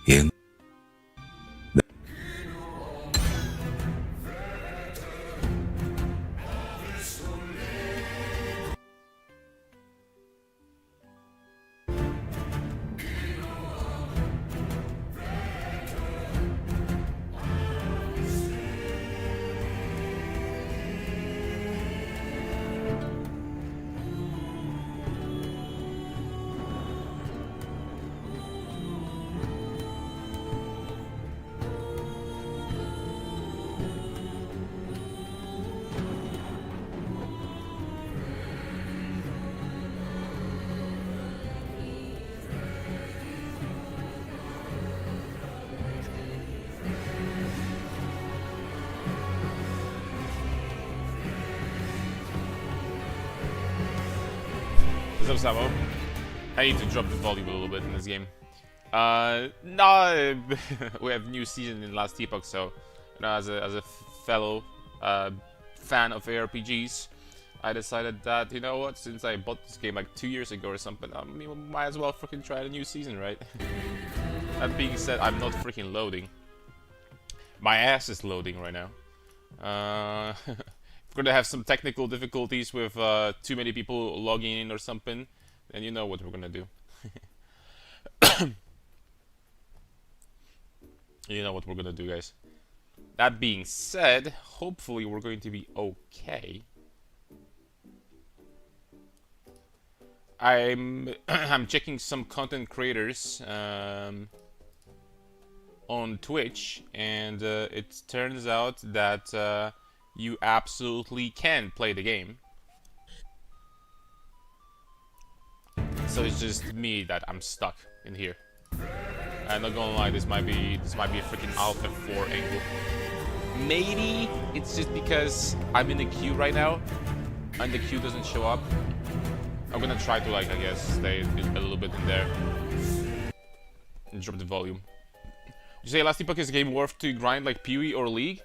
in What's up, Samo? I need to drop the volume a little bit in this game. No, we have new season in last Epoch, so you know, as a fellow fan of ARPGs, I decided that, you know what, since I bought this game like 2 years ago or something, I mean, might as well freaking try the new season, right? That being said, I'm not freaking loading. My ass is loading right now. If we're gonna have some technical difficulties with too many people logging in or something, then you know what we're gonna do. You know what we're gonna do, guys. That being said, hopefully we're going to be okay. I'm I'm checking some content creators on Twitch, and it turns out that you absolutely can play the game. So it's just me that I'm stuck in here. I'm not gonna lie, this might be a freaking Alpha 4 angle. Maybe it's just because I'm in the queue right now, and the queue doesn't show up. I'm gonna try to, like, I guess, stay a little bit in there and drop the volume. You say Last Epoch is a game worth to grind like PoE or League?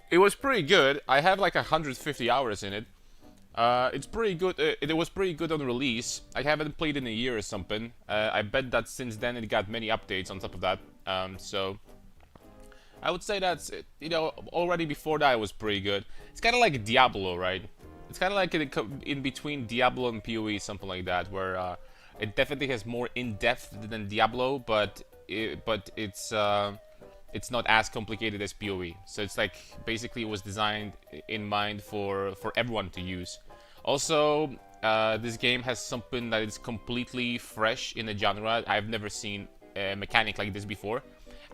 It was pretty good. I have like 150 hours in it. It's pretty good. It was pretty good on release. I haven't played in a year or something. I bet that since then it got many updates on top of that. So I would say that's, you know, already before that it was pretty good. It's kind of like Diablo, right? It's kind of like in between Diablo and PoE, something like that, where it definitely has more in-depth than Diablo, but it's not as complicated as PoE. So it's like basically it was designed in mind for everyone to use. Also, this game has something that is completely fresh in the genre. I've never seen a mechanic like this before.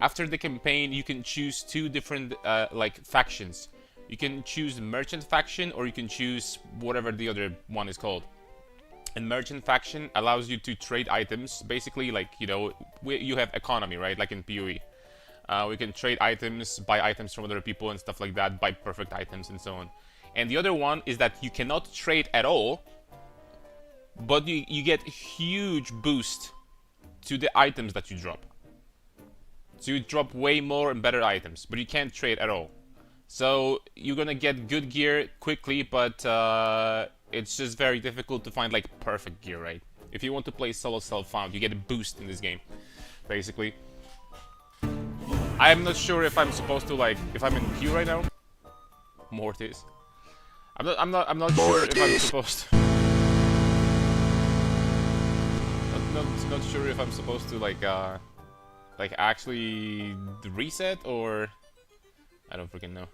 After the campaign, you can choose two different like factions. You can choose the merchant faction, or you can choose whatever the other one is called. And merchant faction allows you to trade items. Basically, like, you know, you have economy, right? Like in PoE. We can trade items, buy items from other people and stuff like that, buy perfect items and so on. And the other one is that you cannot trade at all, but you get huge boost to the items that you drop. So you drop way more and better items, but you can't trade at all. So you're gonna get good gear quickly, but it's just very difficult to find like perfect gear, right? If you want to play solo self-found, you get a boost in this game, basically. I'm not sure if I'm supposed to, like, if I'm in queue right now. Mortis. I'm not sure if I'm supposed to. Not sure if I'm supposed to like actually reset, or I don't freaking know.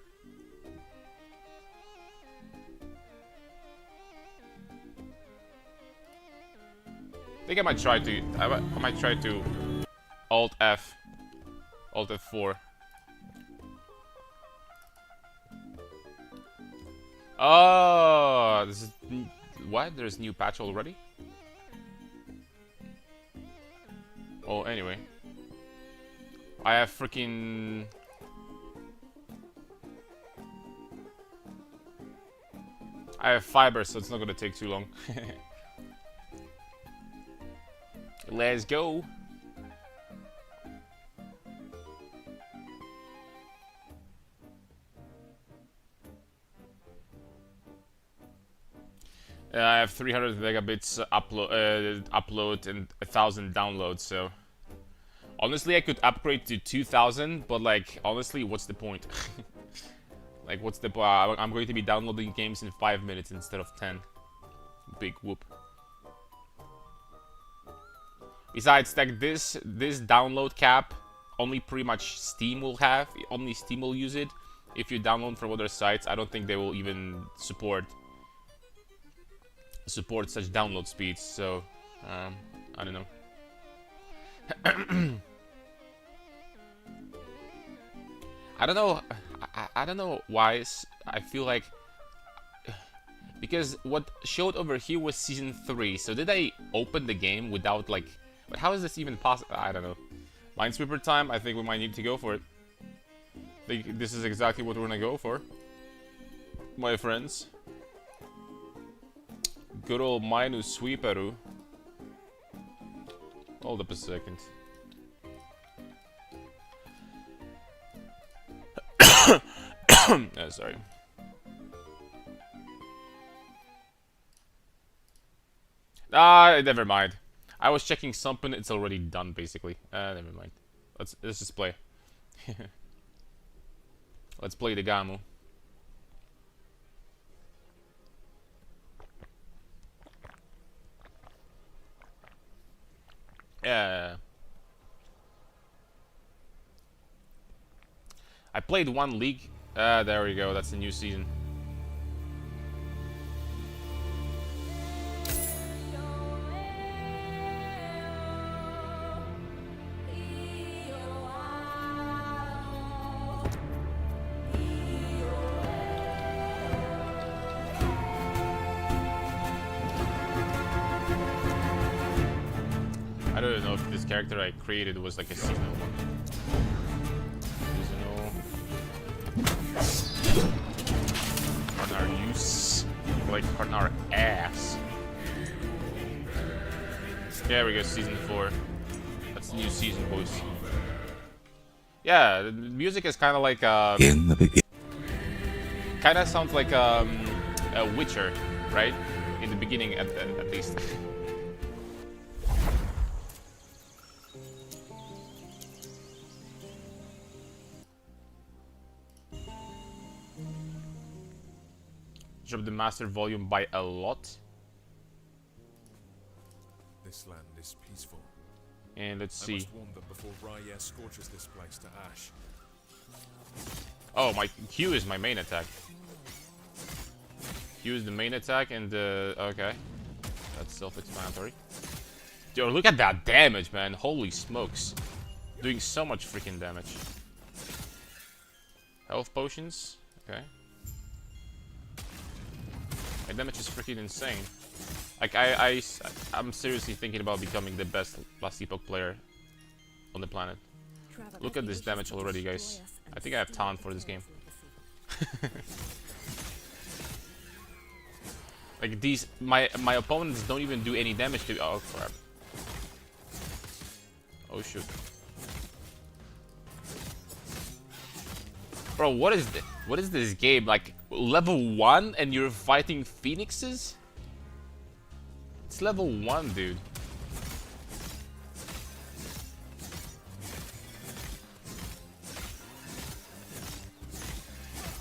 I think I might try to Alt F4. Oh, this is what? There's new patch already? Oh, anyway. I have freaking... I have fiber, so it's not gonna take too long. Let's go. I have 300 megabits upload and 1,000 downloads, so Honestly, I could upgrade to 2000, but like, honestly, what's the point? Like, what's the point? I'm going to be downloading games in 5 minutes instead of 10. Big whoop. Besides, like this download cap, only pretty much Steam will have. Only Steam will use it. If you download from other sites, I don't think they will even support such download speeds. So, I don't know. I don't know. I don't know why. I feel like because what showed over here was season 3. So did I open the game without like? But how is this even possible? I don't know. Minesweeper time. I think we might need to go for it. I think this is exactly what we're gonna go for, my friends. Good old Minesweeper. Hold up a second. Oh, sorry. Never mind. I was checking something. It's already done, basically. Never mind. Let's just play. Let's play the Gamu. Yeah. I played one league. There we go. That's the new season. I don't know if this character I created was like a seasonal one. On our use, like on our ass. There we go, season 4. That's the new season, boys. Yeah, the music is kind of like In the beginning. kind of sounds like a Witcher, right? In the beginning, at least. Drop the master volume by a lot. This land is peaceful. And let's I see. must warn them before Raya scorches this place to ash. Oh, my Q is my main attack. Q is the main attack, and okay, that's self-explanatory. Yo, look at that damage, man! Holy smokes, doing so much freaking damage. Health potions, okay. My damage is freaking insane. Like I'm seriously thinking about becoming the best last Epoch player on the planet. Look at this damage already, guys. I think I have talent for this game. Like these, my opponents don't even do any damage to. Oh crap! Oh shoot! Bro, what is this game? Like level 1 and you're fighting phoenixes? It's level 1, dude.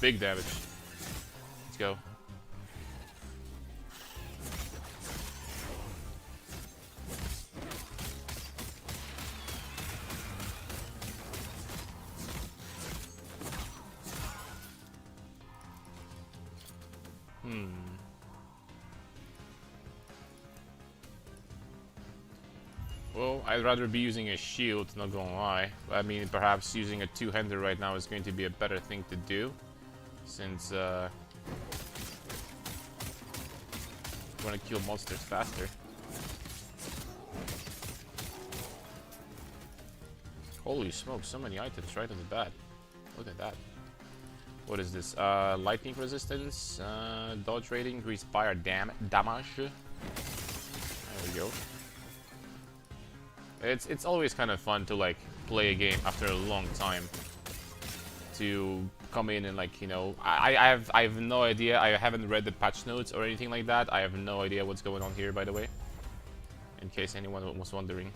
Big damage. Let's go. Well, I'd rather be using a shield, not gonna lie. I mean, perhaps using a two-hander right now is going to be a better thing to do, since I want to kill monsters faster. Holy smoke, so many items right off the bat. Look at that. What is this? Lightning resistance, dodge rating, increased fire damage. There we go. It's always kind of fun to like play a game after a long time. To come in and like, you know, I have no idea. I haven't read the patch notes or anything like that. I have no idea what's going on here, by the way. In case anyone was wondering.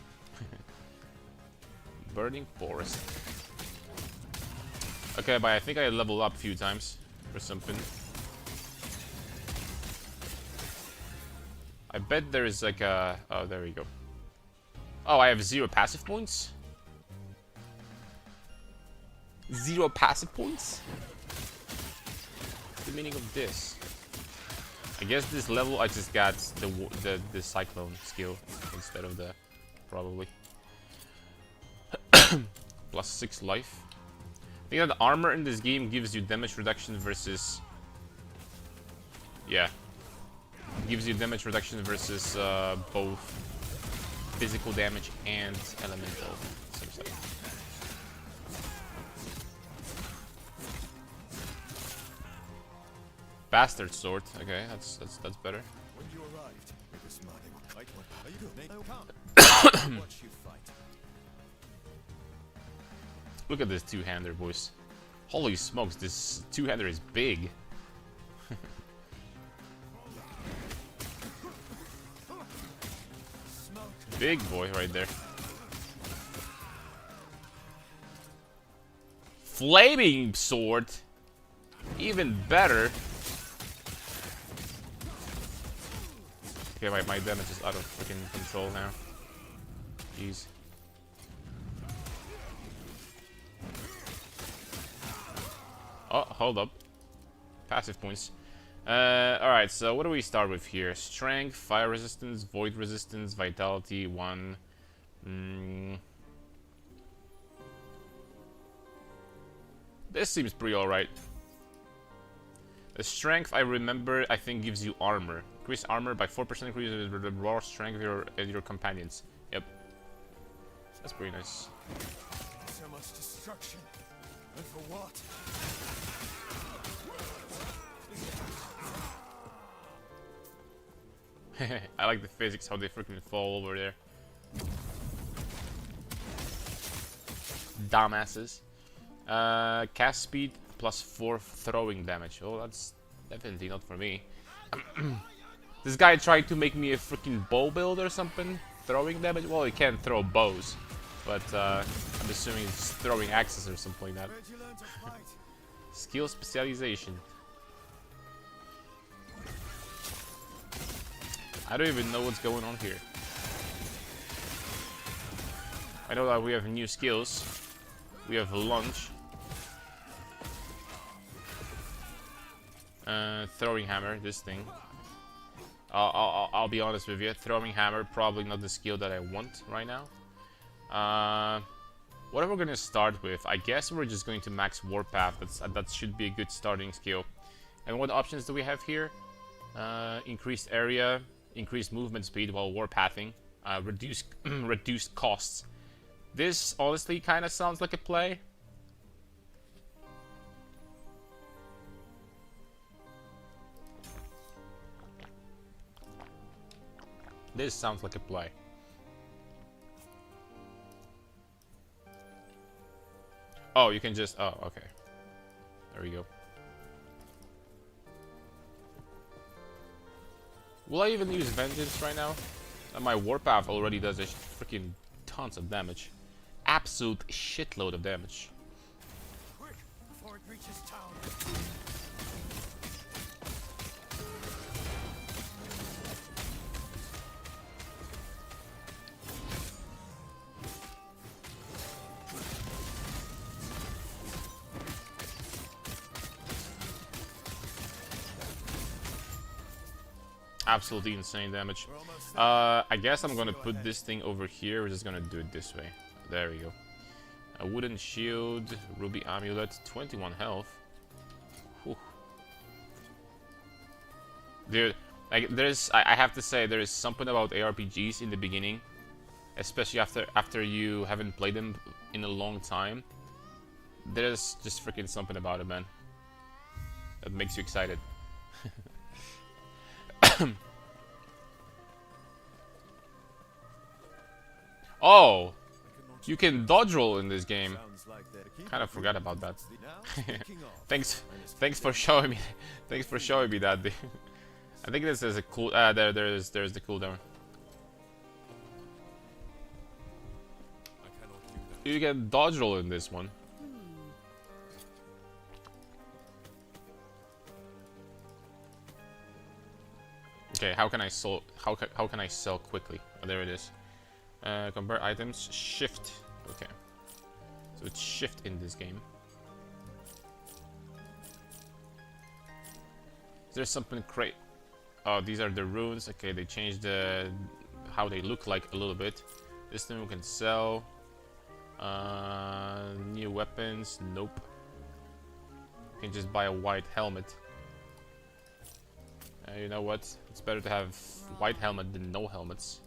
Burning Forest. Okay, but I think I leveled up a few times or something. I bet there's like a... Oh, there we go. Oh, I have 0 passive points? 0 passive points? What's the meaning of this? I guess this level I just got the Cyclone skill instead of the... Probably. Plus 6 life. I think that the armor in this game gives you damage reduction versus... Yeah. It gives you damage reduction versus both physical damage and elemental. Bastard sword. Okay, that's better. When you arrived, it was smiling. Are you good? Watch you fight. Look at this two-hander, boys. Holy smokes, this two-hander is big. Big boy right there. Flaming sword. Even better. Okay, my damage is out of freaking control now. Jeez. Oh, hold up. Passive points. Alright, so what do we start with here? Strength, fire resistance, void resistance, vitality, 1. This seems pretty alright. The strength, I remember, I think gives you armor. Increase armor by 4%, increase the raw strength of your companions. Yep. That's pretty nice. So much destruction. And for what? I like the physics, how they freaking fall over there. Dumbasses. Cast speed plus 4 throwing damage. Oh, that's definitely not for me. This guy tried to make me a freaking bow build or something. Throwing damage? Well, he can't throw bows. But I'm assuming it's throwing axes or something like that. Where'd you learn to fight? Skill specialization. I don't even know what's going on here. I know that we have new skills. We have lunge. Throwing hammer, this thing. I'll be honest with you. Throwing hammer, probably not the skill that I want right now. What are we gonna start with? I guess we're just going to max warpath. That should be a good starting skill. And what options do we have here? Increased area, increased movement speed while warpathing, reduced costs. This honestly kind of sounds like a play. This sounds like a play. Oh, you can just... Oh, okay. There we go. Will I even use Vengeance right now? My Warpath already does a freaking tons of damage. Absolute shitload of damage. Quick, before it reaches town. Absolutely insane damage. I guess I'm gonna put this thing over here. We're just gonna do it this way. There we go. A wooden shield, ruby amulet, 21 health. Whew. Dude, like I have to say there is something about ARPGs in the beginning, especially after you haven't played them in a long time. There's just freaking something about it, man. That makes you excited. Oh, you can dodge roll in this game. Kind of forgot about that. Thanks for showing me. Thanks for showing me that. Dude. I think this is a cool. There's the cooldown. I cannot do that. You can dodge roll in this one. Okay, how can I sell? How can I sell quickly? Oh, there it is. Compare items. Shift. Okay. So it's shift in this game. Is there something great? Oh, these are the runes. Okay, they changed the how they look like a little bit. This thing we can sell. New weapons. Nope. You can just buy a white helmet. You know what? It's better to have white helmet than no helmets.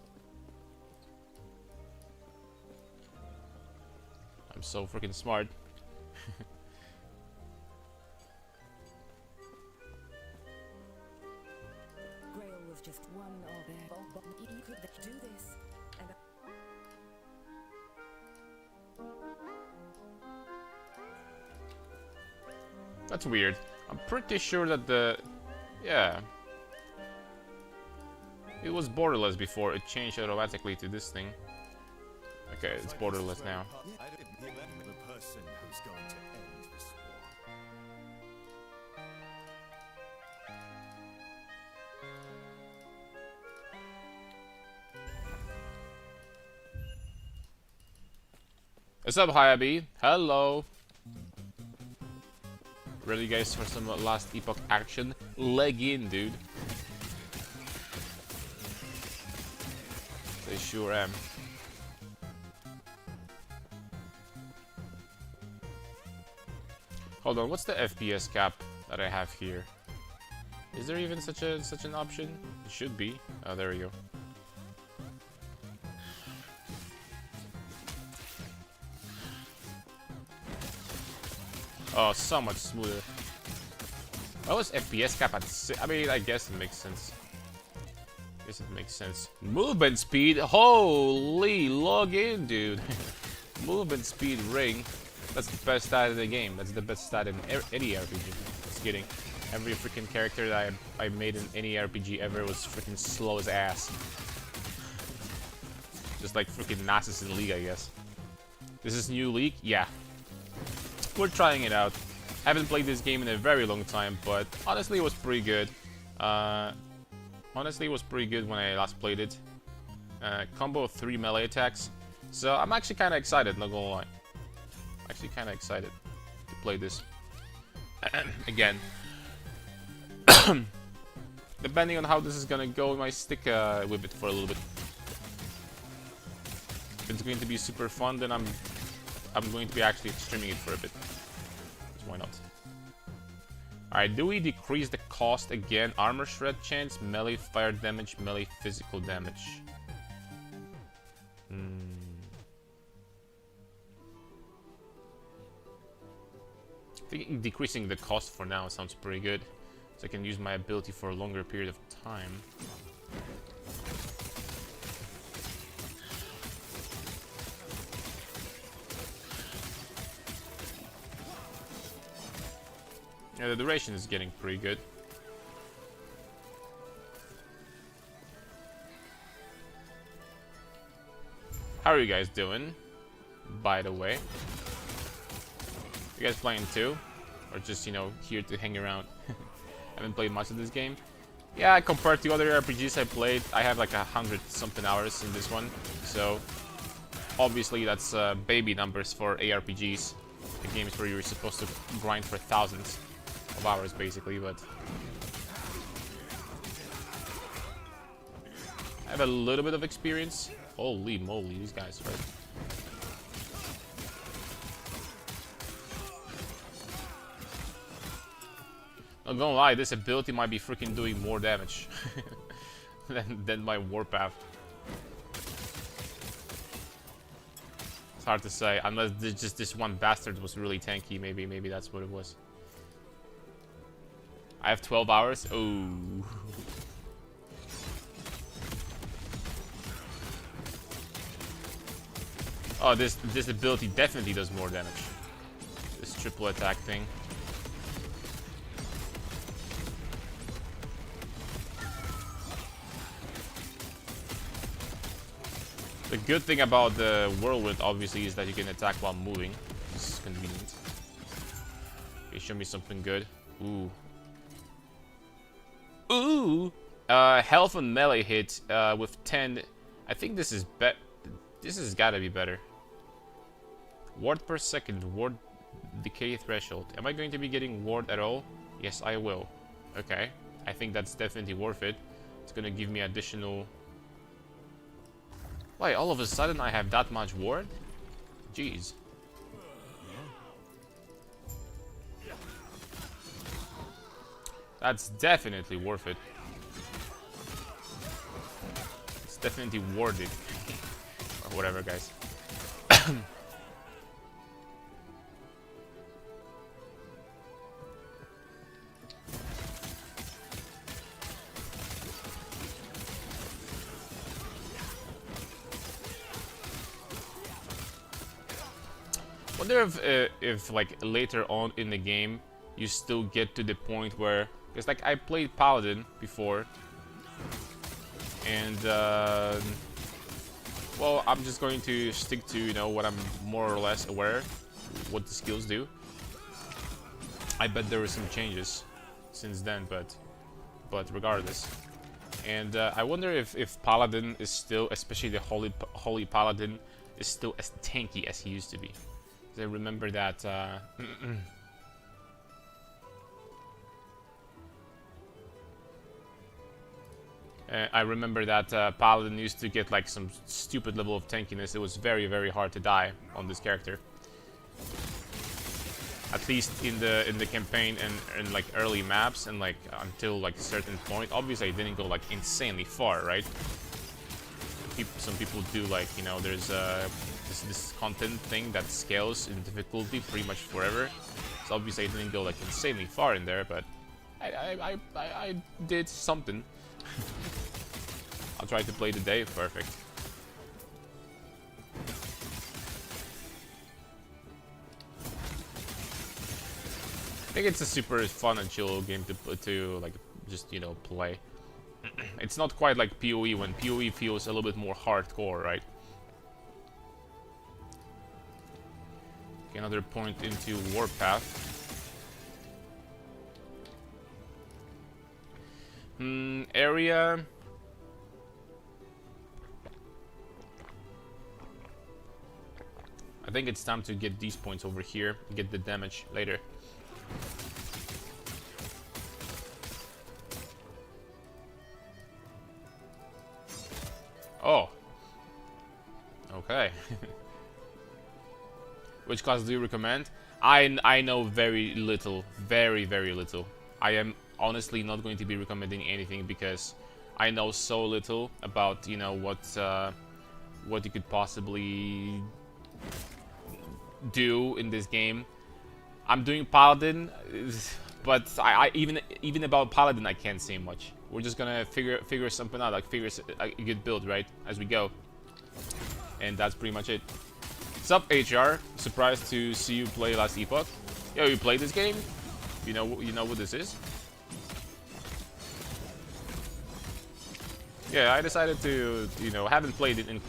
I'm so freaking smart. Grail was just one of their you could do this and That's weird. I'm pretty sure that the... Yeah. It was borderless before. It changed automatically to this thing. Okay, it's borderless now. I didn't hear that from the person who's going to end this war. What's up, Hayabi? Hello. Ready, guys, for some last Epoch action? LEgin, dude. They sure am. Hold on, what's the FPS cap that I have here? Is there even such an option? It should be. Oh, there we go. Oh, so much smoother. What was FPS cap at I mean, I guess it makes sense. Guess it makes sense. Movement speed? Holy, log in, dude. Movement speed ring. That's the best stat in the game. That's the best stat in any RPG. Just kidding. Every freaking character that I made in any RPG ever was freaking slow as ass. Just like freaking Nasus in League, I guess. This is new League? Yeah. We're trying it out. I haven't played this game in a very long time, but honestly it was pretty good. Honestly it was pretty good when I last played it. Combo of 3 melee attacks. So I'm actually kind of excited, not gonna lie. Actually kind of excited to play this. Again. Depending on how this is gonna go, I might stick with it for a little bit. If it's going to be super fun, then I'm going to be actually streaming it for a bit. So why not? Alright, do we decrease the cost again? Armor shred chance, melee fire damage, melee physical damage. I think decreasing the cost for now sounds pretty good. So I can use my ability for a longer period of time. Yeah, the duration is getting pretty good. How are you guys doing, by the way? You guys playing too? Or just, you know, here to hang around? Haven't played much of this game. Yeah, compared to other RPGs I played, I have like 100-something hours in this one. So, obviously that's baby numbers for ARPGs. The games where you're supposed to grind for thousands of hours, basically, but... I have a little bit of experience. Holy moly, these guys are... Not gonna lie, this ability might be freaking doing more damage than my warpath. It's hard to say, unless just this one bastard was really tanky. Maybe that's what it was. I have 12 hours. Oh. Oh, this ability definitely does more damage. This triple attack thing. The good thing about the whirlwind, obviously, is that you can attack while moving. This is convenient. Okay, show me something good. Ooh. Ooh! Health and melee hit with 10. I think this is This has gotta be better. Ward per second, ward decay threshold. Am I going to be getting ward at all? Yes, I will. Okay. I think that's definitely worth it. It's gonna give me additional... Why, all of a sudden I have that much ward? Jeez. That's definitely worth it. It's definitely worth it. Or whatever, guys. Wonder if like later on in the game you still get to the point where, because like I played Paladin before, and well, I'm just going to stick to, you know, what I'm more or less aware what the skills do. I bet there were some changes since then, but regardless. And I wonder if Paladin is still, especially the Holy Paladin, is still as tanky as he used to be. I remember that I remember that Paladin used to get like some stupid level of tankiness. It was very, very hard to die on this character. At least in the campaign and like early maps, and like until like a certain point. Obviously I didn't go like insanely far, right? Some people do, like, you know, there's this content thing that scales in difficulty pretty much forever. So obviously I didn't go like insanely far in there, but I did something. I'll try to play the day perfect. I think it's a super fun and chill game to like just, you know, play. It's not quite like PoE, when PoE feels a little bit more hardcore, right? Okay, another point into Warpath. Area. I think it's time to get these points over here, get the damage later. Oh. Okay. Which class do you recommend? I know very little. Very, very little. I am honestly not going to be recommending anything because I know so little about, you know, what you could possibly do in this game. I'm doing Paladin, but I even about Paladin I can't say much. We're just gonna figure something out, like figure a good build, right, as we go. And that's pretty much it. Sup, HR? Surprised to see you play last Epoch. Yo, you played this game? You know what this is? Yeah, I decided to, you know, haven't played it in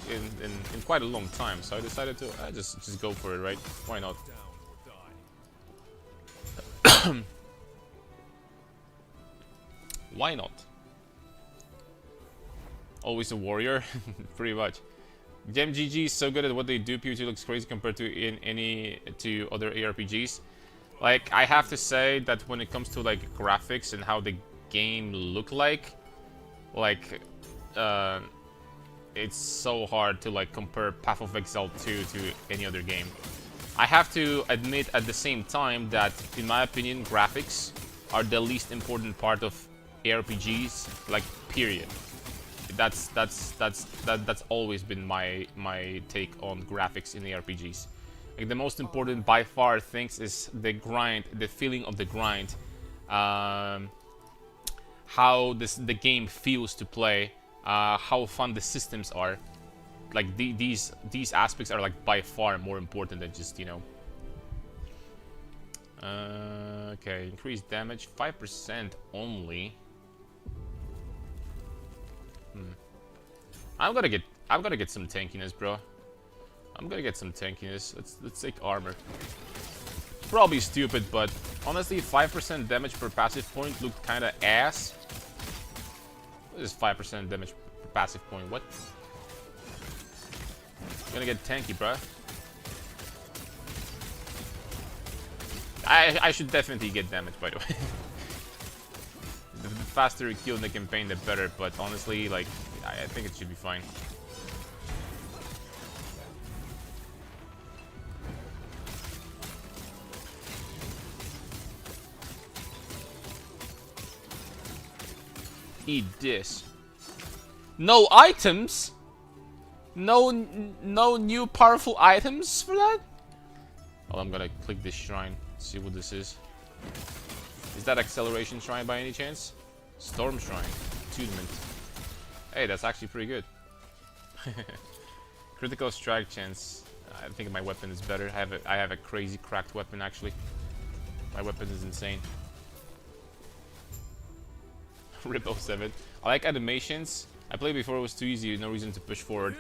quite a long time, so I decided to just go for it, right? Why not? Why not? Always a warrior, pretty much. Game GG is so good at what they do. PvT looks crazy compared to other ARPGs. Like, I have to say that when it comes to like graphics and how the game look like it's so hard to like compare Path of Exile 2 to any other game. I have to admit at the same time that, in my opinion, graphics are the least important part of ARPGs, like, period. That's always been my take on graphics in ARPGs. Like, the most important by far things is the grind, the feeling of the grind, how the game feels to play, how fun the systems are. Like these aspects are like by far more important than just, you know. Okay, increased damage 5% only. I'm gonna get I'm gonna get some tankiness, bro. I'm gonna get some tankiness. Let's take armor. Probably stupid, but honestly, 5% damage per passive point looked kinda ass. What is 5% damage per passive point? What? Gonna get tanky, bruh. I should definitely get damage, by the way. The faster you kill in the campaign, the better. But honestly, like, I think it should be fine. Eat this. No items? No new powerful items for that? Well, I'm gonna click this shrine. See what this is. Is that acceleration shrine by any chance? Storm shrine. Attunement. Hey, that's actually pretty good. Critical strike chance. I think my weapon is better. I have a crazy cracked weapon actually. My weapon is insane. Rip 07. I like animations. I played before, it was too easy, no reason to push forward.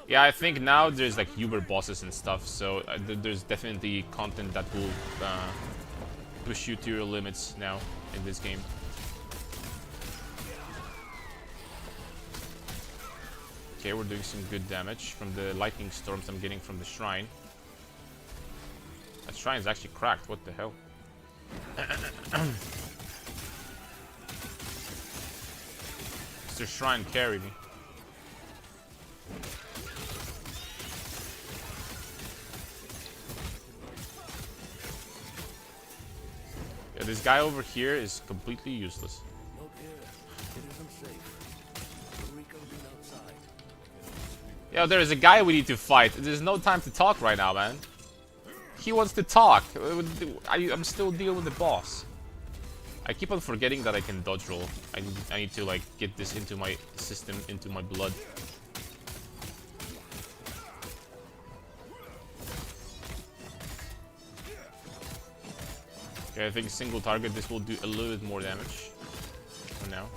Yeah, I think now there's like Uber bosses and stuff, so there's definitely content that will push you to your limits now in this game. Okay, we're doing some good damage from the lightning storms I'm getting from the shrine. That shrine is actually cracked, what the hell? Mr. Shrine carry me. Yeah, this guy over here is completely useless. Yeah, there is a guy we need to fight. There's no time to talk right now, man. He wants to talk. I'm still dealing with the boss. I keep on forgetting that I can dodge roll. I need to like get this into my system, into my blood. Okay, I think single target, this will do a little bit more damage for now.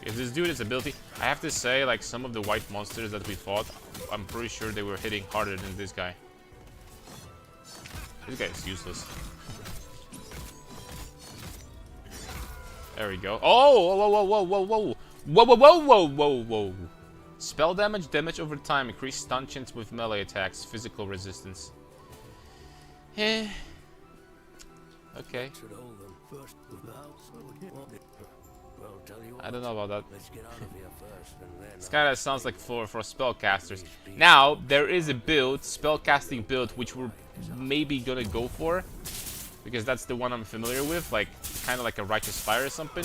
If this dude is ability, I have to say, like some of the white monsters that we fought, I'm pretty sure they were hitting harder than this guy. This guy is useless. There we go. Oh, whoa, whoa, whoa, whoa, whoa, whoa, whoa, whoa, whoa, whoa, whoa. Spell damage over time, increase stun chance with melee attacks, physical resistance. Eh. Okay. I don't know about that. This kind of sounds like for spellcasters. Now there is a build, spellcasting build, which we're maybe gonna go for, because that's the one I'm familiar with, like kind of like a righteous fire or something.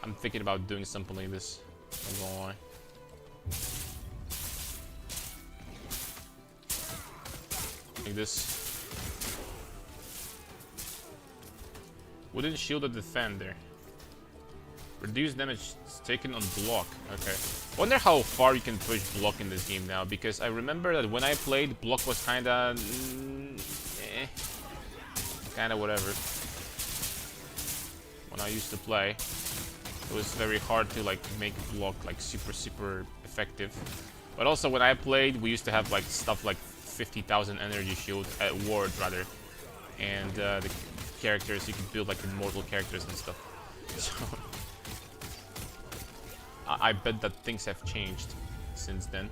I'm thinking about doing something like this. I'm not gonna lie. Like this. Wooden shield of defender. Reduce damage taken on block. Okay. Wonder how far you can push block in this game now, because I remember that when I played, block was kinda kinda whatever. When I used to play, it was very hard to like make block like super effective. But also when I played, we used to have like stuff like 50,000 energy shield ward rather, and the characters you could build like immortal characters and stuff. So I bet that things have changed since then.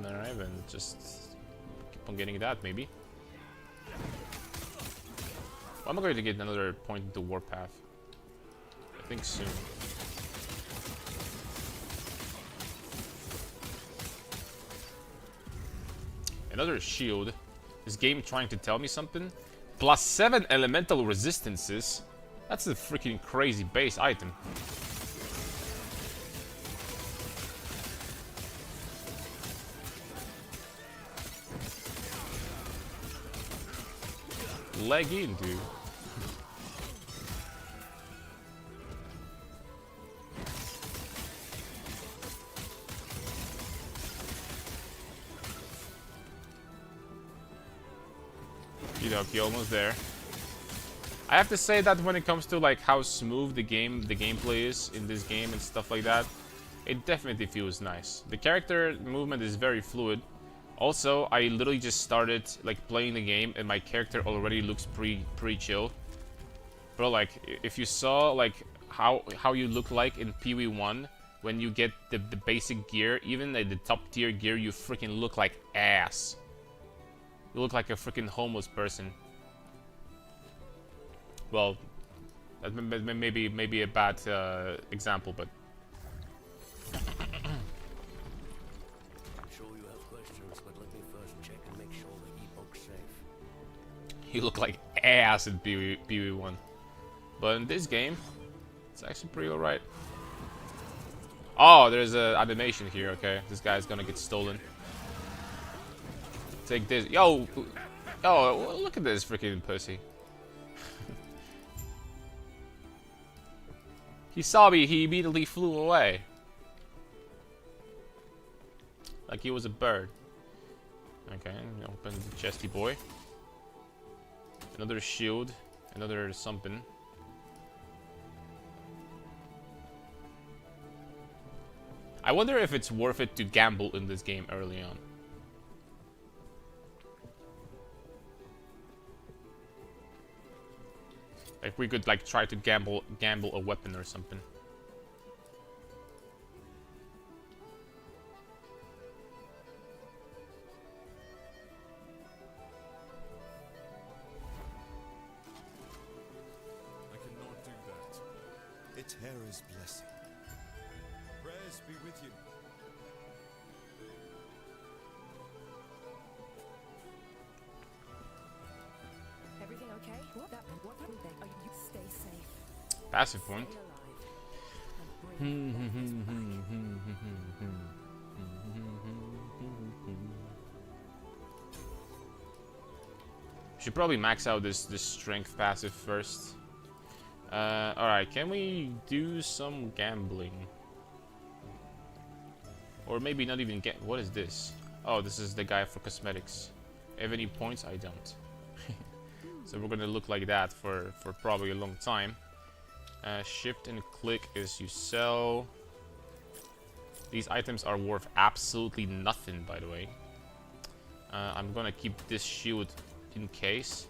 Alright then, just keep on getting that maybe. Well, I'm going to get another point into Warpath. I think soon. Another shield. This game trying to tell me something? +7 elemental resistances? That's a freaking crazy base item. LEgin, dude. Okay, almost there. I have to say that when it comes to like how smooth the gameplay is in this game and stuff like that, it definitely feels nice. The character movement is very fluid. Also, I literally just started like playing the game and my character already looks pretty chill. Bro, like if you saw like how you look like in PV1 when you get the basic gear, even at the top tier gear, you freaking look like ass. You look like a freaking homeless person. Well, that may be a bad example, but I'm sure you have questions, but let me first check and make sure the Epoch's safe. you look like ass in PV1. But in this game, it's actually pretty alright. Oh, there's a animation here. Okay, this guy's gonna get stolen. Take this. Yo, look at this freaking pussy. He saw me. He immediately flew away, like he was a bird. Okay, open the chesty boy. Another shield. Another something. I wonder if it's worth it to gamble in this game early on. Like we could like try to gamble a weapon or something. I cannot do that. It's Hera's blessing. Prayers be with you. Everything okay? What thing? Oh, you stay safe. Passive point. Stay alive. And bring Should probably max out this strength passive first. Alright, can we do some gambling? Or maybe not even get. What is this? Oh, this is the guy for cosmetics. Have any points? I don't. So we're gonna look like that for probably a long time. Shift and click is you sell. These items are worth absolutely nothing, by the way. I'm gonna keep this shield in case.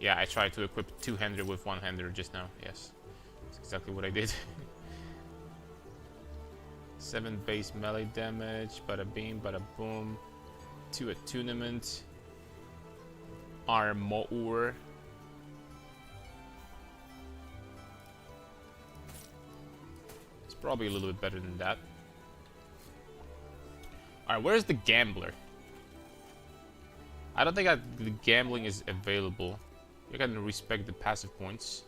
Yeah, I tried to equip two-hander with one-hander just now. Yes, that's exactly what I did. 7 base melee damage, bada beam, bada boom. 2 attunement. Armor. It's probably a little bit better than that. Alright, where's the gambler? I don't think the gambling is available. You can respect the passive points.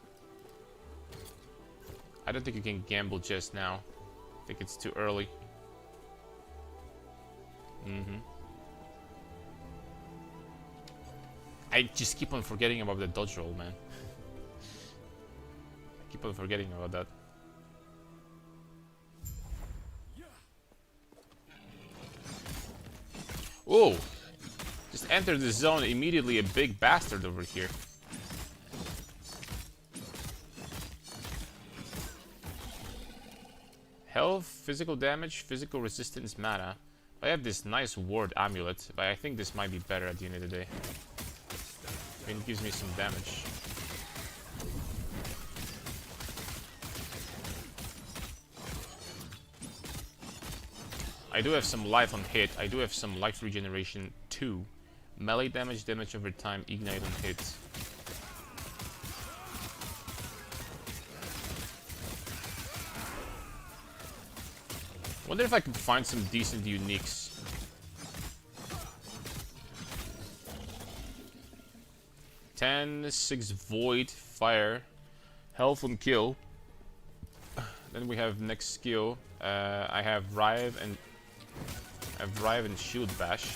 I don't think you can gamble just now. I think it's too early. I just keep on forgetting about the dodge roll, man. I keep on forgetting about that. Oh! Just entered the zone immediately, a big bastard over here. Health, physical damage, physical resistance, mana. I have this nice ward amulet, but I think this might be better at the end of the day. I mean, it gives me some damage. I do have some life on hit. I do have some life regeneration 2. Melee damage, damage over time, ignite on hit. Wonder if I can find some decent uniques. Ten, 6 void, fire, health on kill. Then we have next skill. I have Rive and Shield Bash.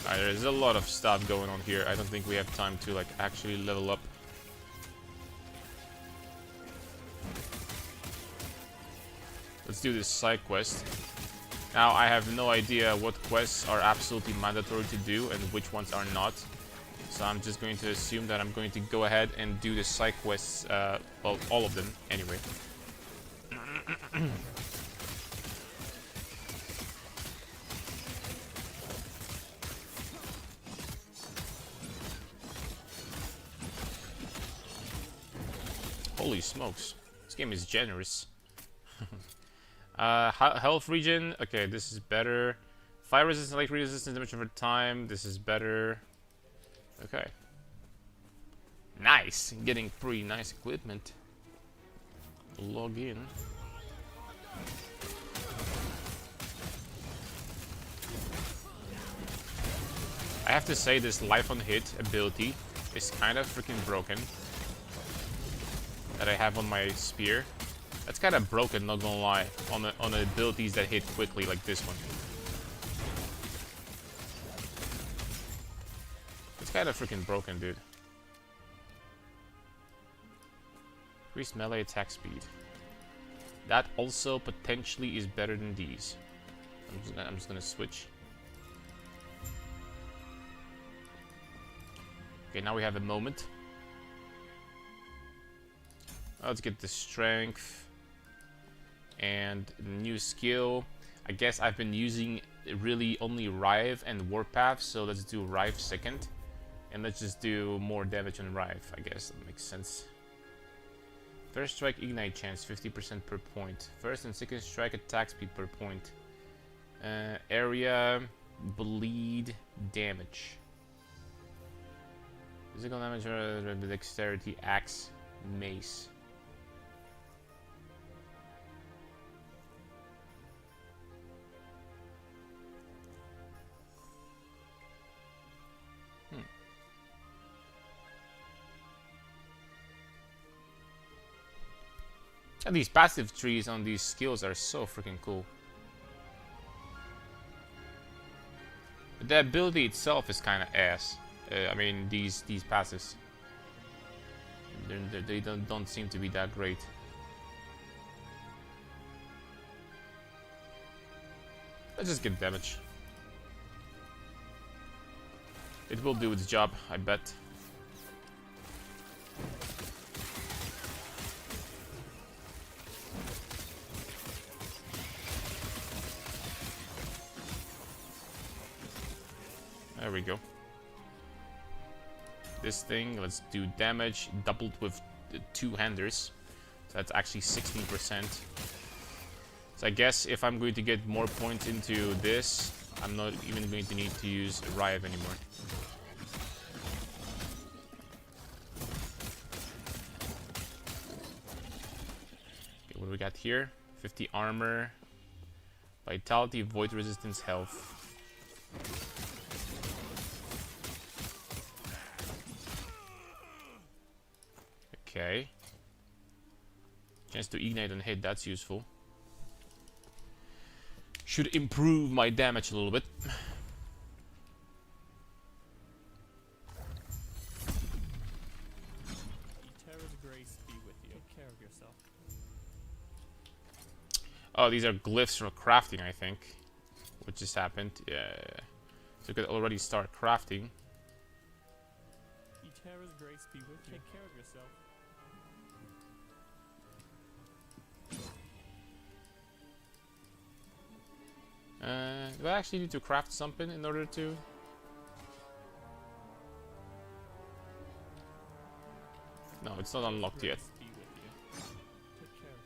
Alright, there's a lot of stuff going on here. I don't think we have time to like actually level up. let's do this side quest. Now, I have no idea what quests are absolutely mandatory to do and which ones are not. So I'm just going to assume that I'm going to go ahead and do the side quests, well, all of them, anyway. Holy smokes, this game is generous. Health regen, okay, this is better. Fire resistance, light resistance, damage over time, this is better. Okay. Nice, getting pretty nice equipment. Log in. I have to say this life on hit ability is kind of freaking broken. That I have on my spear. That's kind of broken, not gonna lie, on the abilities that hit quickly like this one. It's kind of freaking broken, dude. Increased melee attack speed. That also potentially is better than these. I'm just gonna switch. Okay, now we have a moment. Let's get the strength and new skill. I guess I've been using really only Rive and Warpath, so let's do Rive second. And let's just do more damage on Rive, I guess that makes sense. First strike ignite chance 50% per point. First and second strike attack speed per point. Area bleed damage. Physical damage or dexterity axe mace. And these passive trees on these skills are so freaking cool. But the ability itself is kind of ass. I mean, these passives. They don't seem to be that great. Let's just get damage. It will do its job, I bet. There we go. This thing, let's do damage doubled with two-handers. So that's actually 16%. So I guess if I'm going to get more points into this, I'm not even going to need to use Rive anymore. Okay, what do we got here? 50 armor, vitality, void resistance, health. Okay. Chance to ignite and hit, that's useful. Should improve my damage a little bit. Terra's grace be with you. Take care of yourself. Oh, these are glyphs from crafting, I think. What just happened? Yeah. So we could already start crafting. Terra's grace be with you. Take care of yourself. Do I actually need to craft something in order to... No, it's not unlocked yet. Be with you. Take care of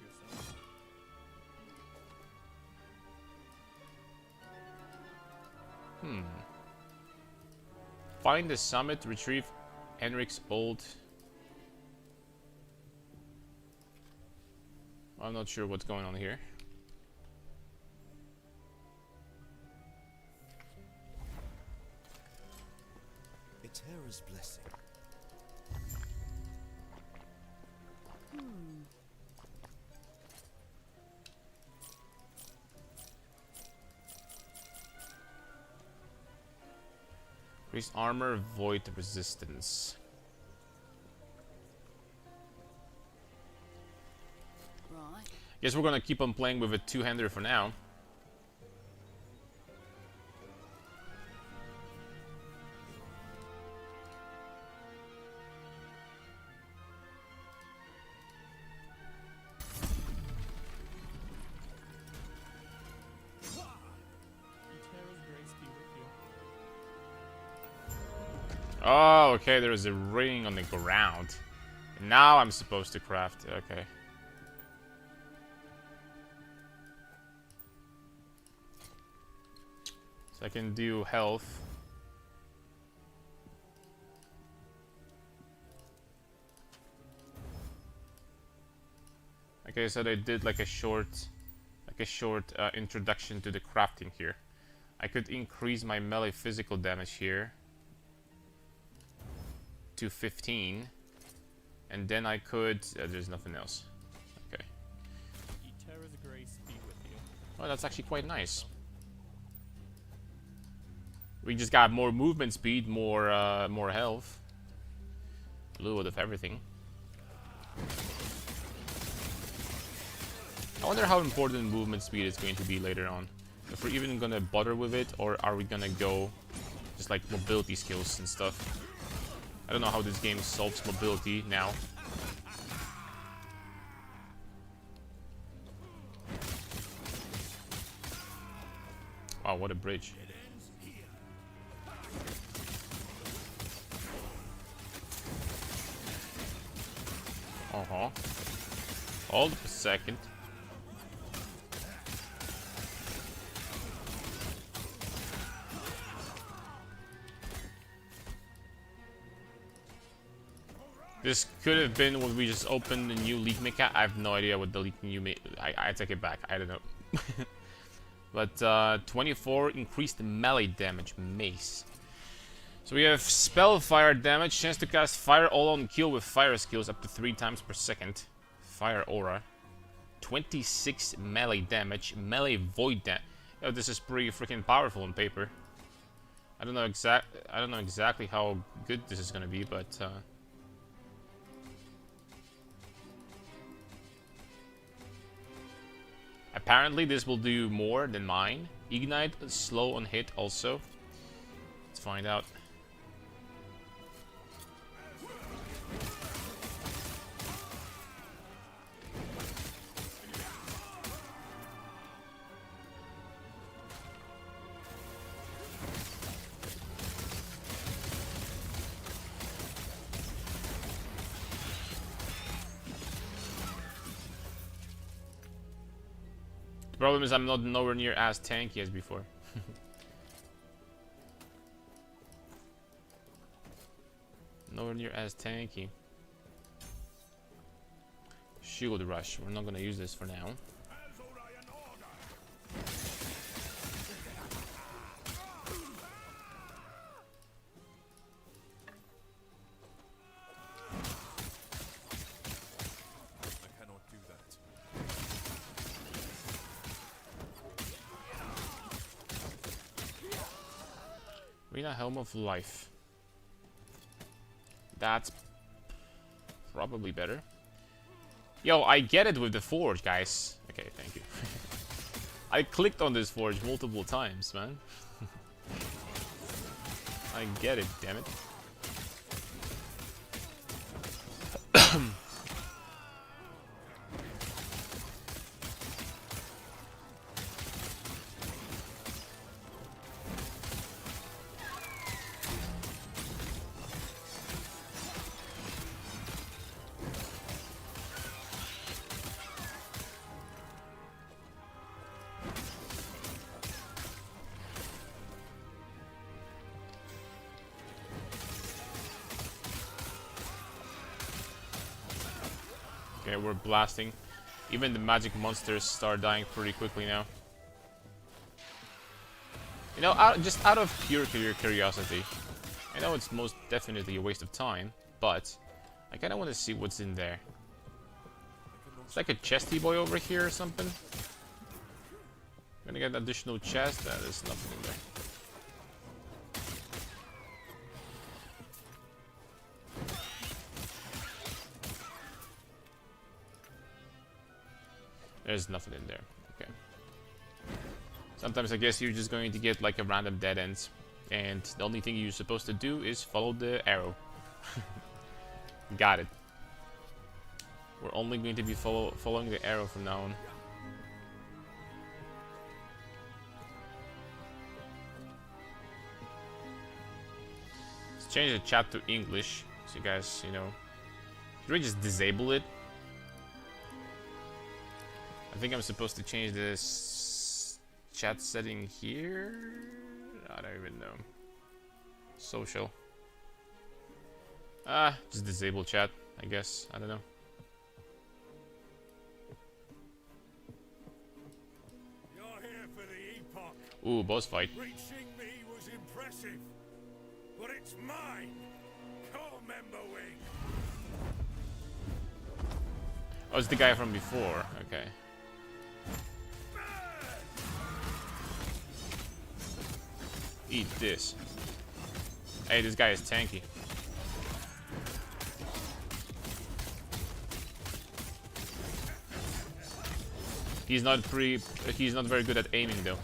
yourself. Find the summit, retrieve Henrik's old... I'm not sure what's going on here. Terra's blessing. Increase armor, void resistance. Right. Guess we're gonna keep on playing with a two-hander for now. Eterra's grace be with you. Oh, okay, there's a ring on the ground. Now I'm supposed to craft. Okay. So I can do health. Okay, so they did like a short introduction to the crafting here. I could increase my melee physical damage here to 15, and then I could. There's nothing else. Okay. Eterra's grace be with you. Oh, that's actually quite nice. We just got more movement speed, more health, a little bit of everything. I wonder how important movement speed is going to be later on. If we're even gonna bother with it, or are we gonna go just like mobility skills and stuff. I don't know how this game solves mobility now. Wow, what a bridge. Hold up a second. This could have been when we just opened the new League mecha. I have no idea what the League new I take it back. I don't know. But 24 increased melee damage, mace. So we have spell fire damage, chance to cast fire all on kill with fire skills up to 3 times per second. Fire aura. 26 melee damage, melee void damage. Yo, this is pretty freaking powerful on paper. I don't know exactly how good this is gonna be, but apparently this will do more than mine. Ignite, slow on hit also. Let's find out. The problem is I'm not nowhere near as tanky as before. Nowhere near as tanky. Shield rush. We're not gonna use this for now. I cannot do that. Arena Helm of Life. That's probably better. Yo, I get it with the forge, guys. Okay, thank you. I clicked on this forge multiple times, man. I get it, damn it. Okay, we're blasting. Even the magic monsters start dying pretty quickly now. You know, just out of pure curiosity, I know it's most definitely a waste of time, but I kind of want to see what's in there. It's like a chesty boy over here or something. Gonna get an additional chest. There's nothing in there. There's nothing in there. Okay. Sometimes I guess you're just going to get like a random dead ends, and the only thing you're supposed to do is follow the arrow. Got it. We're only going to be following the arrow from now on. Let's change the chat to English, so you guys, you know. Should we just disable it? I think I'm supposed to change this chat setting here. I don't even know. Social. Just disable chat, I guess. I don't know. You're here for the Epoch. Ooh, boss fight. Reaching me was impressive, but it's mine. Core member wing. Oh, it's the guy from before. Okay. Eat this. Hey, this guy is tanky. He's not very good at aiming though.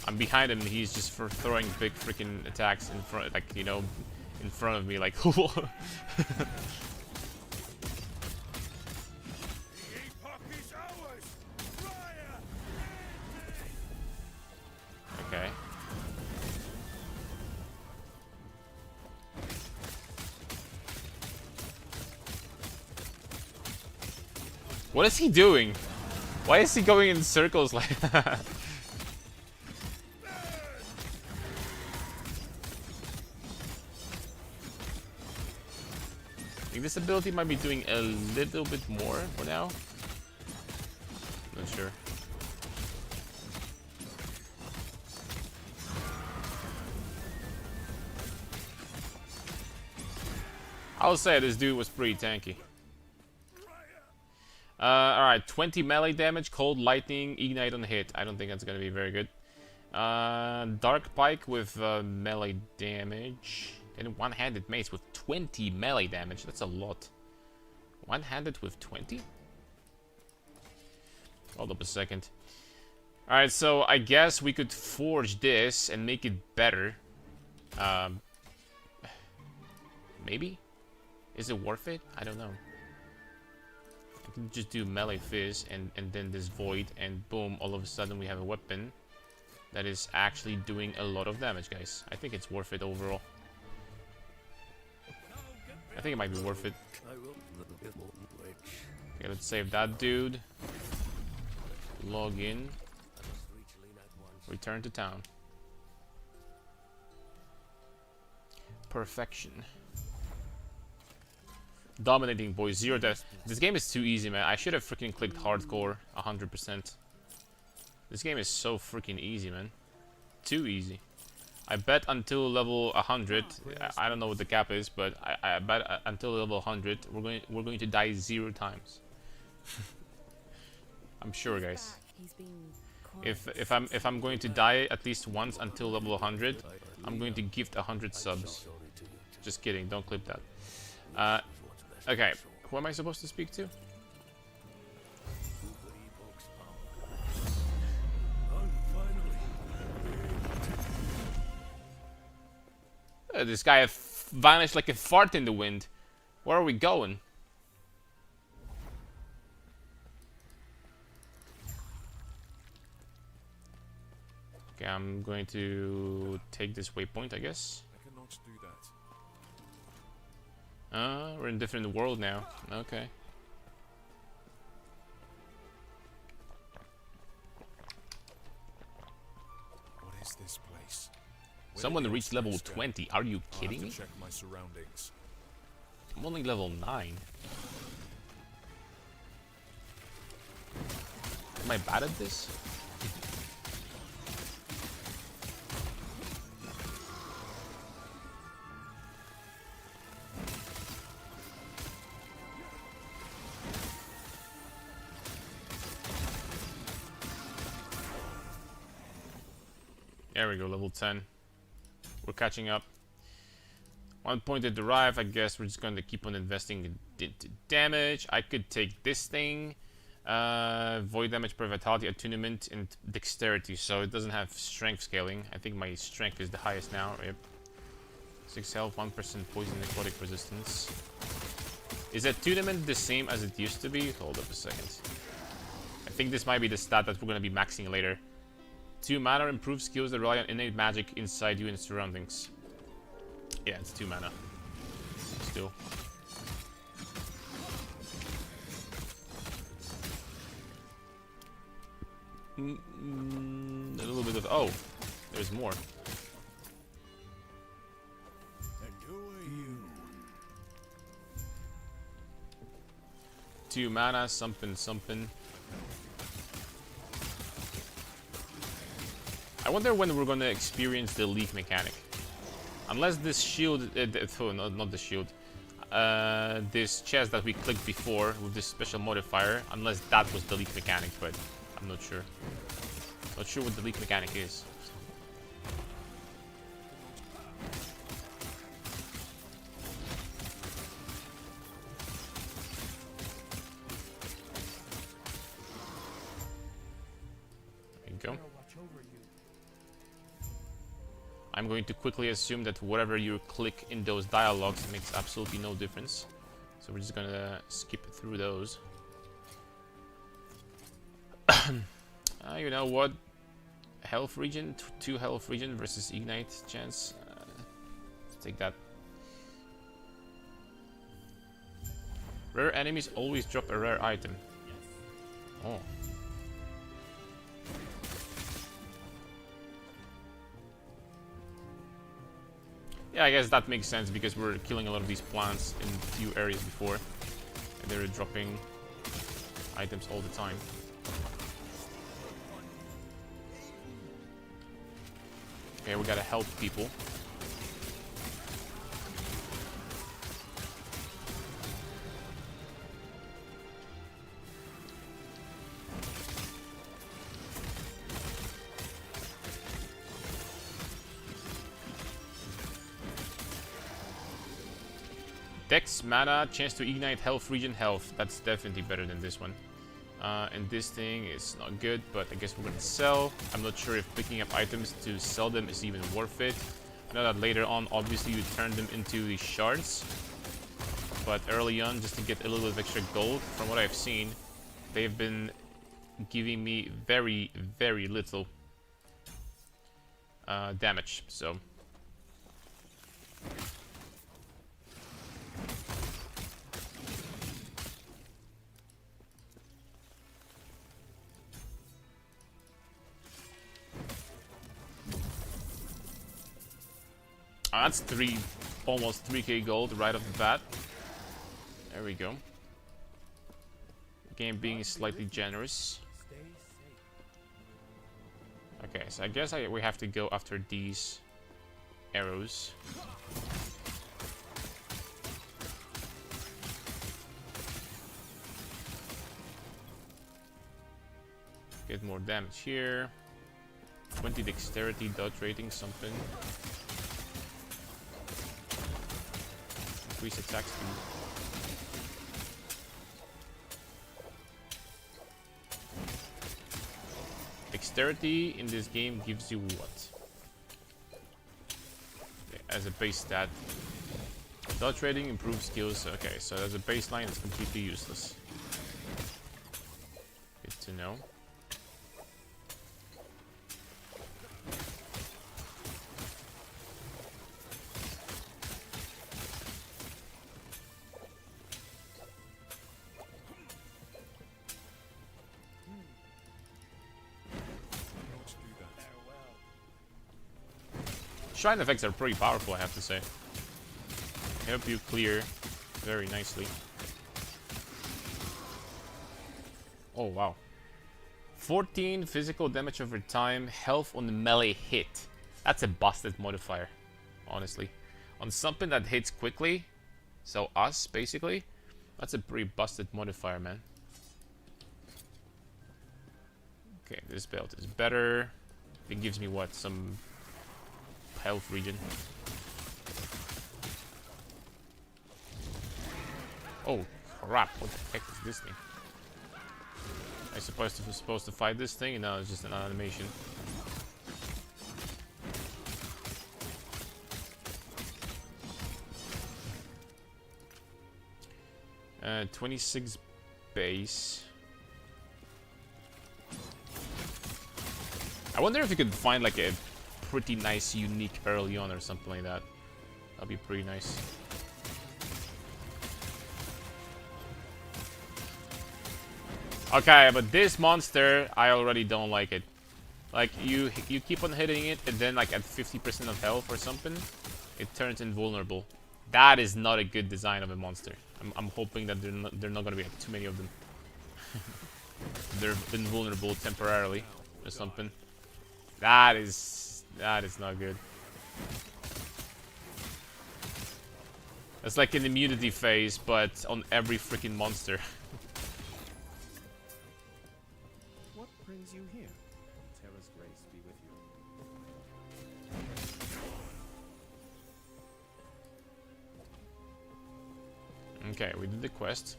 I'm behind him, he's just for throwing big freaking attacks in front, like, you know, in front of me, like. Okay. What is he doing? Why is he going in circles like that? I think this ability might be doing a little bit more for now. Not sure. I'll say this dude was pretty tanky. Alright, 20 melee damage, cold lightning, ignite on hit. I don't think that's gonna be very good. Dark pike with melee damage. And one-handed mace with 20 melee damage. That's a lot. One-handed with 20? Hold up a second. Alright, so I guess we could forge this and make it better. Maybe? Is it worth it? I don't know. I can just do melee fizz and then this void, and boom, all of a sudden we have a weapon that is actually doing a lot of damage, guys. I think it's worth it overall. I think it might be worth it. Okay, let's save that dude. Log in. Return to town. Perfection. Dominating, boys. 0 death. This game is too easy, man. I should have freaking clicked hardcore 100%. This game is so freaking easy, man. Too easy. I bet until level 100. I don't know what the cap is, but I bet until level 100 we're going to die 0 times. I'm sure, guys. If I'm going to die at least once until level 100, I'm going to gift 100 subs. Just kidding. Don't clip that. Okay, who am I supposed to speak to? This guy vanished like a fart in the wind. Where are we going? Okay, I'm going to take this waypoint, I guess. I cannot do that. We're in a different world now. Okay. What is this place? Someone reached level 20. Are you I'll kidding have me? to check my surroundings. I'm only level 9. Am I bad at this? There we go, level 10. We're catching up. 1 point to derive. I guess we're just going to keep on investing in damage. I could take this thing. Void damage per vitality, attunement, and dexterity. So it doesn't have strength scaling. I think my strength is the highest now. Yep. 6 health, 1% poison, necrotic resistance. Is attunement the same as it used to be? Hold up a second. I think this might be the stat that we're going to be maxing later. 2 mana, improves skills that rely on innate magic inside you and surroundings. Yeah, it's 2 mana. Still. A little bit of... Oh, there's more. And who are you? 2 mana, something, something. I wonder when we're gonna experience the leak mechanic. Unless this shield... oh, no, not the shield. This chest that we clicked before with this special modifier. Unless that was the leak mechanic, but I'm not sure. Not sure what the leak mechanic is. There you go. I'm going to quickly assume that whatever you click in those dialogues makes absolutely no difference. So we're just gonna skip through those. You know what? Health regen, 2 health regen versus ignite chance. Let's take that. Rare enemies always drop a rare item. Oh. Yeah, I guess that makes sense because we're killing a lot of these plants in a few areas before. And they're dropping items all the time. Okay, we gotta help people. Dex, mana, chance to ignite, health, regen, health. That's definitely better than this one. And this thing is not good, but I guess we're gonna sell. I'm not sure if picking up items to sell them is even worth it. I know that later on, obviously, you turn them into these shards. But early on, just to get a little bit of extra gold, from what I've seen, they've been giving me very, very little damage, so... that's almost 3k gold right off the bat. There we go. Game being slightly generous. Okay, so I guess we have to go after these arrows. Get more damage here. 20 dexterity, dodge rating, something. Increase attack speed. Dexterity in this game gives you what? Okay, as a base stat. Dodge rating, improves skills. Okay, so as a baseline, it's completely useless. Good to know. Shrine effects are pretty powerful, I have to say. Help you clear very nicely. Oh, wow. 14 physical damage over time, health on the melee hit. That's a busted modifier, honestly. On something that hits quickly, so us, basically, that's a pretty busted modifier, man. Okay, this belt is better. It gives me, what, some... health regen. Oh crap, what the heck is this thing? I supposed to fight this thing? No, it's just an animation. 26 base. I wonder if you could find like a pretty nice unique early on or something like that. That'd be pretty nice. Okay, but this monster, I already don't like it. Like, you keep on hitting it, and then like at 50% of health or something, it turns invulnerable. That is not a good design of a monster. I'm hoping that they're not gonna be like, too many of them. They're invulnerable temporarily or something. That is not good. It's like an immunity phase, but on every freaking monster. What brings you here? Terra's grace be with you. Okay, we did the quest.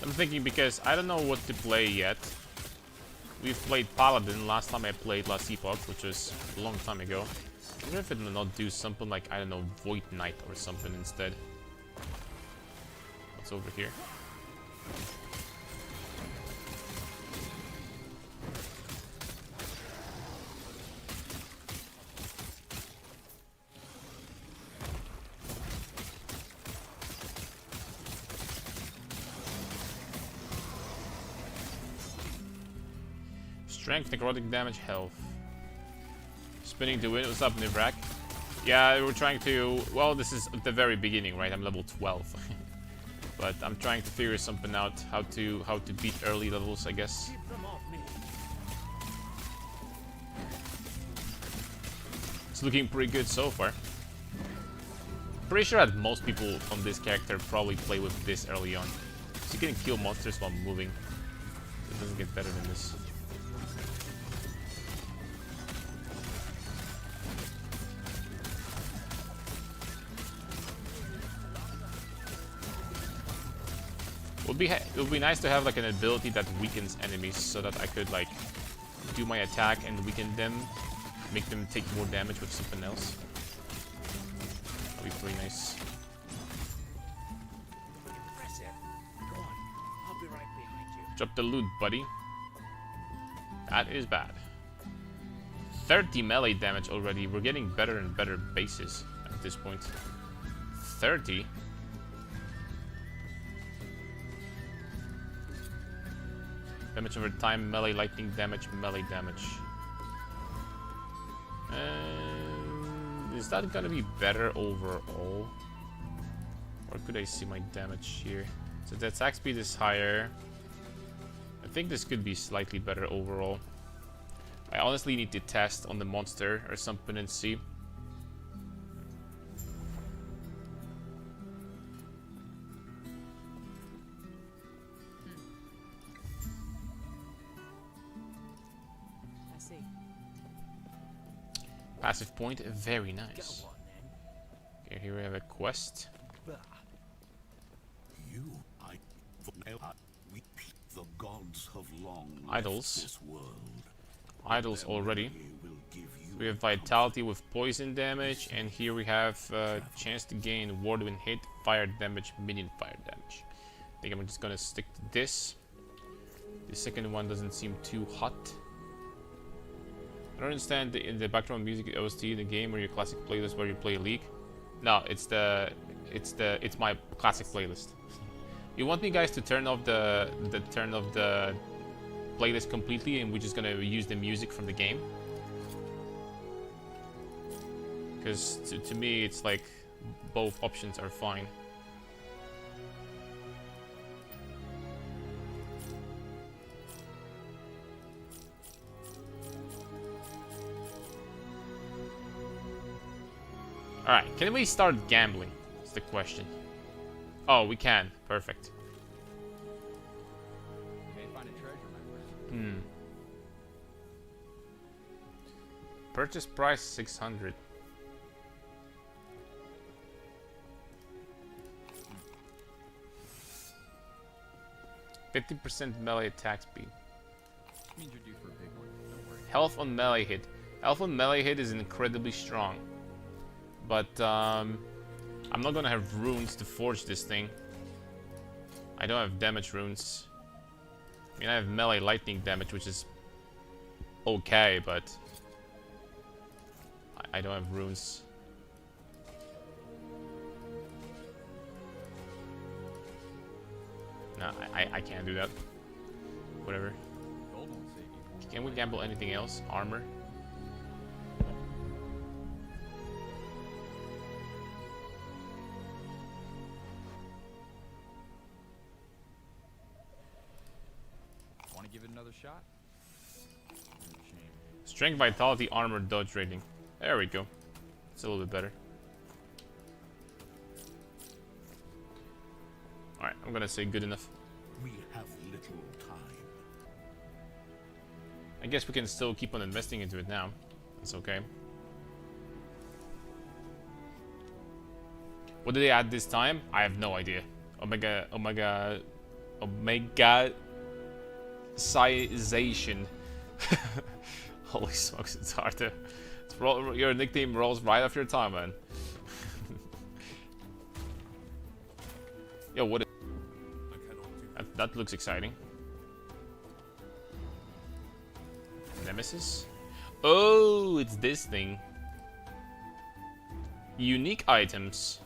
I'm thinking because I don't know what to play yet. We've played Paladin last time I played last Epoch, which was a long time ago. I wonder if it will not do something like, I don't know, Void Knight or something instead. What's over here? Strength, necrotic damage, health. Spinning to win. What's up, Nivrak? Yeah, we're trying to... Well, this is at the very beginning, right? I'm level 12. But I'm trying to figure something out. How to beat early levels, I guess. It's looking pretty good so far. Pretty sure that most people on this character probably play with this early on. So you can kill monsters while moving. It doesn't get better than this. It would be nice to have like an ability that weakens enemies so that I could like do my attack and weaken them, make them take more damage with something else. That'd be pretty nice. Impressive. Go on. I'll be right behind you. Drop the loot, buddy. That is bad. 30 melee damage already. We're getting better and better bases at this point. 30? Damage over time, melee lightning damage, melee damage. Is that gonna be better overall? Or could I see my damage here? So the attack speed is higher. I think this could be slightly better overall. I honestly need to test on the monster or something and see. Passive point, very nice. Go on, then. Okay, here we have a quest. You, we, the gods have long Idols. left this world. Idols already. Will give you We have vitality with poison damage, and here we have chance to gain ward when hit, fire damage, minion fire damage. I think I'm just gonna stick to this. The second one doesn't seem too hot. I don't understand the background music OST in the game or your classic playlist where you play League. No, it's my classic playlist. You want me guys to turn off the playlist completely and we're just gonna use the music from the game? Because to me it's like both options are fine. Alright, can we start gambling? That's the question. Oh, we can. Perfect. Purchase price 600. %50 melee attack speed. Means you're due for a big one. Don't worry. Health on melee hit. Health on melee hit is incredibly strong. But I'm not gonna have runes to forge this thing. I don't have damage runes. I mean, I have melee lightning damage, which is okay, but I don't have runes. No, I can't do that. Whatever. Gold won't save you. Can we gamble anything else? Armor? Want to give it another shot? Shame. Strength, vitality, armor, dodge rating. There we go. It's a little bit better. Alright, I'm gonna say good enough. We have little time. I guess we can still keep on investing into it now. That's okay. What did they add this time? I have no idea. Omega-sization. Holy smokes, it's hard to... your nickname rolls right off your tongue, man. Yo, what is... I cannot do That looks exciting. Nemesis? Oh, it's this thing. Unique items.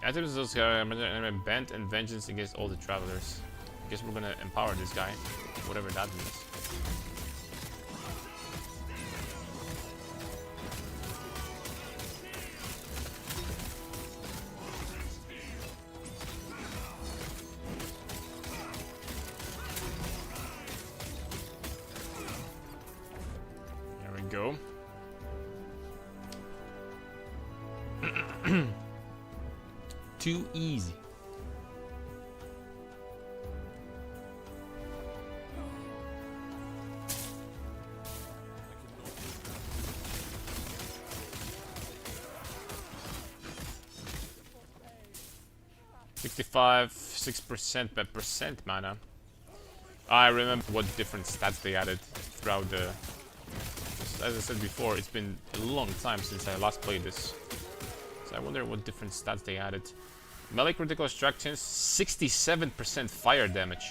Items those are bent and vengeance against all the travelers. I guess we're gonna empower this guy, whatever that means. There we go. Too easy. $6% per percent mana. I remember what different stats they added throughout the... As I said before, it's been a long time since I last played this. So I wonder what different stats they added. Melee critical strike chance, 67% fire damage.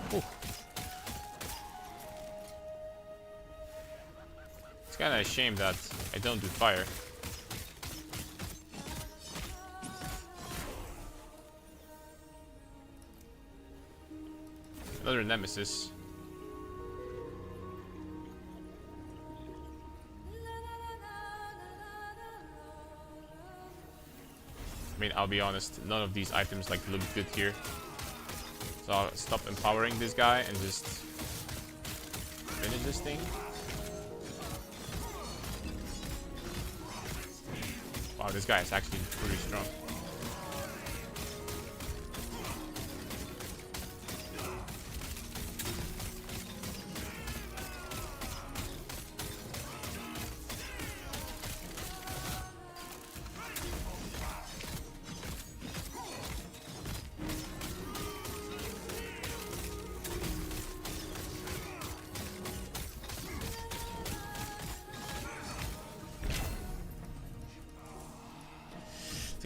Whew. It's kinda a shame that I don't do fire. Another nemesis. I mean, I'll be honest, none of these items like look good here. So I'll stop empowering this guy and just finish this thing. Wow, this guy is actually pretty strong.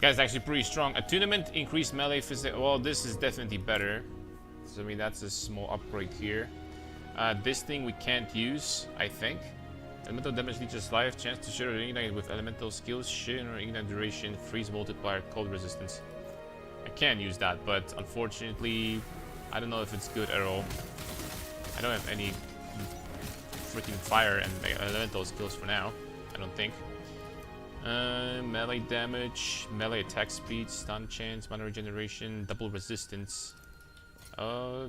Guy's actually pretty strong. Attunement, increased melee physical. Well, this is definitely better. So I mean, that's a small upgrade here. This thing we can't use, I think. Elemental damage leeches life, chance to share or ignite with elemental skills, share or ignite duration, freeze multiplier, cold resistance. I can use that, but unfortunately, I don't know if it's good at all. I don't have any freaking fire and elemental skills for now. I don't think. Melee damage, melee attack speed, stun chance, mana regeneration, double resistance.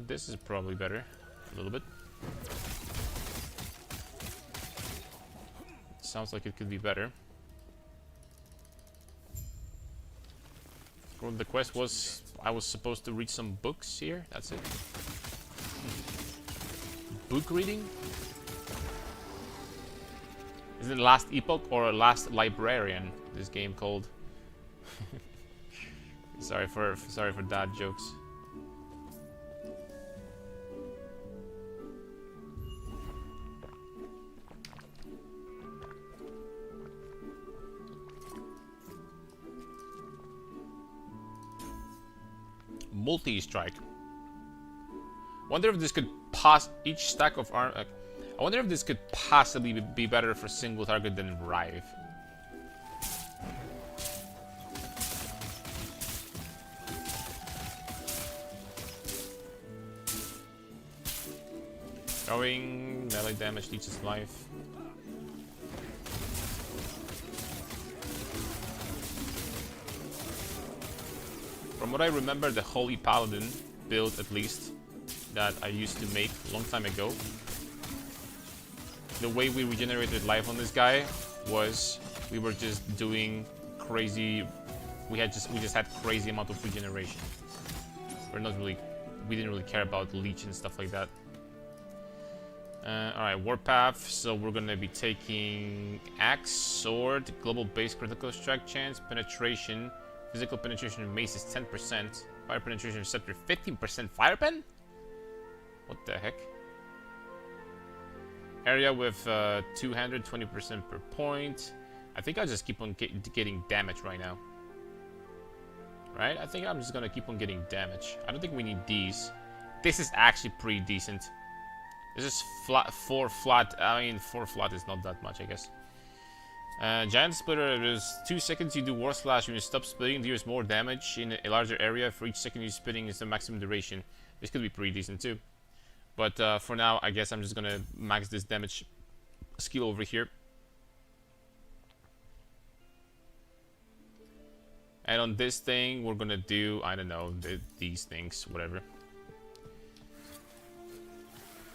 This is probably better. A little bit. Sounds like it could be better. The quest was I was supposed to read some books here. That's it. Book reading? Is it Last Epoch or Last Librarian? This game called. sorry for dad jokes. Multi-strike. Wonder if this could pass each stack of arm. I wonder if this could possibly be better for single target than Rive. Throwing melee damage leeches life. From what I remember, the Holy Paladin build, at least, that I used to make a long time ago, the way we regenerated life on this guy was we were just doing crazy. We just had crazy amount of regeneration. We didn't really care about leech and stuff like that. Alright, Warpath, so we're gonna be taking Axe, Sword, Global Base Critical Strike Chance, Penetration, Physical Penetration of Mace is 10%, Fire Penetration of Scepter 15%, Fire Pen? What the heck? Area with 200, 20% per point. I think I'll just keep on getting damage right now. Right? I think I'm just gonna keep on getting damage. I don't think we need these. This is actually pretty decent. This is flat, 4 flat. I mean, 4 flat is not that much, I guess. Giant Splitter is 2 seconds you do War Slash. When you stop splitting, deals more damage in a larger area. For each second you're splitting is the maximum duration. This could be pretty decent too. But for now, I guess I'm just gonna max this damage skill over here. And on this thing, we're gonna do, I don't know, these things, whatever.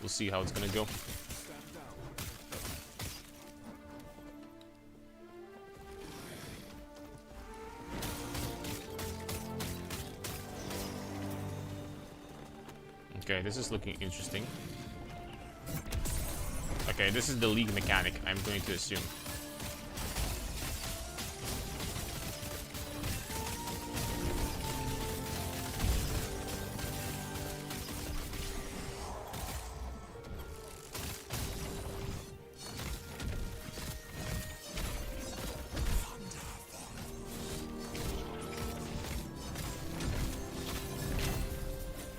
We'll see how it's gonna go. Okay, this is looking interesting. Okay, this is the League mechanic, I'm going to assume.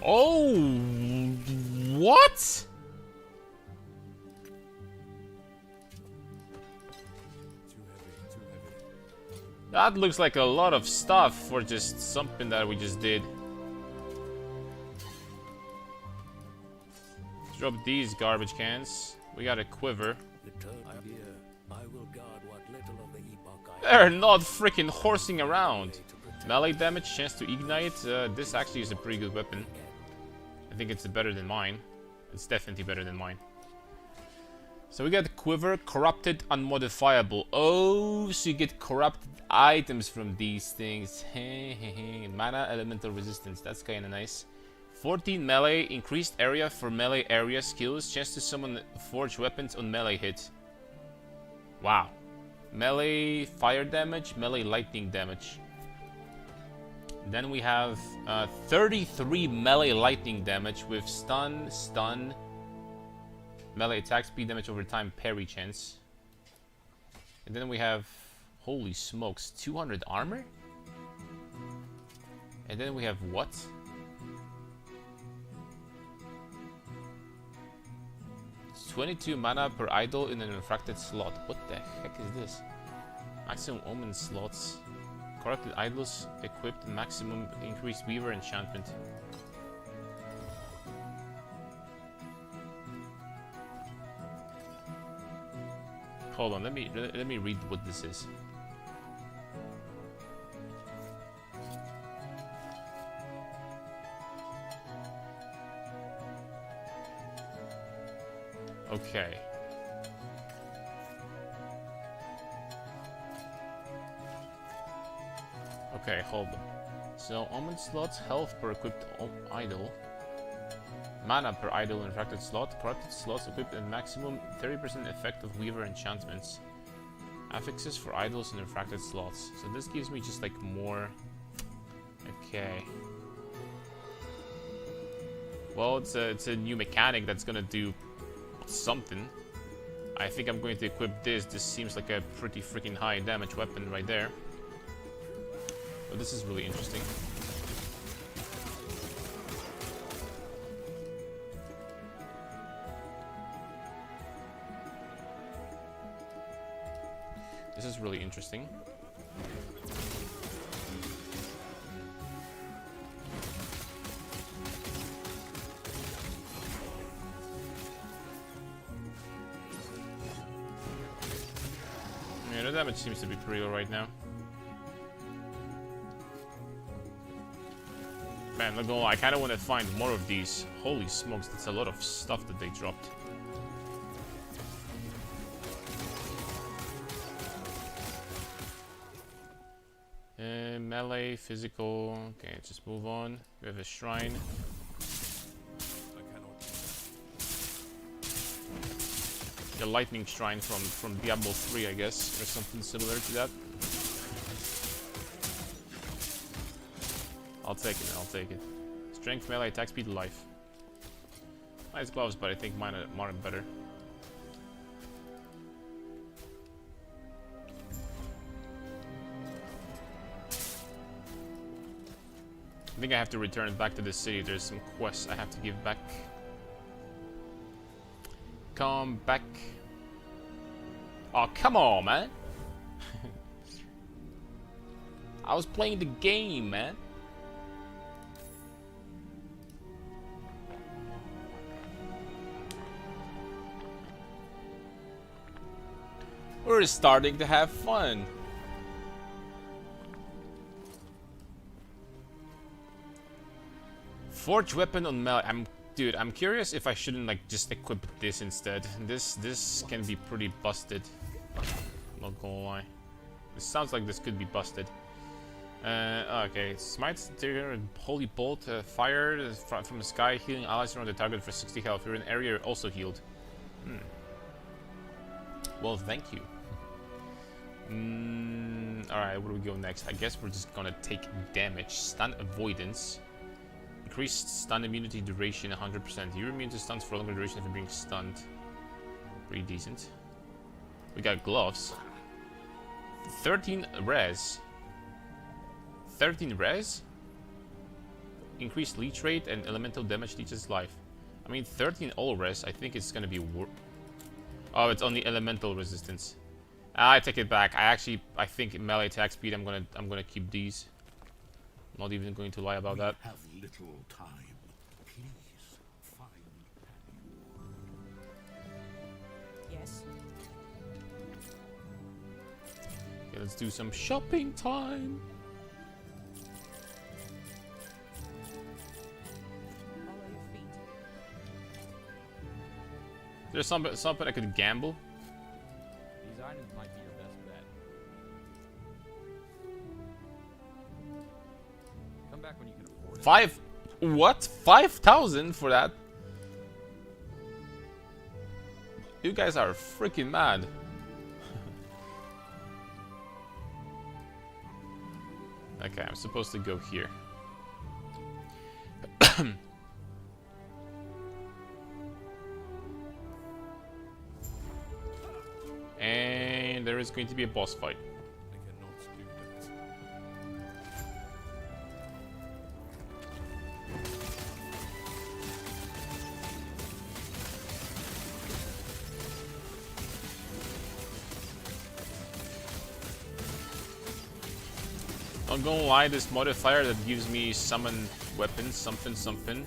Oh, what? That looks like a lot of stuff for just something that we just did. Drop these garbage cans. We got a quiver. I will guard what little of the Epoch I They're not freaking horsing around. Melee damage, chance to ignite. This actually is a pretty good weapon. I think it's better than mine. It's definitely better than mine. So we got Quiver, Corrupted, Unmodifiable. Oh, so you get corrupted items from these things. Mana, Elemental Resistance. That's kind of nice. 14 melee, increased area for melee area skills. Chance to summon forge weapons on melee hit. Wow. Melee fire damage, melee lightning damage. Then we have 33 melee lightning damage with stun, melee attack speed damage over time, parry chance. And then we have, holy smokes, 200 armor? And then we have what? It's 22 mana per idol in an refracted slot. What the heck is this? Maximum omen slots. Corrupted idols equipped maximum increased weaver enchantment. Hold on, let me read what this is. Okay. Okay, hold on. So, omen slots, health per equipped idol. Mana per idol infracted slot. Corrupted slots equipped at maximum 30% effect of Weaver enchantments. Affixes for idols and infracted slots. So this gives me just like more... Okay. Well, it's a new mechanic that's gonna do something. I think I'm going to equip this. This seems like a pretty freaking high damage weapon right there. But this is really interesting. This is really interesting. Yeah, the damage seems to be pretty low right now. Man, not gonna lie, I kinda wanna find more of these. Holy smokes, that's a lot of stuff that they dropped. Melee, physical. Okay, let's just move on. We have a shrine. I cannot. The lightning shrine from Diablo 3, I guess, or something similar to that. I'll take it, I'll take it. Strength, melee, attack speed, life. Nice gloves, but I think mine are better. I think I have to return back to the city. There's some quests I have to give back. Come back. Oh, come on, man. I was playing the game, man. We're starting to have fun. Forge weapon on melee. Dude, I'm curious if I shouldn't like just equip this instead. This can be pretty busted. Not gonna lie. This sounds like this could be busted. Okay, smite, trigger, holy bolt, fire from the sky, healing allies around the target for 60 health. You're in an area also healed. Well, thank you. Alright, where do we go next? I guess we're just gonna take damage. Stun avoidance. Increased stun immunity duration 100%. You're immune to stuns for a longer duration if you're being stunned. Pretty decent. We got gloves. 13 res. 13 res? Increased leech rate and elemental damage leeches life. I mean, 13 all res, I think it's gonna be oh, it's only elemental resistance. I take it back. I think melee attack speed, I'm gonna keep these. Not even going to lie about that. Have little time. Please find Yes. Okay, let's do some shopping time. Follow your feet. There's something I could gamble. These items might be your best bet. Come back when you can afford it. What? 5,000 for that? You guys are freaking mad. Okay, I'm supposed to go here. And there is going to be a boss fight. I cannot do that. Not gonna lie, this modifier that gives me summon weapons, something,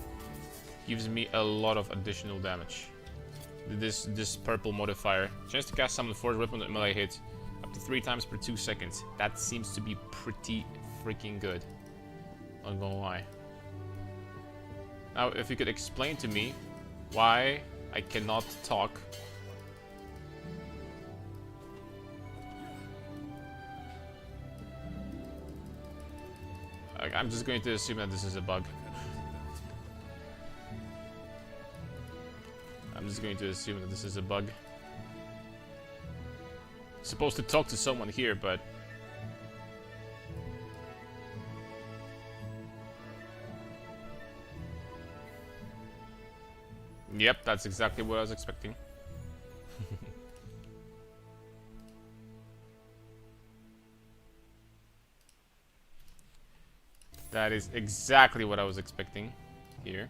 gives me a lot of additional damage. This purple modifier. Chance to cast summon forge weapon at melee hit up to 3 times per 2 seconds. That seems to be pretty freaking good. Not gonna lie. Now, if you could explain to me why I cannot talk. Like, I'm just going to assume that this is a bug. I'm just going to assume that this is a bug. Supposed to talk to someone here, but... Yep, that's exactly what I was expecting. That is exactly what I was expecting here.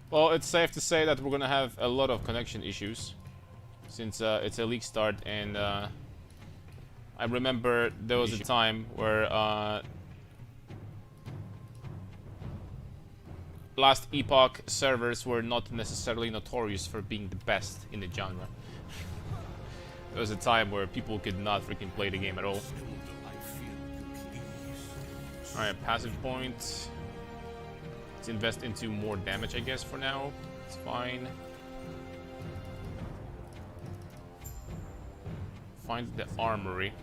Well, it's safe to say that we're gonna have a lot of connection issues since it's a league start, and I remember there was a time where last Epoch servers were not necessarily notorious for being the best in the genre. There was a time where people could not freaking play the game at all. Alright, passive point. Let's invest into more damage, I guess, for now. It's fine. Find the armory.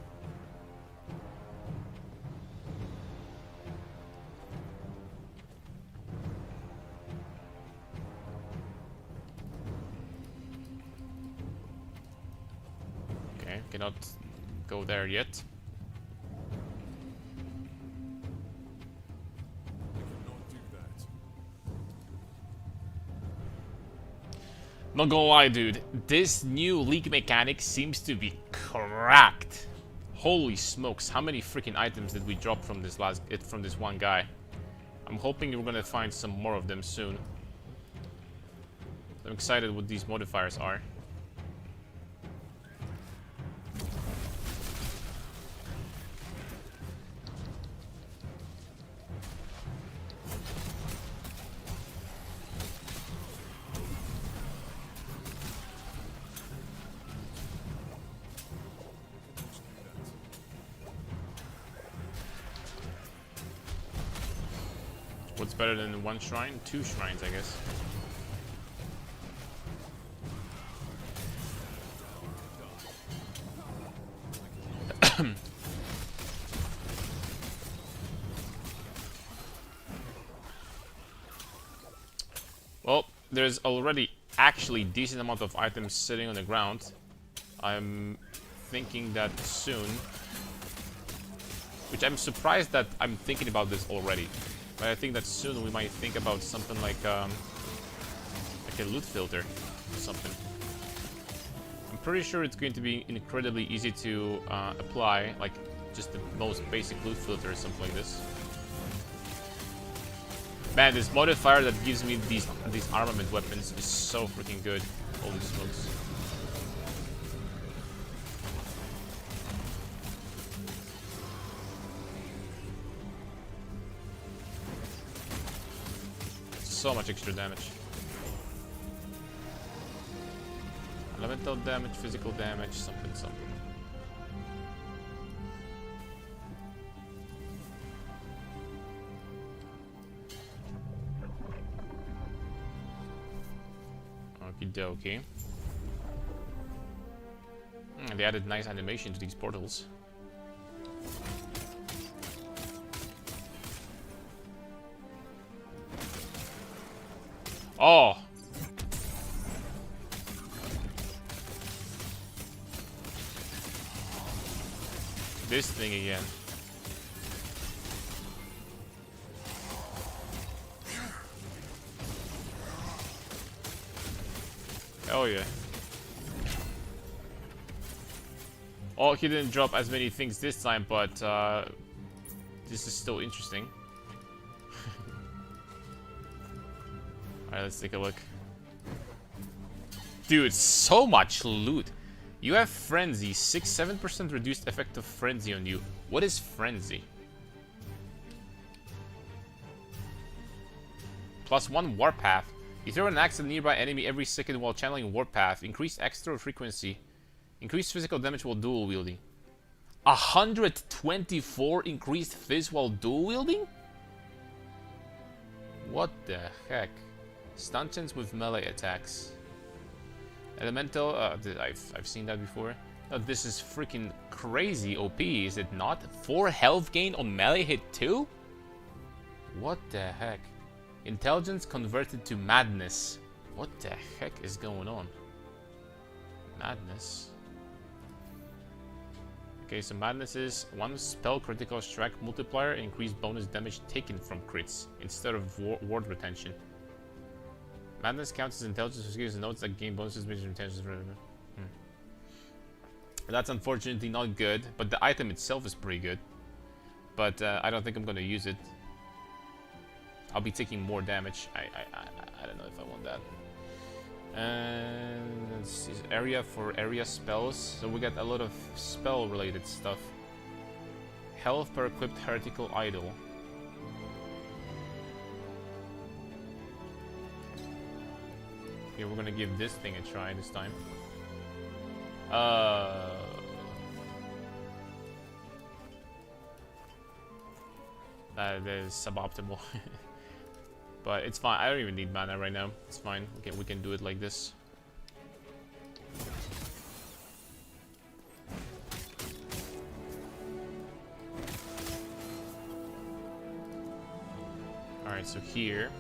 Okay, cannot go there yet. Cannot do that. Not gonna lie, dude, this new league mechanic seems to be cracked. Holy smokes, how many freaking items did we drop from this from this one guy? I'm hoping we're gonna find some more of them soon. I'm excited what these modifiers are. What's better than one shrine? Two shrines, I guess. Well, there's already actually decent amount of items sitting on the ground. I'm thinking that soon, which I'm surprised that I'm thinking about this already. But I think that soon we might think about something like a loot filter or something. I'm pretty sure it's going to be incredibly easy to apply, like just the most basic loot filter or something like this. Man, this modifier that gives me these armament weapons is so freaking good. Holy smokes. So much extra damage. Elemental damage, physical damage, something. Okie dokie. They added nice animation to these portals. Oh! This thing again. Oh yeah. Oh, he didn't drop as many things this time, but this is still interesting. Alright, let's take a look. Dude, so much loot. You have Frenzy, 7% reduced effect of Frenzy on you. What is Frenzy? +1 Warpath. You throw an axe at a nearby enemy every second while channeling Warpath. Increased extra frequency. Increased physical damage while dual wielding. 124 increased phys while dual wielding? What the heck? Stun chance with melee attacks. Elemental, I've seen that before. Oh, this is freaking crazy OP, is it not? 4 health gain on melee hit too? What the heck? Intelligence converted to madness. What the heck is going on? Madness. Okay, so madness is 1 spell critical strike multiplier, increased bonus damage taken from crits instead of ward retention. Madness counts as intelligence for skills and notes that gain bonuses based on retention. That's unfortunately not good, but the item itself is pretty good. But I don't think I'm gonna use it. I'll be taking more damage. I don't know if I want that. And let's see, area for area spells. So we get a lot of spell related stuff. Health per equipped heretical idol. Here, we're gonna give this thing a try this time. That is suboptimal. But it's fine. I don't even need mana right now. It's fine. Okay, we can do it like this. Alright, so here.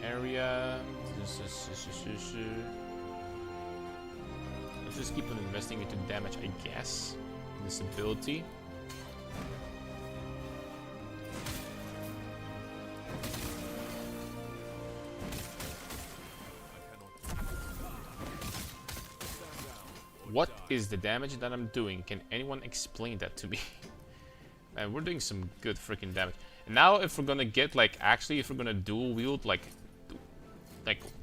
Area. Let's just keep on investing into damage, I guess. This ability. What is the damage that I'm doing? Can anyone explain that to me? Man, we're doing some good freaking damage. And now if we're gonna get like, actually if we're gonna dual wield like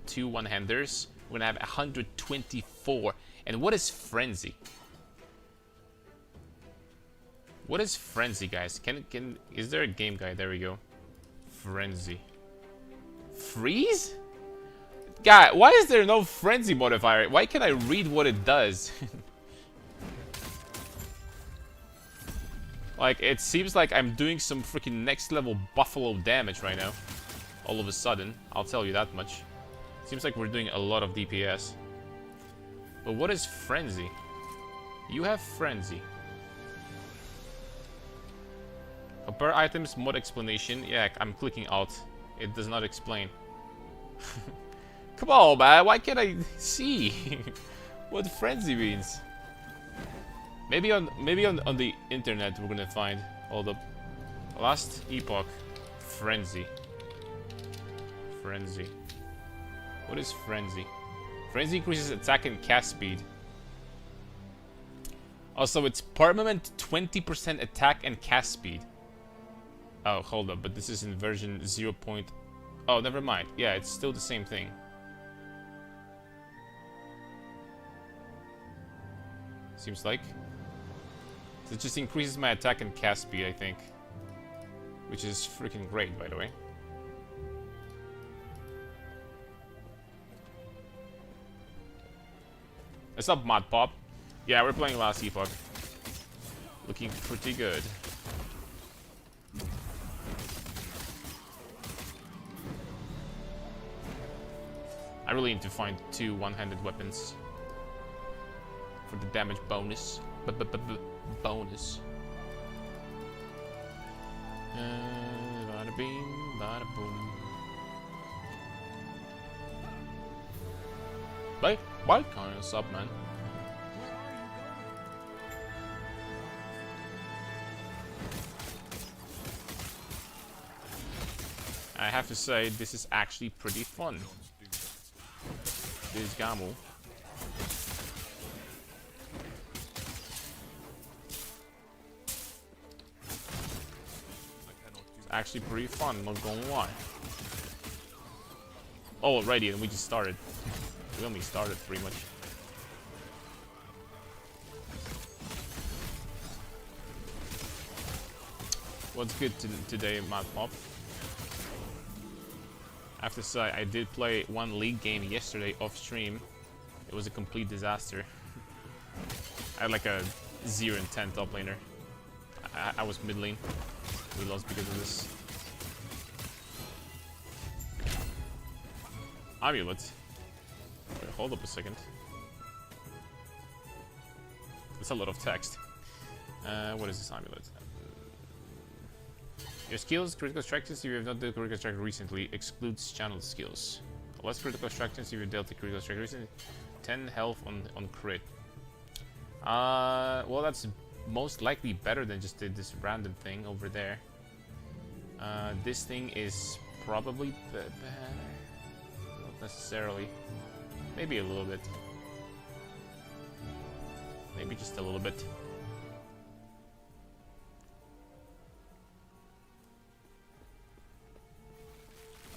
2 one-handers, we're gonna have 124. And what is Frenzy? What is Frenzy, guys? Is there a game guide? There we go. Frenzy. Freeze? God, why is there no Frenzy modifier? Why can't I read what it does? Like, it seems like I'm doing some freaking next level buffalo damage right now. All of a sudden, I'll tell you that much. Seems like we're doing a lot of DPS. But what is Frenzy? You have Frenzy. Compare items, mod explanation. Yeah, I'm clicking Alt. It does not explain. Come on, man. Why can't I see what Frenzy means? Maybe on the internet we're gonna find all the last Epoch. Frenzy. Frenzy. What is Frenzy? Frenzy increases attack and cast speed. Also, it's permanent 20% attack and cast speed. Oh, hold up, but this is in version 0. Oh, never mind. Yeah, it's still the same thing. Seems like. So it just increases my attack and cast speed, I think. Which is freaking great, by the way. What's up, Mod Pop? Yeah, we're playing last Epoch. Looking pretty good. I really need to find 2 one-handed weapons for the damage bonus. Bonus. Bada beam, bada boom. Bye, what's up, man? I have to say, this is actually pretty fun. This Gamu. It's actually pretty fun, not gonna lie. Oh, already, and we just started. We only started pretty much. What's good today, Mad Pop? I have to say, I did play 1 League game yesterday off stream. It was a complete disaster. I had like a 0 and 10 top laner. I was mid lane. We lost because of this. Amulet. Wait, hold up a second. That's a lot of text. What is this amulet? Your skills, critical strike if you have not dealt critical strike recently, excludes channel skills. Less critical strike if you've dealt the critical strike recently. 10 health on crit. Well, that's most likely better than just this random thing over there. This thing is probably not necessarily. Maybe a little bit. Maybe just a little bit.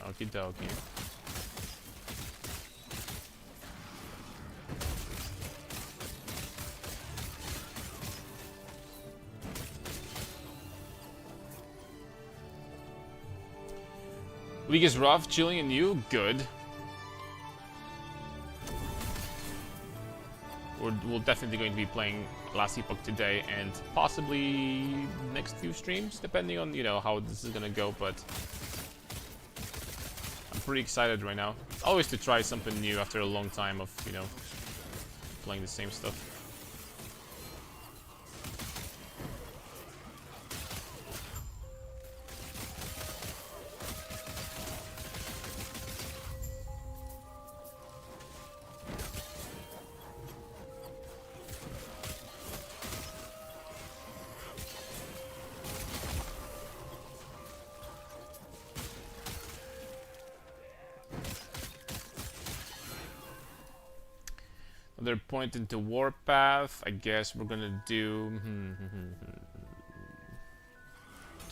Okie dokie. Week is rough, chilling, and you? Good. We're definitely going to be playing Last Epoch today and possibly next few streams, depending on, you know, how this is gonna go, but I'm pretty excited right now. Always to try something new after a long time of, you know, playing the same stuff. They're pointing to Warpath. I guess we're gonna do...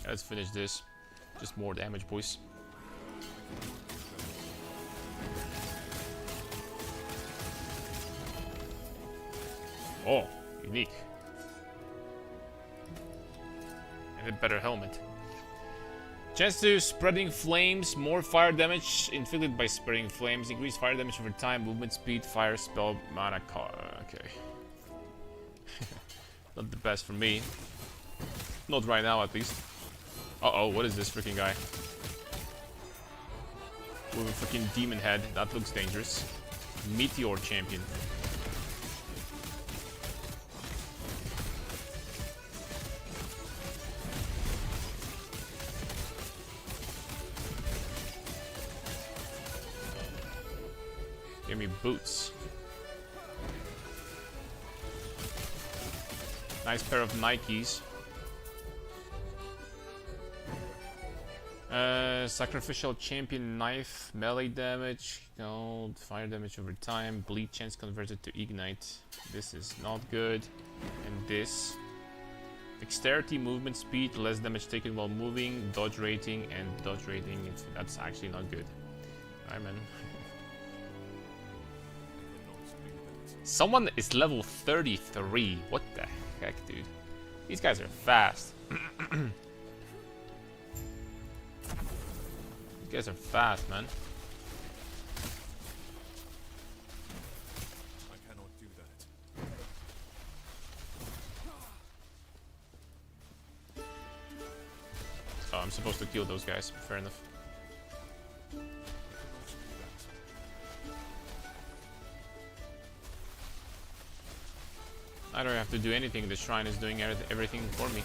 Let's finish this. Just more damage, boys. Oh, unique. And a better helmet. Chance to spreading flames, more fire damage inflicted by spreading flames, increased fire damage over time, movement speed, fire spell, mana cost. Okay. Not the best for me. Not right now, at least. Uh-oh, what is this freaking guy? With a freaking demon head. That looks dangerous. Meteor champion. Give me boots. Nice pair of Nikes. Sacrificial champion knife, melee damage, gold, fire damage over time, bleed chance converted to ignite. This is not good. And this. Dexterity, movement speed, less damage taken while moving, dodge rating, and dodge rating. That's actually not good. Alright, man. Someone is level 33. What the heck, dude? These guys are fast. These guys are fast, man. I cannot do that. Oh, I'm supposed to kill those guys. Fair enough. I don't have to do anything. The shrine is doing everything for me.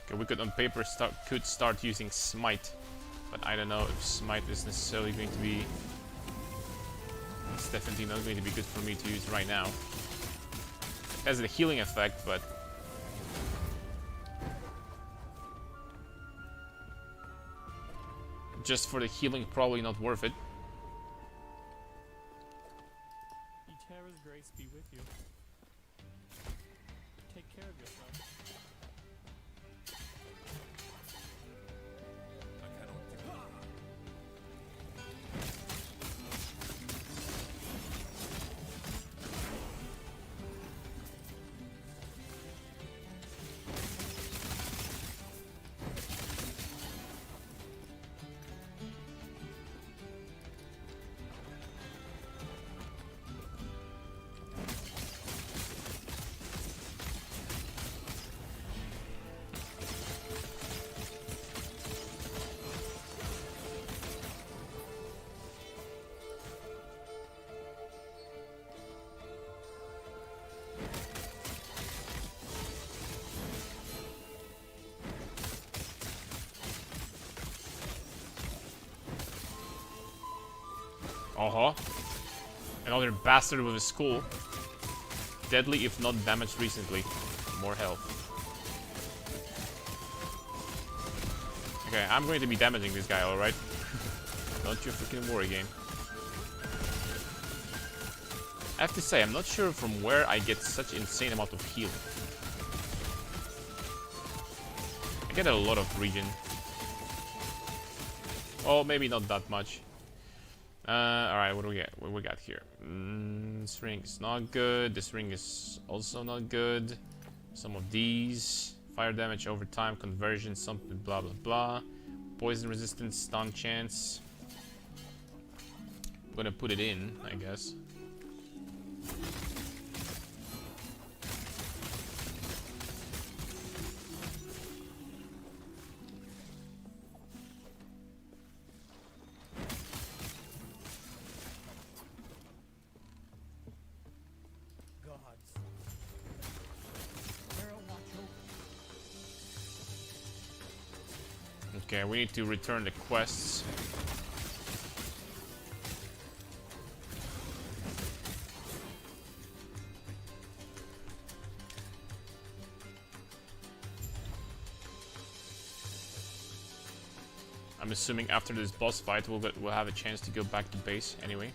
Okay, we could on paper start using smite, but I don't know if smite is necessarily going to be. It's definitely not going to be good for me to use right now. It has a healing effect, but. Just for the healing, probably not worth it. Etera's grace be with you. Take care of yourself. I cannot do that. Uh-huh. Another bastard with a skull. Deadly if not damaged recently. More health. Okay, I'm going to be damaging this guy, alright? Don't you freaking worry, game. I have to say, I'm not sure from where I get such insane amount of healing. I get a lot of regen. Oh, maybe not that much. Alright, what do we get? What we got here? This ring is not good. This ring is also not good. Some of these. Fire damage over time, conversion, something, blah blah blah. Poison resistance, stun chance. I'm gonna put it in, I guess. Okay, we need to return the quests. I'm assuming after this boss fight we'll have a chance to go back to base anyway.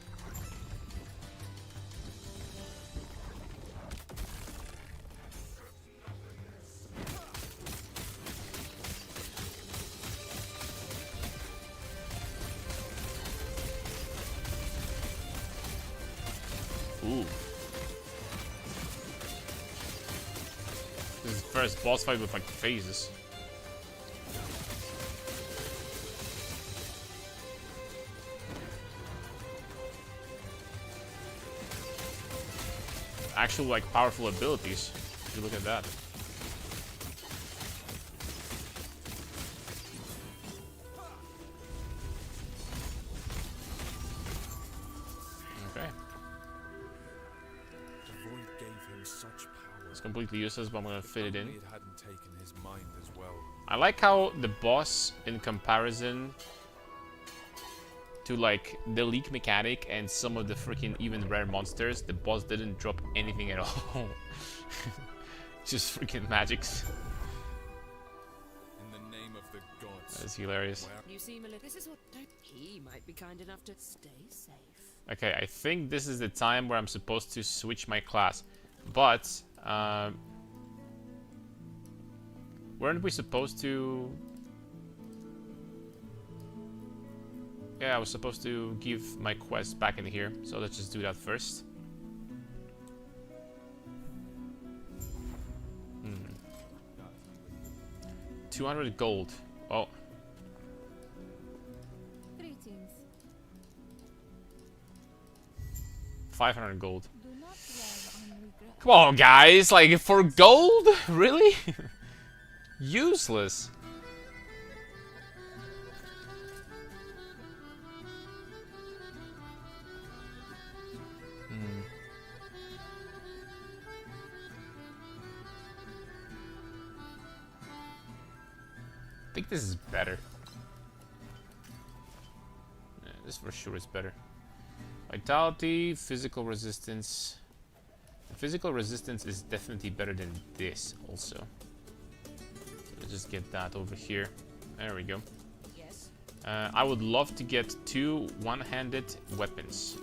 Ooh. This is the first boss fight with like phases. Actual like powerful abilities. If you look at that. Okay. The void gave him such power. It's completely useless, but I'm gonna fit it in. It hadn't taken his mind as well. I like how the boss, in comparison to like the leak mechanic and some of the freaking even rare monsters, the boss didn't drop anything at all. Just freaking magics. In the name of the gods. That's hilarious. You seem a little. This is what. He might be kind enough to stay safe. Okay, I think this is the time where I'm supposed to switch my class. But, weren't we supposed to... Yeah, I was supposed to give my quest back in here. So let's just do that first. 200 gold. Oh. Greetings. 500 gold. Do not dwell on regret. Come on, guys. Like, for gold? Really? Useless. I think this is better. Yeah, this for sure is better. Vitality, physical resistance. Physical resistance is definitely better than this also. So let's just get that over here. There we go. Yes. I would love to get 2 one-handed weapons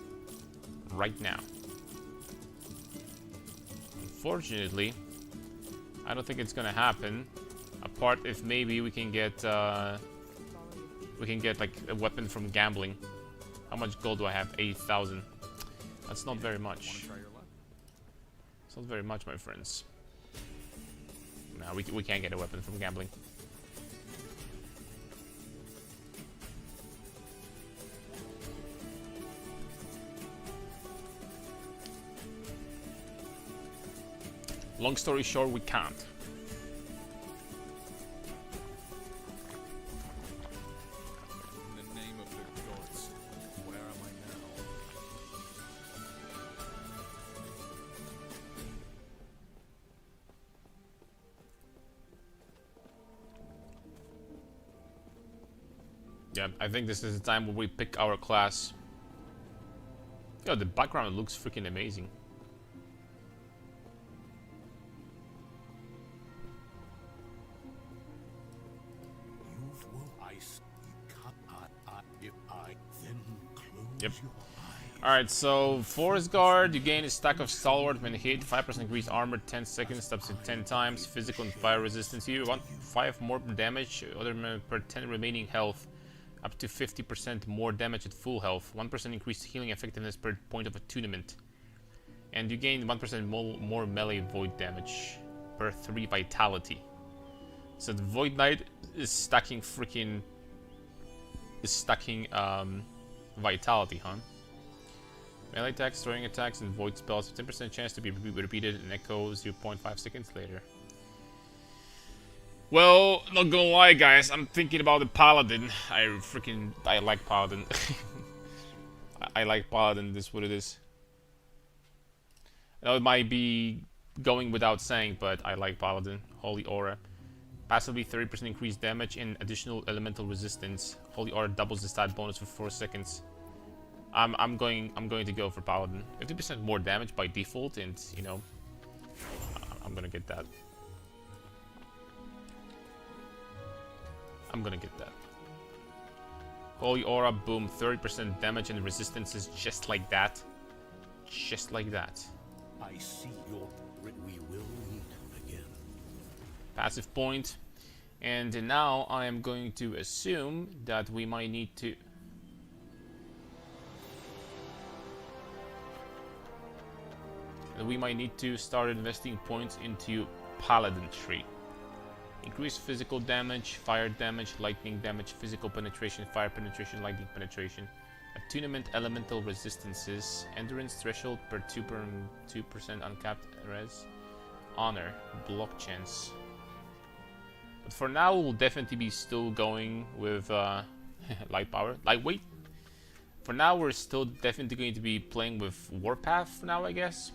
right now. Unfortunately, I don't think it's gonna happen. Apart if maybe we can get like a weapon from gambling. How much gold do I have? 8,000. That's not very much. It's not very much, my friends. No, we can't get a weapon from gambling. Long story short, we can't. In the name of the gods, where am I now? Yeah, I think this is the time where we pick our class. Yo, the background looks freaking amazing. You've will ice. You cut if I then close Yep. your eyes. Alright, so Forest Guard, you gain a stack of Stalwart when hit, 5% increased armor, 10 seconds, stops it 10 times, physical and fire resistance. You want 5 more damage, other per 10 remaining health, up to 50% more damage at full health, 1% increased healing effectiveness per point of attunement. And you gain 1% more melee void damage per 3 vitality. So the Void Knight is stacking vitality, huh? Melee attacks, throwing attacks, and void spells, 10% chance to be repeated and echo 0.5 seconds later. Well, not gonna lie, guys, I'm thinking about the Paladin. I like Paladin. I like Paladin, this is what it is. I know it might be going without saying, but I like Paladin. Holy Aura. Passively 30% increased damage and additional elemental resistance. Holy Aura doubles the stat bonus for 4 seconds. I'm going to go for Paladin. 50% more damage by default, and you know, I'm gonna get that. I'm gonna get that. Holy Aura, boom, 30% damage and resistance is just like that. Just like that. I see your we will meet again. Passive point. And now I am going to assume that we might need to... start investing points into Paladinry. Increased physical damage, fire damage, lightning damage, physical penetration, fire penetration, lightning penetration. Attunement elemental resistances, endurance threshold per 2% uncapped res. Honor, block chance. But for now we'll definitely be still going with light power, lightweight. For now we're still definitely going to be playing with Warpath for now, I guess.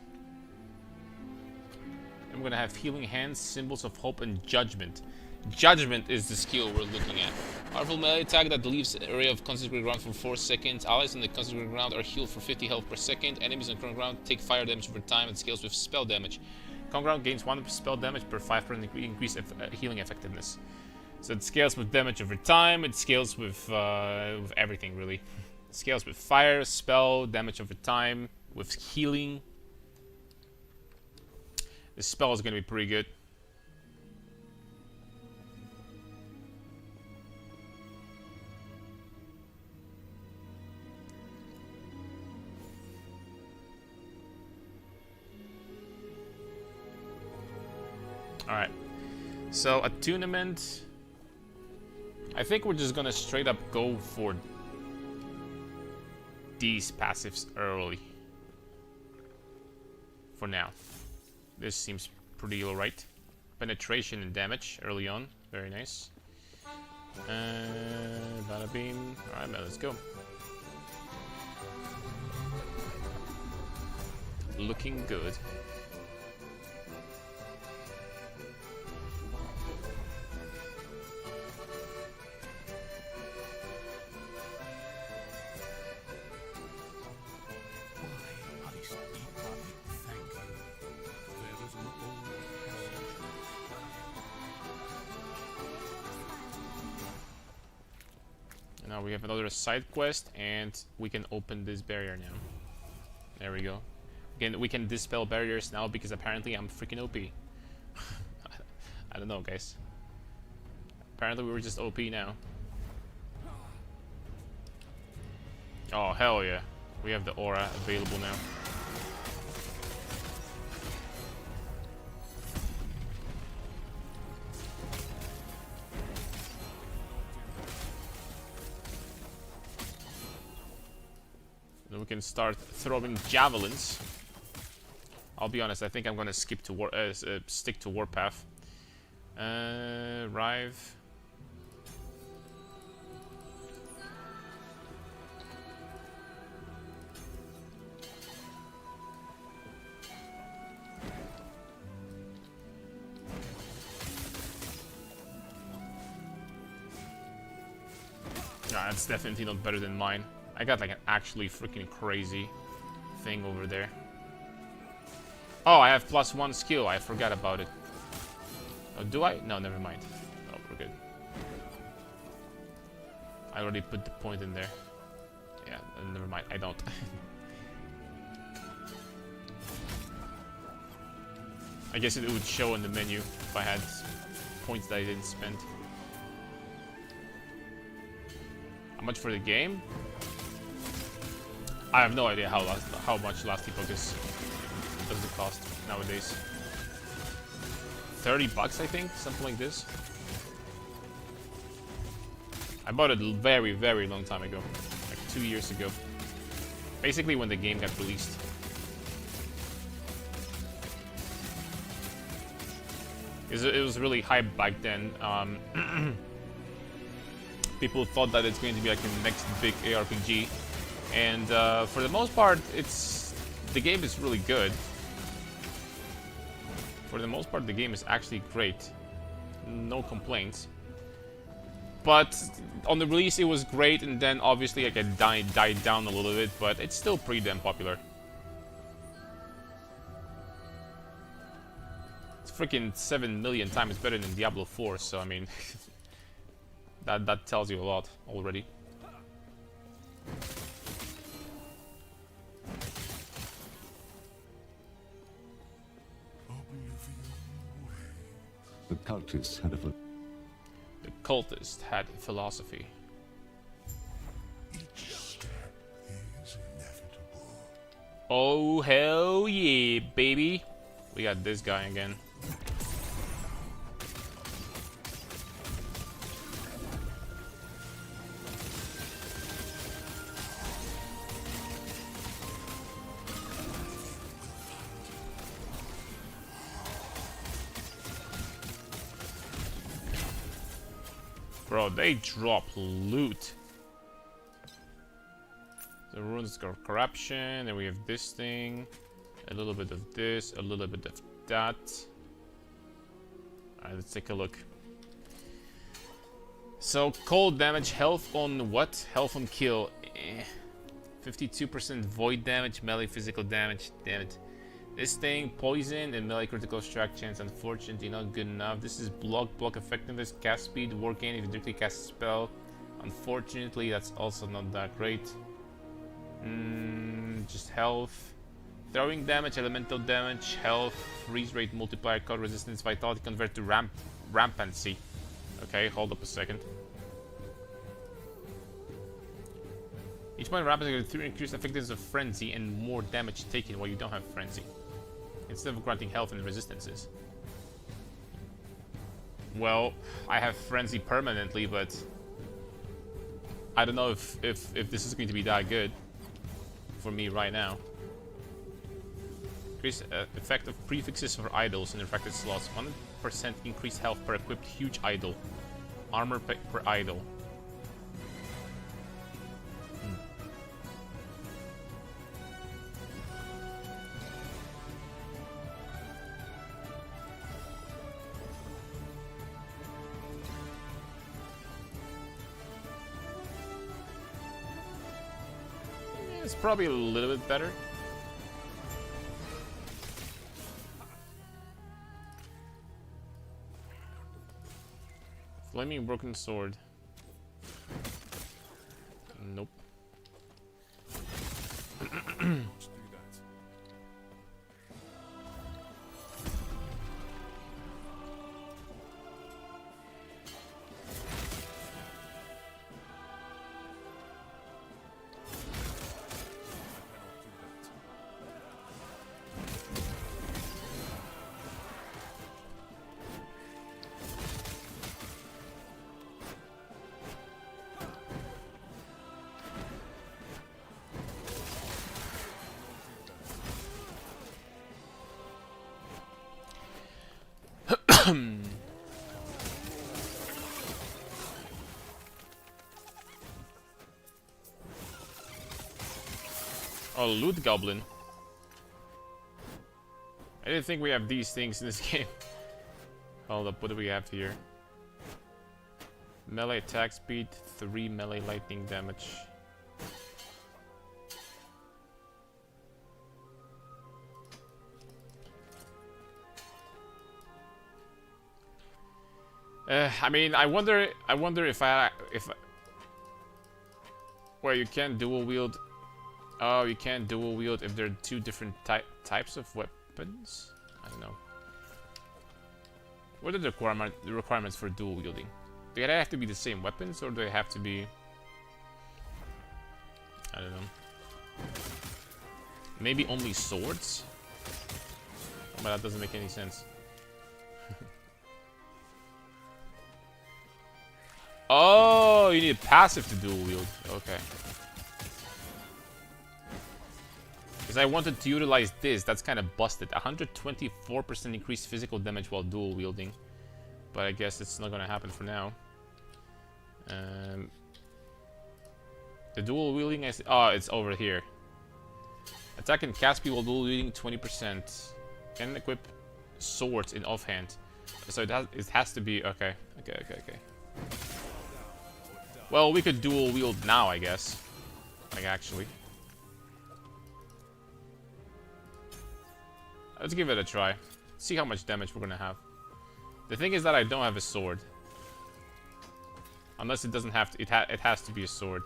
I'm gonna have Healing Hands, Symbols of Hope, and Judgment. Judgment is the skill we're looking at. Powerful melee attack that leaves an area of concentrated ground for 4 seconds. Allies on the concentrated ground are healed for 50 health per second. Enemies on current ground take fire damage over time and scales with spell damage. Current ground gains 1 spell damage per 5% increase healing effectiveness. So it scales with damage over time. It scales with everything really. It scales with fire, spell, damage over time, with healing. This spell is going to be pretty good. Alright. So, attunement. I think we're just going to straight up go for these passives early. For now. This seems pretty alright. Penetration and damage early on. Very nice. Bada beam. Alright, man, let's go. Looking good. Now we have another side quest, and we can open this barrier now. There we go. Again, we can dispel barriers now because apparently I'm freaking OP. I don't know, guys. Apparently we were just OP now. Oh, hell yeah. We have the aura available now. Then we can start throwing javelins. I'll be honest, I think I'm gonna skip to stick to Warpath. Rive. Nah, that's definitely not better than mine. I got like an actually freaking crazy thing over there. Oh, I have +1 skill. I forgot about it. Oh, do I? No, never mind. Oh, we're good. I already put the point in there. Yeah, never mind. I don't. I guess it would show in the menu if I had points that I didn't spend. How much for the game? I have no idea how much Last Epoch does it cost nowadays. 30 bucks, I think, something like this. I bought it a very, very long time ago, like 2 years ago. Basically when the game got released. It was really hyped back then. People thought that it's going to be like the next big ARPG, and for the most part, the game is really good. For the most part, the game is actually great. No complaints. But on the release, it was great, and then obviously like, it died down a little bit, but it's still pretty damn popular. It's freaking 7 million times better than Diablo 4, so I mean, that tells you a lot already. The cultists had a The cultist had a philosophy. each step is inevitable. Oh, hell yeah, baby. We got this guy again. Bro, they drop loot. The runes of corruption, then we have this thing. A little bit of this, a little bit of that. Alright, let's take a look. So, cold damage, health on what? Health on kill. 52% void damage, melee physical damage. Damn it. This thing, poison and melee critical strike chance, unfortunately not good enough. This is block effectiveness, cast speed, war gain if you directly cast a spell. Unfortunately, that's also not that great. Just health. Throwing damage, elemental damage, health, freeze rate, multiplier, cold resistance, vitality, convert to rampancy. Okay, hold up a second. Each point rampancy will increase effectiveness of frenzy and more damage taken while you don't have frenzy, instead of granting health and resistances. Well, I have frenzy permanently, but I don't know if this is going to be that good for me right now. Increase effect of prefixes for idols in refracted slots. 100% increased health per equipped huge idol. Armor per idol. It's probably a little bit better. Flaming broken sword. Nope. Let's do that. Oh, loot goblin. I didn't think we have these things in this game. Hold up, what do we have here? Melee attack speed, 3 melee lightning damage. I mean, I wonder if well, you can't dual wield. Oh, you can't dual wield if there are two different types of weapons. I don't know. What are the requirements for dual wielding? Do they have to be the same weapons, or do they have to be? I don't know. Maybe only swords? But that doesn't make any sense. Oh, you need passive to dual wield. Okay. Because I wanted to utilize this. That's kind of busted. 124% increased physical damage while dual wielding. But I guess it's not going to happen for now. The dual wielding is... Oh, it's over here. Attack and cast speed while dual wielding 20%. Can equip swords in offhand. So it has to be... Okay. Okay. Well, we could dual wield now, I guess. Like, actually. Let's give it a try. See how much damage we're gonna have. The thing is that I don't have a sword. Unless it doesn't have to... It has to be a sword.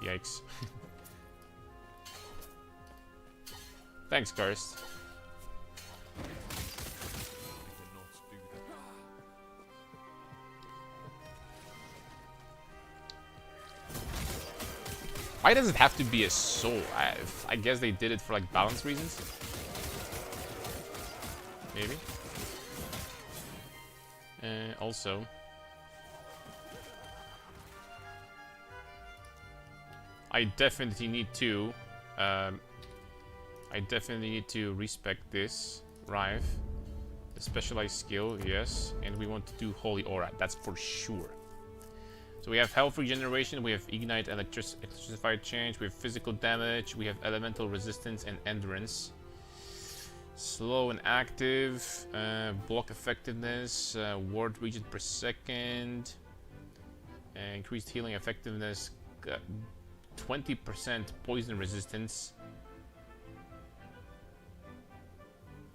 Yikes. Thanks, Cursed. Why does it have to be a soul? I guess they did it for like balance reasons. Maybe. Also, I definitely need to. I definitely need to respect this Rive. The specialized skill, yes, and we want to do Holy Aura. That's for sure. So we have health regeneration, we have ignite, electrified change, we have physical damage, we have elemental resistance and endurance. Slow and active, block effectiveness, ward region per second, increased healing effectiveness, 20% poison resistance,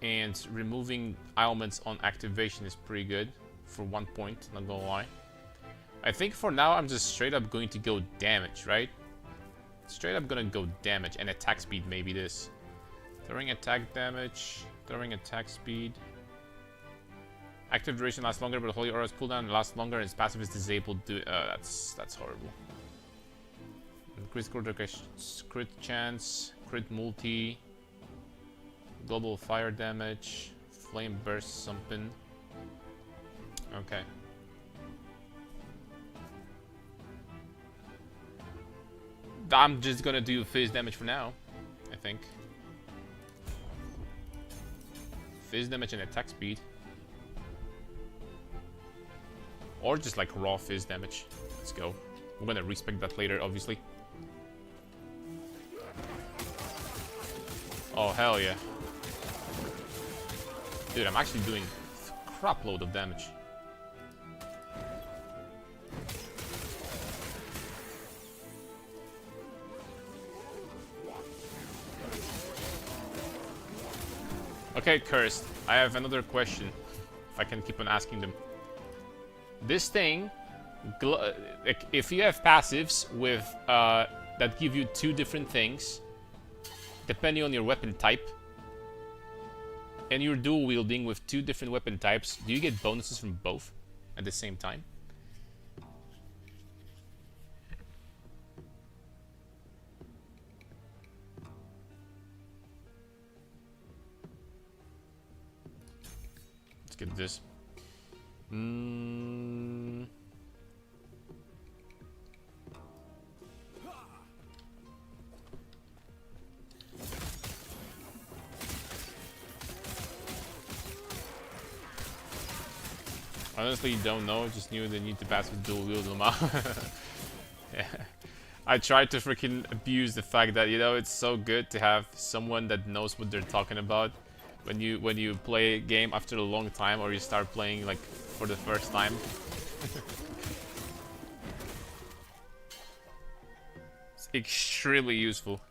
and removing ailments on activation is pretty good for 1 point, not gonna lie. I think for now I'm just straight up going to go damage, right? Straight up gonna go damage and attack speed, maybe this. Throwing attack damage, throwing attack speed. Active duration lasts longer, but Holy Aura's cooldown lasts longer and its passive is disabled. That's horrible. Increased crit chance, crit multi, global fire damage, flame burst something. Okay. I'm just gonna do phase damage for now, I think. Phase damage and attack speed. Or just like raw phase damage. Let's go. We're gonna respec that later, obviously. Oh, hell yeah. Dude, I'm actually doing a crap load of damage. Okay, Cursed, I have another question, if I can keep on asking them. This thing, if you have passives with that give you two different things, depending on your weapon type, and you're dual wielding with two different weapon types, do you get bonuses from both at the same time? Get this. Honestly, don't know. Just knew they need to pass with dual wield them out. Yeah. I tried to freaking abuse the fact that, you know, it's so good to have someone that knows what they're talking about. When you play a game after a long time, or you start playing like for the first time. It's extremely useful.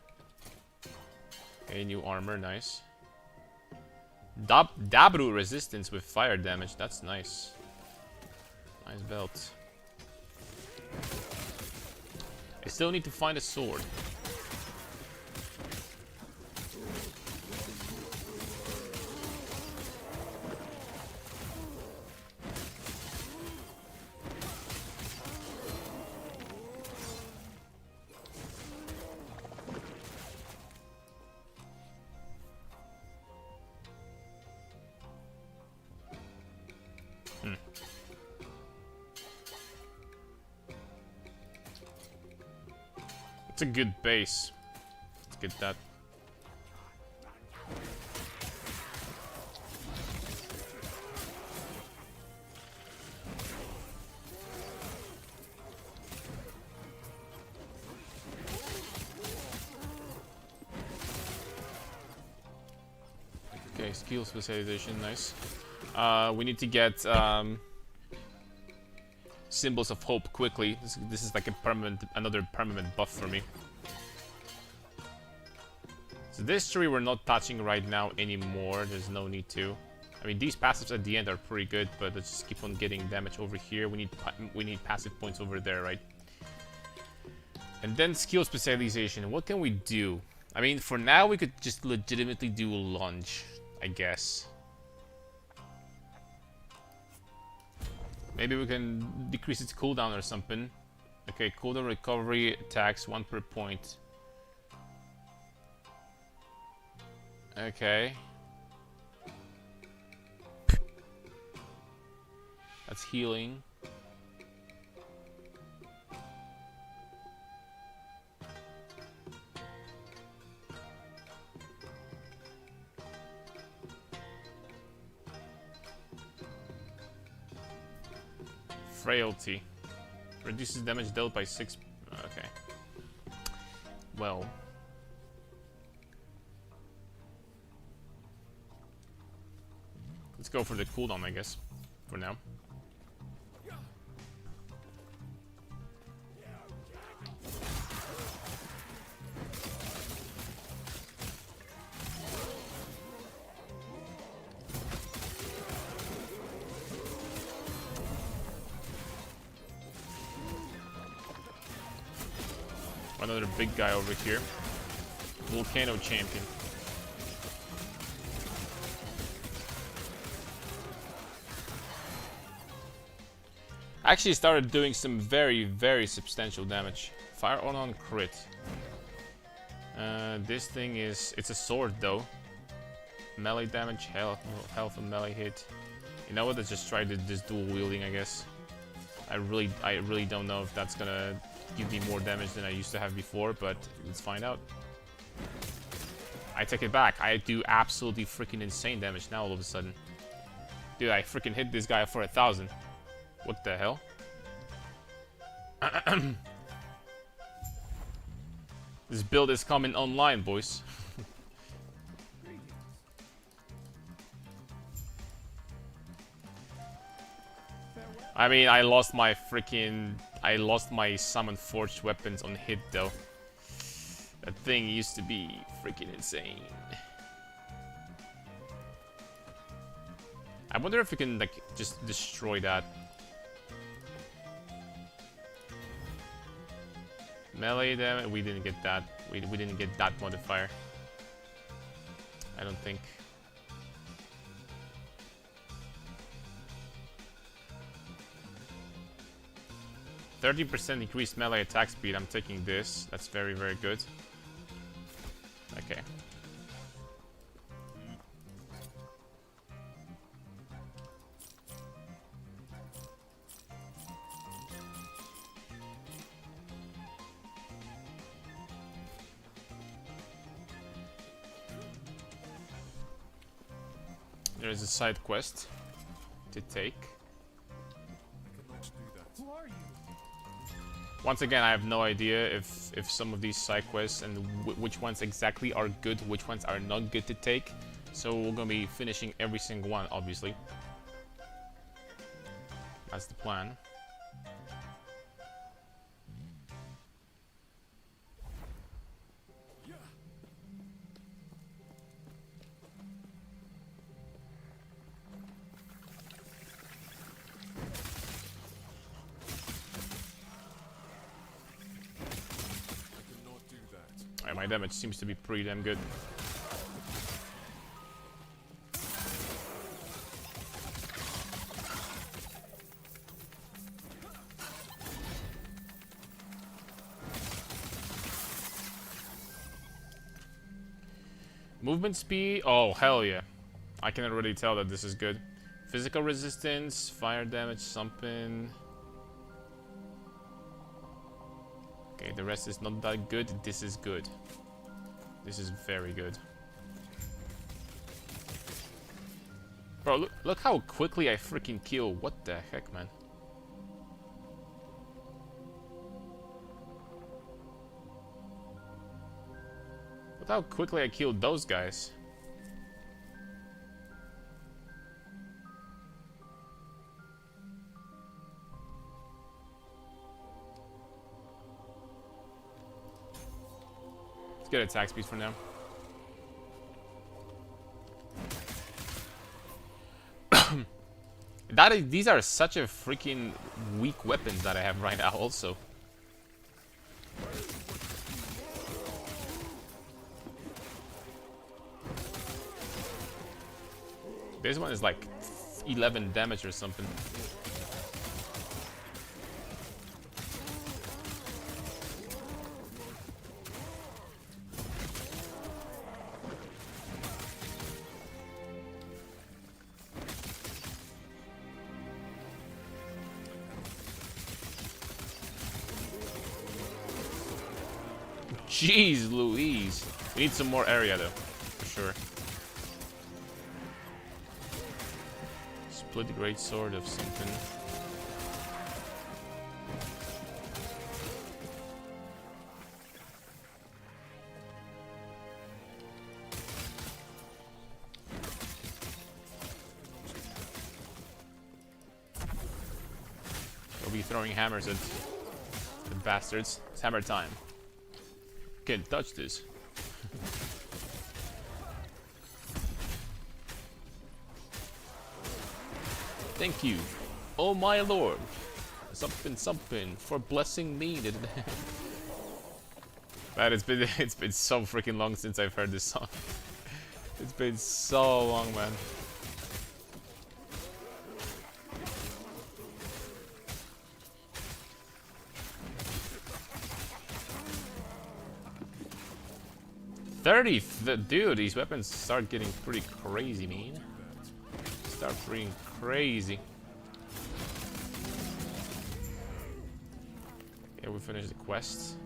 Okay, new armor, nice. Dabru resistance with fire damage, that's nice. Nice belt. I still need to find a sword. It's a good base. Let's get that. Okay, skill specialization, nice. We need to get symbols of hope quickly. This is like a another permanent buff for me. So this tree we're not touching right now anymore. There's no need to. I mean, these passives at the end are pretty good, but let's just keep on getting damage over here. We need passive points over there, right? And then skill specialization. What can we do? I mean, for now we could just legitimately do a lunge, I guess. Maybe we can decrease its cooldown or something. Okay, cooldown recovery attacks 1 per point. Okay. That's healing. Frailty. Reduces damage dealt by 6. Okay. Well. Let's go for the cooldown, I guess. For now. Another big guy over here. Volcano champion. Actually started doing some very, very substantial damage. Fire on crit. This thing is... It's a sword though. Melee damage, health and melee hit. You know what, let's just try this dual wielding, I guess. I really don't know if that's gonna give me more damage than I used to have before, but let's find out. I take it back. I do absolutely freaking insane damage now all of a sudden. Dude, I freaking hit this guy for 1,000. What the hell? This build is coming online, boys. I mean, I lost my summon forged weapons on hit though. That thing used to be freaking insane. I wonder if we can like just destroy that. Melee damage, we didn't get that. We didn't get that modifier. I don't think. %30 increased melee attack speed. I'm taking this. That's very, very good. Okay. There's a side quest to take. Let's do that. Who are you? Once again, I have no idea if some of these side quests and which ones exactly are good, which ones are not good to take. So we're gonna be finishing every single one, obviously. That's the plan. my damage seems to be pretty damn good. Movement speed, oh hell yeah. I can already tell that this is good. Physical resistance, fire damage, something. Okay, the rest is not that good. This is good. This is very good. Bro, look how quickly I freaking kill. What the heck, man? Look how quickly I killed those guys. Let's get attack speed for now. These are such a freaking weak weapons that I have right now also. This one is like 11 damage or something. Jeez Louise. We need some more area though, for sure. Split great sword of something. We'll be throwing hammers at the bastards. It's hammer time. Can't touch this. Thank you, oh my lord, something for blessing me. Man, it's been so freaking long since I've heard this song. It's been so long, man. Dude, these weapons start getting pretty crazy, man. Start freaking crazy. Yeah, we finished the quest.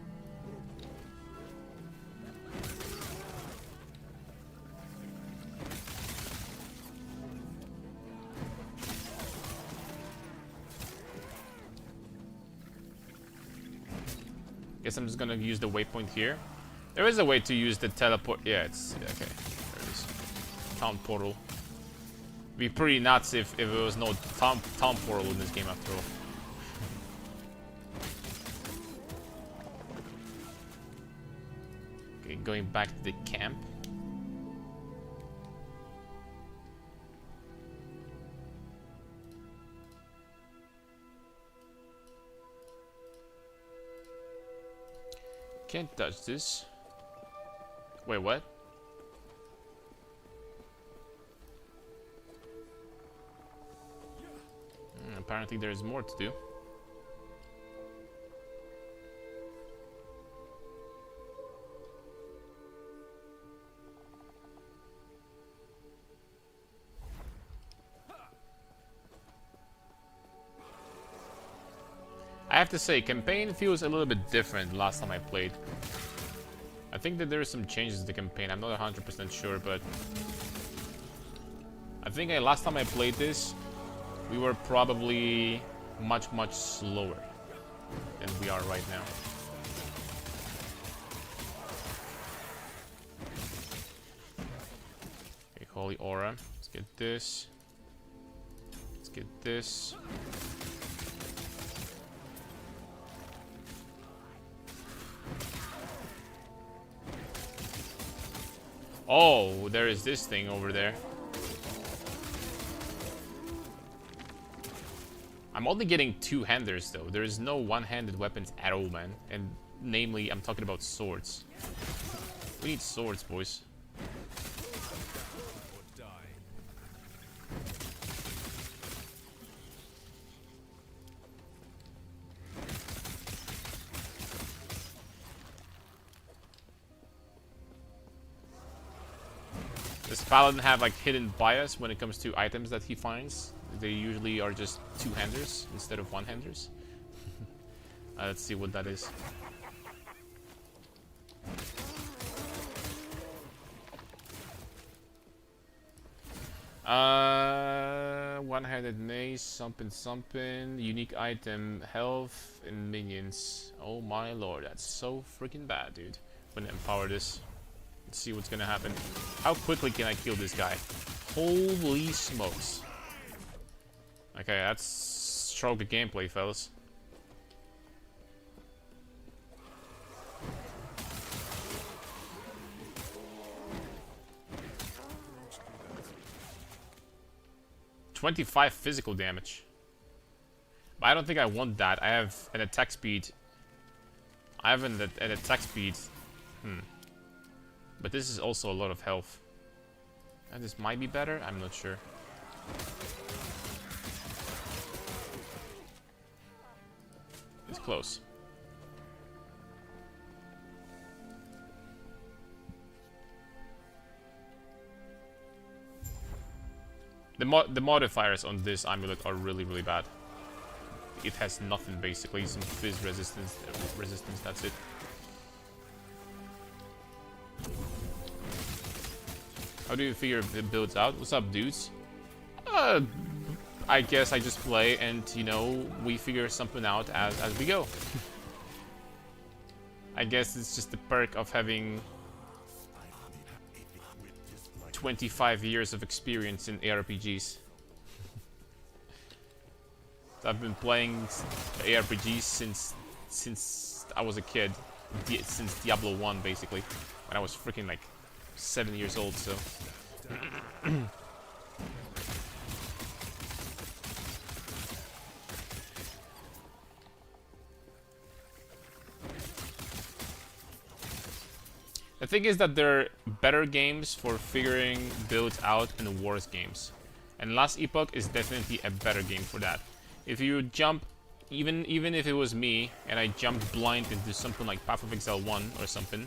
Guess I'm just gonna use the waypoint here. There is a way to use the teleport. Yeah, it's okay. There it is. Town portal. Be pretty nuts if there was no town portal in this game after all. Okay, going back to the camp. Can't touch this. Wait, what? Apparently there's more to do. I have to say, campaign feels a little bit different last time I played. I think that there are some changes to the campaign. I'm not 100% sure, but I think last time I played this, we were probably much slower than we are right now. Okay, holy aura. Let's get this. Let's get this. Oh, there is this thing over there. I'm only getting two-handers though. There is no one-handed weapons at all, man. And namely, I'm talking about swords. We need swords, boys. Or die. Does Paladin have like hidden bias when it comes to items that he finds? They usually are just two-handers instead of one-handers. Let's see what that is. One-handed mace, something. Unique item, health, and minions. Oh my lord, that's so freaking bad, dude. I'm gonna empower this. Let's see what's gonna happen. How quickly can I kill this guy? Holy smokes. Okay, that's stroke the gameplay, fellas. Let's do that. 25 physical damage. But I don't think I want that. I have an attack speed. I have an attack speed. But this is also a lot of health. And this might be better. I'm not sure. It's close. The modifiers on this amulet are really, really bad. It has nothing basically, some fizz resistance, that's it. How do you figure it builds out? What's up, dudes? I guess I just play and, you know, we figure something out as we go. I guess it's just the perk of having 25 years of experience in ARPGs. I've been playing ARPGs since I was a kid. Since Diablo 1, basically. When I was freaking like 7 years old, so... The thing is that there are better games for figuring builds out and wars games. And Last Epoch is definitely a better game for that. If you jump, even if it was me, and I jumped blind into something like Path of Exile 1 or something,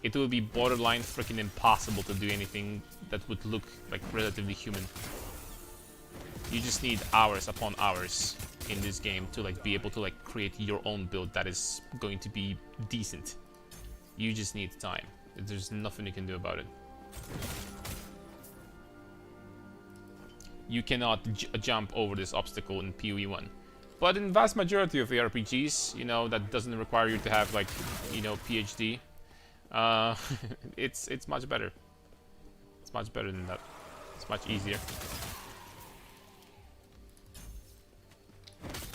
it would be borderline freaking impossible to do anything that would look like relatively human. You just need hours upon hours in this game to like be able to like create your own build that is going to be decent. You just need time. There's nothing you can do about it. You cannot jump over this obstacle in PoE 1. But in vast majority of ARPGs, you know, that doesn't require you to have like, you know, PhD. It's much better. It's much better than that. It's much easier.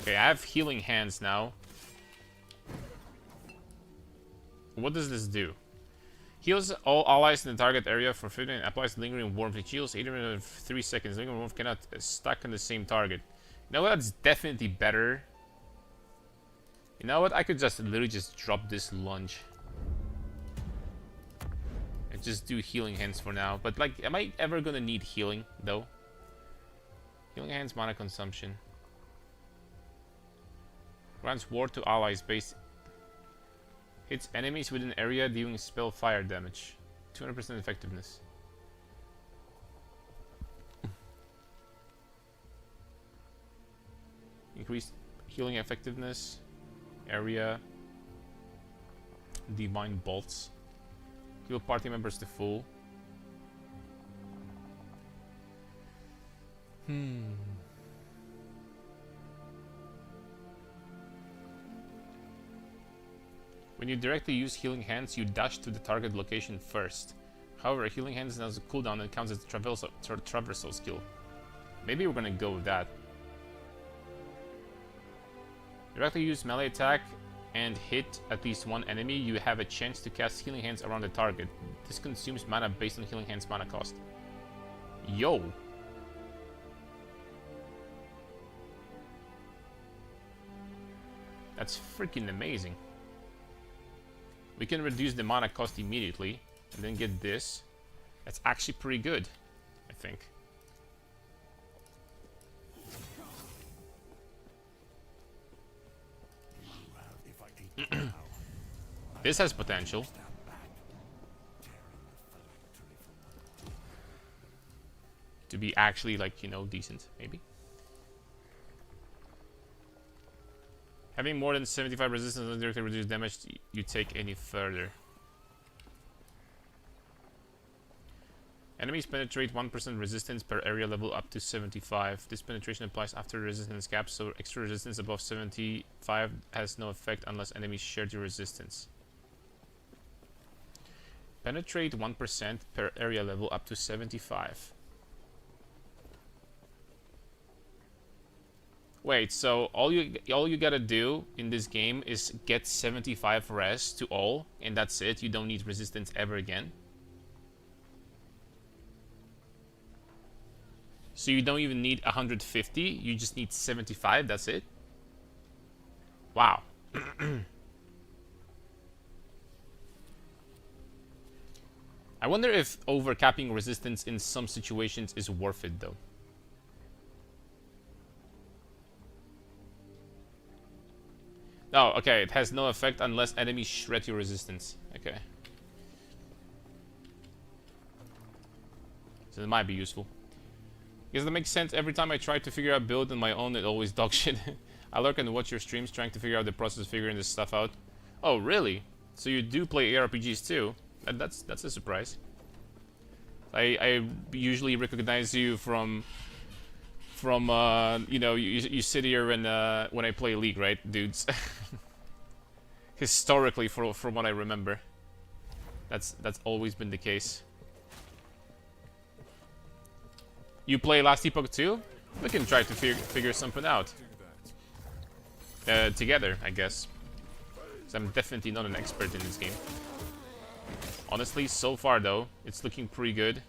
Okay, I have healing hands now. What does this do? Heals all allies in the target area for 15 and applies lingering warmth. It heals 8 minutes and 3 seconds. Lingering warmth cannot stack on the same target. You know what? That's definitely better. You know what? I could just literally just drop this lunge. And just do healing hands for now. But like, am I ever gonna need healing though? Healing hands mana consumption. Grants ward to allies based. Hits enemies within area dealing spell fire damage. 200% effectiveness. Increased healing effectiveness. Area. Divine bolts. Heal party members to full. When you directly use Healing Hands, you dash to the target location first. However, Healing Hands has a cooldown and counts as a traversal skill. Maybe we're gonna go with that. Directly use melee attack and hit at least one enemy, you have a chance to cast Healing Hands around the target. This consumes mana based on Healing Hands mana cost. Yo! That's freaking amazing. We can reduce the mana cost immediately and then get this. That's actually pretty good, I think. This has potential. To be actually, like, you know, decent, maybe. Having more than 75 resistance doesn't directly reduce damage you take any further. Enemies penetrate 1% resistance per area level up to 75. This penetration applies after resistance cap, so extra resistance above 75 has no effect unless enemies share your resistance. Penetrate 1% per area level up to 75. Wait, so all you gotta do in this game is get 75 res to all, and that's it? You don't need resistance ever again? So you don't even need 150, you just need 75, that's it? Wow. I wonder if overcapping resistance in some situations is worth it though. Oh, okay, it has no effect unless enemies shred your resistance. Okay. So that might be useful. Because that makes sense. Every time I try to figure out build on my own, it always dog shit. I lurk and watch your streams trying to figure out the process of figuring this stuff out. Oh, really? So you do play ARPGs too? That's a surprise. I usually recognize you from you know, you sit here and when I play League, right, dudes? Historically, from what I remember, that's always been the case. You play last Epoch too? We can try to figure something out together, I guess. 'Cause I'm definitely not an expert in this game. Honestly, so far though, it's looking pretty good.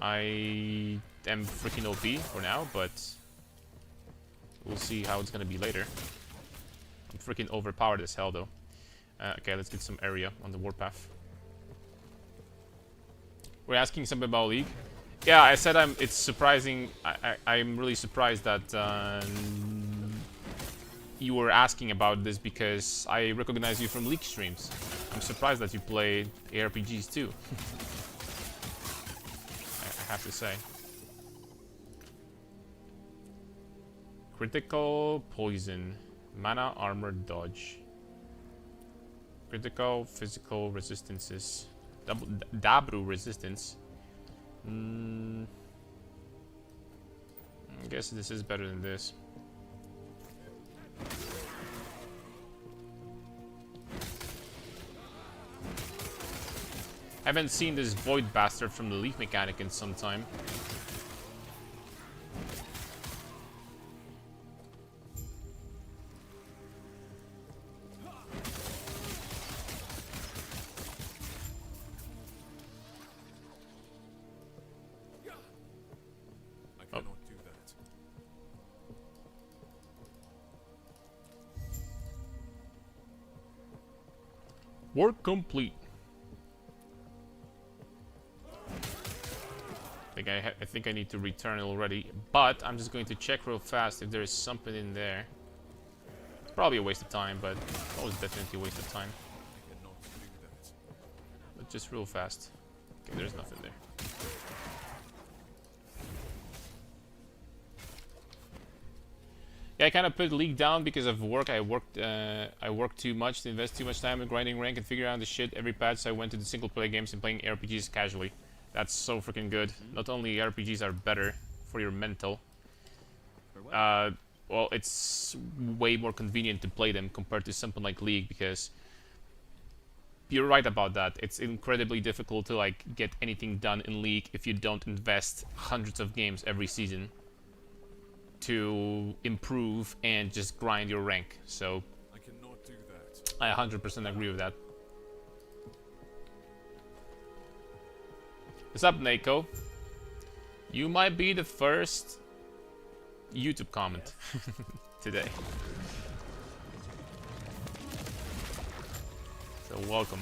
I am freaking OP for now, but we'll see how it's gonna be later. I'm freaking overpowered as hell though. Okay, let's get some area on the warpath. We're asking something about League. Yeah, I said it's surprising. I'm really surprised that you were asking about this because I recognize you from League streams. I'm surprised that you play ARPGs too. I have to say. Critical poison. Mana, armor, dodge. Critical, physical resistances. Dabru resistance. I guess this is better than this. Haven't seen this void bastard from the leaf mechanic in some time. I cannot do that. Work complete. I think I need to return already, but I'm just going to check real fast if there is something in there. It's probably a waste of time, but it was definitely a waste of time. I cannot do that. But just real fast. Okay, there's nothing there. Yeah, I kind of put League down because of work. I worked too much to invest too much time in grinding rank and figuring out the shit every patch. So I went to the single player games and playing RPGs casually. That's so freaking good. Not only RPGs are better for your mental, well, it's way more convenient to play them compared to something like League because you're right about that. It's incredibly difficult to like get anything done in League if you don't invest hundreds of games every season to improve and just grind your rank. So I cannot do that. I 100% agree with that. What's up, Nako? You might be the first YouTube comment today. So welcome.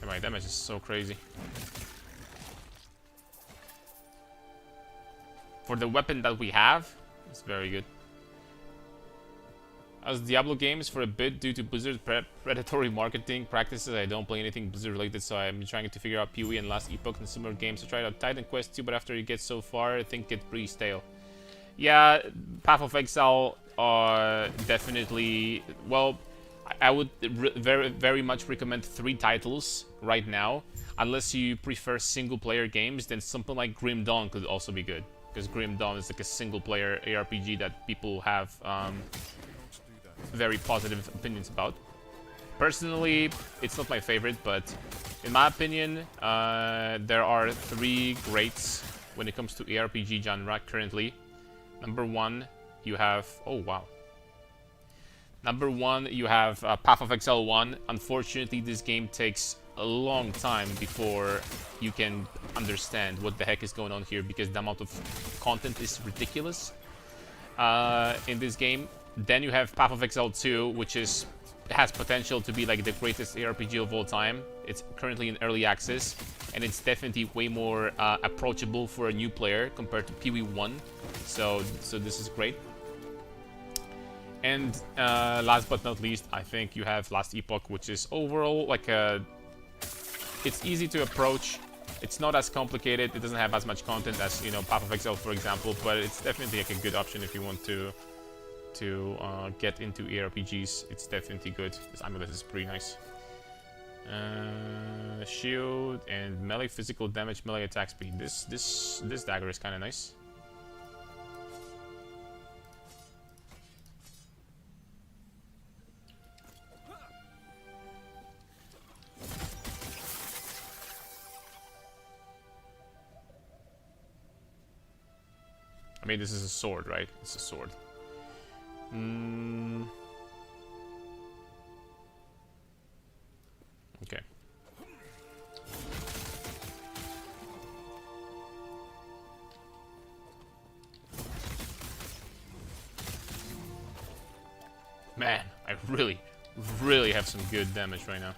And my damage is so crazy. For the weapon that we have, it's very good. As Diablo games for a bit due to Blizzard's predatory marketing practices. I don't play anything Blizzard related, so I'm trying to figure out PoE and last Epoch and similar games. I tried out Titan Quest 2, but after you get so far, I think it's pretty stale. Yeah, Path of Exile definitely. Well, I would very much recommend 3 titles right now. Unless you prefer single-player games, then something like Grim Dawn could also be good. Because Grim Dawn is like a single-player ARPG that people have very positive opinions about. Personally, it's not my favorite, but in my opinion, there are 3 greats when it comes to ARPG genre currently. Number 1, you have... Oh, wow. Number 1, you have Path of Exile 1. Unfortunately, this game takes a long time before you can understand what the heck is going on here, because the amount of content is ridiculous in this game. Then you have Path of Exile 2, which has potential to be like the greatest ARPG of all time. It's currently in early access, and it's definitely way more approachable for a new player compared to PoE 1. So this is great. And last but not least, I think you have Last Epoch, which is overall like it's easy to approach. It's not as complicated. It doesn't have as much content as, you know, Path of Exile, for example, but it's definitely like a good option if you want to get into ARPGs. It's definitely good. This amulet is pretty nice. Shield and melee physical damage, melee attack speed. This dagger is kind of nice. I mean, this is a sword, right? It's a sword. Okay. Man, I really have some good damage right now.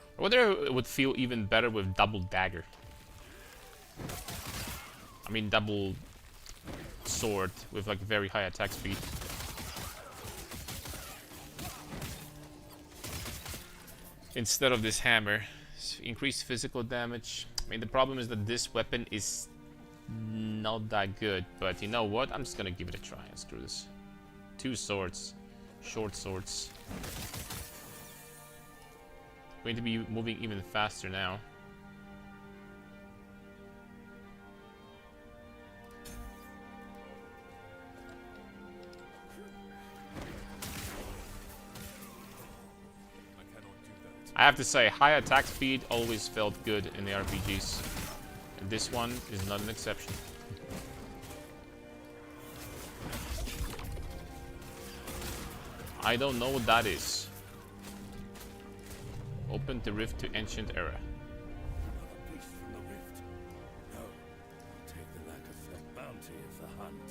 I wonder if it would feel even better with double dagger. I mean, double sword with like very high attack speed. Instead of this hammer. Increased physical damage. I mean, the problem is that this weapon is not that good. But you know what? I'm just gonna give it a try. Screw this. 2 swords. Short swords. Going to be moving even faster now. I have to say, high attack speed always felt good in the RPGs. And this one is not an exception. I don't know what that is. Open the rift to ancient era. Another piece from the rift. No. Take the lack of the bounty of the hunt.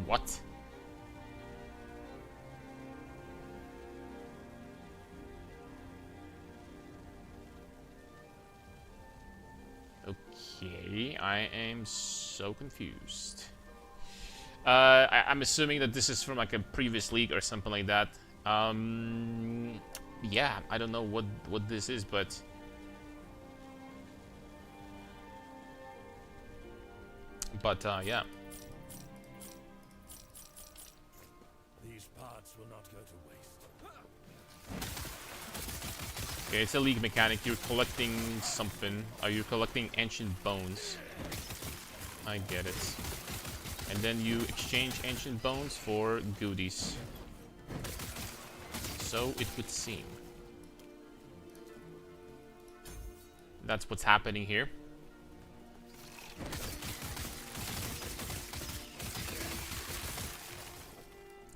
What? Okay, I am so confused. I'm assuming that this is from like a previous league or something like that. Yeah, I don't know what this is, but yeah. These parts will not go to waste. Okay, it's a league mechanic. You're collecting something. Are you collecting ancient bones? I get it. And then you exchange ancient bones for goodies. So it would seem. That's what's happening here.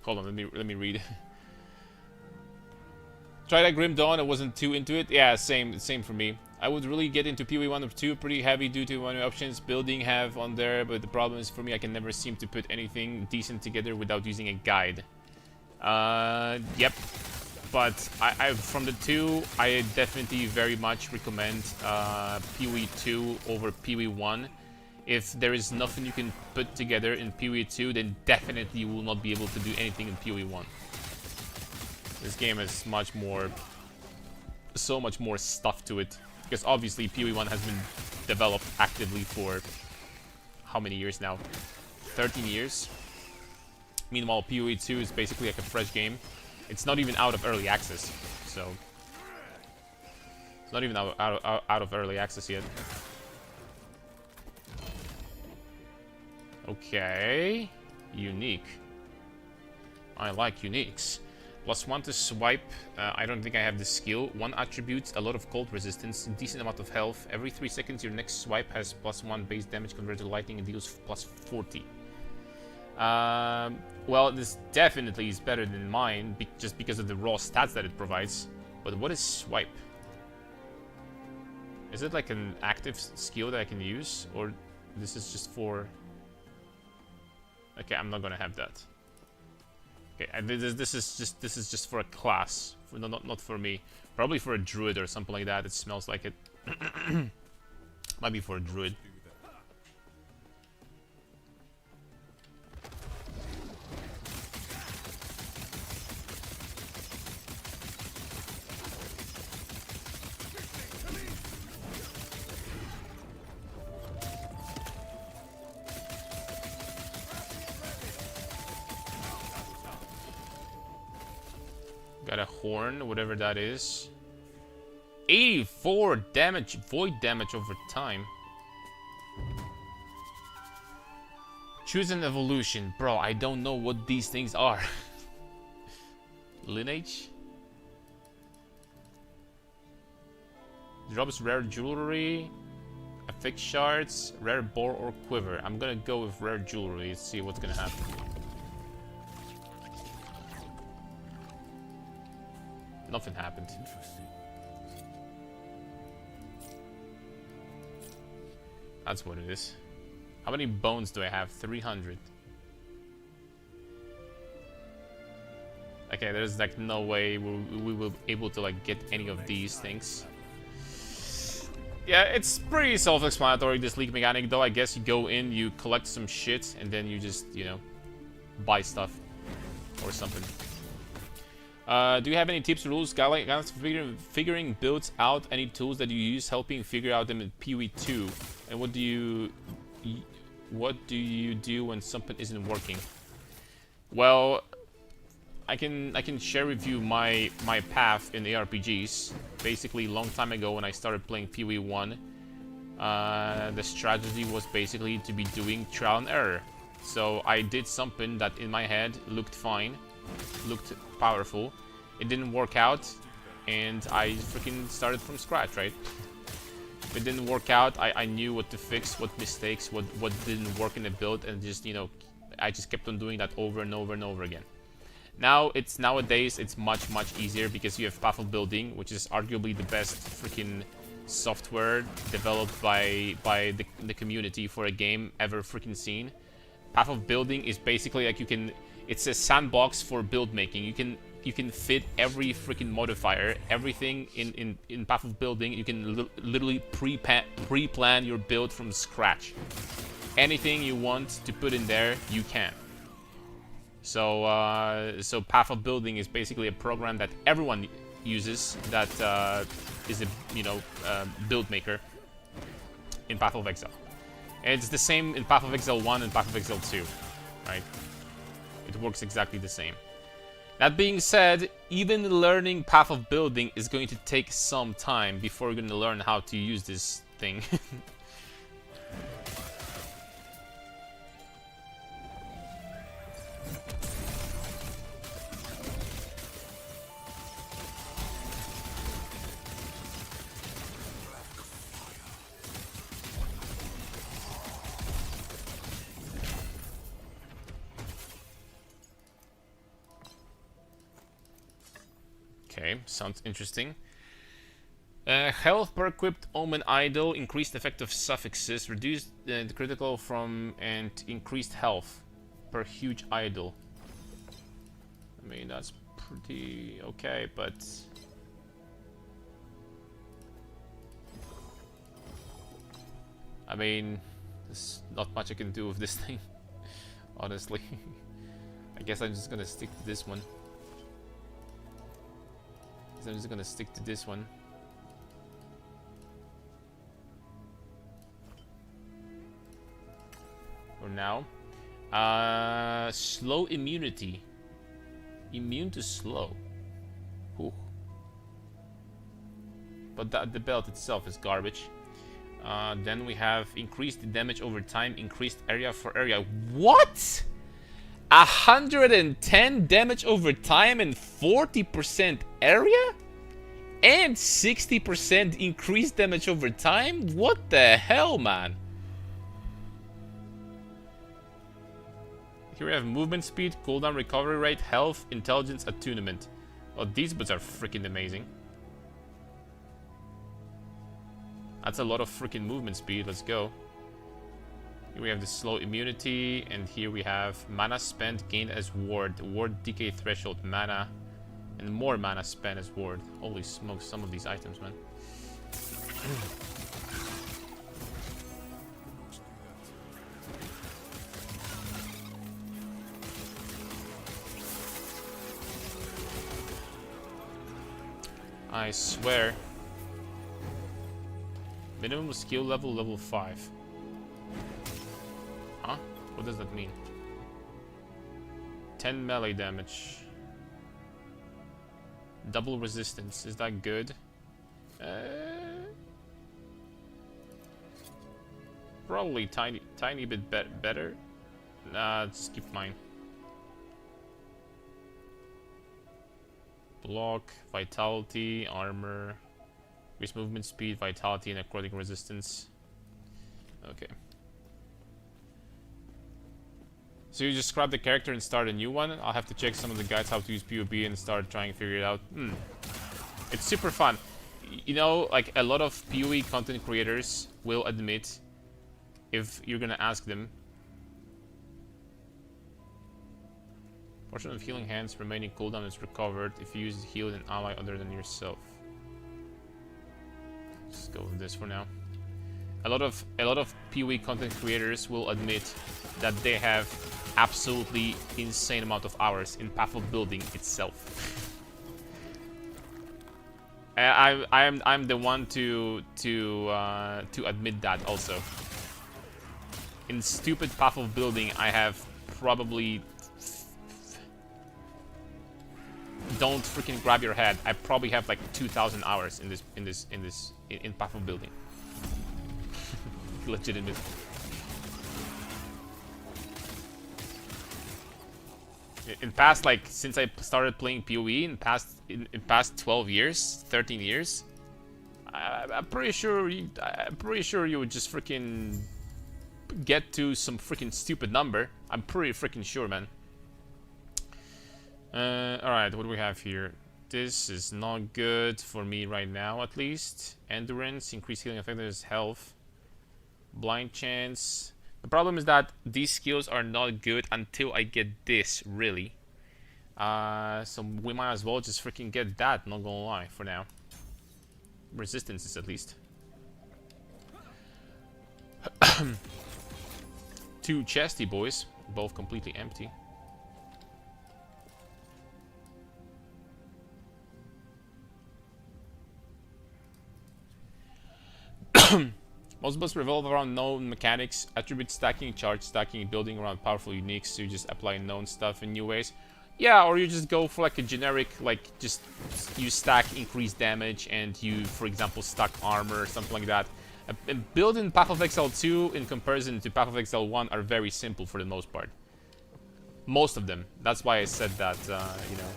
Hold on, let me read. Tried at Grim Dawn, I wasn't too into it. Yeah, same for me. I would really get into PoE 1 or 2 pretty heavy due to many options building have on there, but the problem is for me I can never seem to put anything decent together without using a guide. Yep. But I from the two, I definitely very much recommend PoE 2 over PoE 1. If there is nothing you can put together in PoE 2, then definitely you will not be able to do anything in PoE 1. This game has so much more stuff to it. Because obviously PoE 1 has been developed actively for how many years now? 13 years. Meanwhile, PoE 2 is basically like a fresh game. It's not even out of early access, so it's not even out of early access yet. Okay, unique. I like uniques. +1 to swipe. I don't think I have the skill. 1 attribute, a lot of cold resistance, decent amount of health. Every 3 seconds, your next swipe has +1 base damage converted to lightning and deals +40. Well, this definitely is better than mine, just because of the raw stats that it provides. But what is swipe? Is it like an active skill that I can use, or this is just for? Okay, I'm not gonna have that. Okay, and this is just for a class, not for me. Probably for a druid or something like that. It smells like it. Might be for a druid. Got a horn, whatever that is. 84 damage, void damage over time. Choose an evolution. Bro, I don't know what these things are. Lineage? Drops rare jewelry, affix shards, rare boar or quiver. I'm gonna go with rare jewelry, let's see what's gonna happen. Nothing happened. Interesting. That's what it is. How many bones do I have? 300. Okay, there's like no way we will be able to like get any of these things. Yeah, it's pretty self-explanatory, this league mechanic, though. I guess you go in, you collect some shit, and then you just, you know, buy stuff or something. Do you have any tips or rules, guys, for figuring builds out? Any tools that you use helping figure out them in PoE 2? And what do you do when something isn't working? Well, I can share with you my path in ARPGs. Basically, a long time ago when I started playing PoE 1, the strategy was basically to be doing trial and error. So I did something that in my head looked fine, looked powerful. It didn't work out, and I freaking started from scratch, right? If it didn't work out, I knew what to fix, what mistakes, what didn't work in the build, and just, you know, I just kept on doing that over and over and over again. Nowadays it's much easier because you have Path of Building, which is arguably the best freaking software developed by the community for a game ever freaking seen. Path of Building is basically like it's a sandbox for build making. You can fit every freaking modifier, everything in Path of Building. You can literally pre-plan your build from scratch. Anything you want to put in there, you can. So so Path of Building is basically a program that everyone uses that is a, you know, build maker in Path of Exile. And it's the same in Path of Exile 1 and Path of Exile 2, right? It works exactly the same. That being said, even learning Path of Building is going to take some time before you're going to learn how to use this thing. Okay, sounds interesting. Health per equipped Omen Idol, increased effect of suffixes, reduced the critical from, and increased health per huge idol. I mean, that's pretty okay, but... I mean, there's not much I can do with this thing, honestly. I guess I'm just gonna stick to this one. I'm just gonna stick to this one. For now. Slow immunity. Immune to slow. Ooh. But the belt itself is garbage. Then we have increased damage over time, increased area for area. What? 110 damage over time and 40% area? And 60% increased damage over time? What the hell, man? Here we have movement speed, cooldown, recovery rate, health, intelligence, attunement. Well, these bits are freaking amazing. That's a lot of freaking movement speed. Let's go. Here we have the slow immunity, and here we have mana spent gained as ward. Ward decay threshold mana, and more mana spent as ward. Holy smokes, some of these items, man. I swear. Minimum skill level, level 5. Huh? What does that mean? 10 melee damage. Double resistance. Is that good? Probably tiny bit better. Nah, skip mine. Block, vitality, armor, increase movement speed, vitality, and necrotic resistance. Okay. So you just scrap the character and start a new one? I'll have to check some of the guides how to use PvP and start trying to figure it out. It's super fun. You know, like a lot of PoE content creators will admit, if you're gonna ask them, portion of healing hands remaining cooldown is recovered if you use it to heal an ally other than yourself. Just go with this for now. A lot of PoE content creators will admit that they have absolutely insane amount of hours in path of building itself. I'm the one to admit that also. In stupid path of building, I have probably, don't freaking grab your head, I probably have like 2,000 hours in path of building. Legitimate. In past, like, since I started playing PoE in past 12 years, 13 years, I'm pretty sure you would just freaking get to some freaking stupid number. I'm pretty freaking sure, man. Alright, what do we have here? This is not good for me right now, at least. Endurance, increased healing effectiveness, health. Blind chance. The problem is that these skills are not good until I get this, really. So we might as well just freaking get that, not gonna lie, for now. Resistances, at least. 2 chesty boys, both completely empty. Most builds revolve around known mechanics, attribute stacking, charge stacking, building around powerful uniques, so you just apply known stuff in new ways. Yeah, or you just go for like a generic, like, just you stack increased damage and you, for example, stack armor or something like that. Build in Path of Exile 2 in comparison to Path of Exile 1 are very simple for the most part. Most of them. That's why I said that, you know,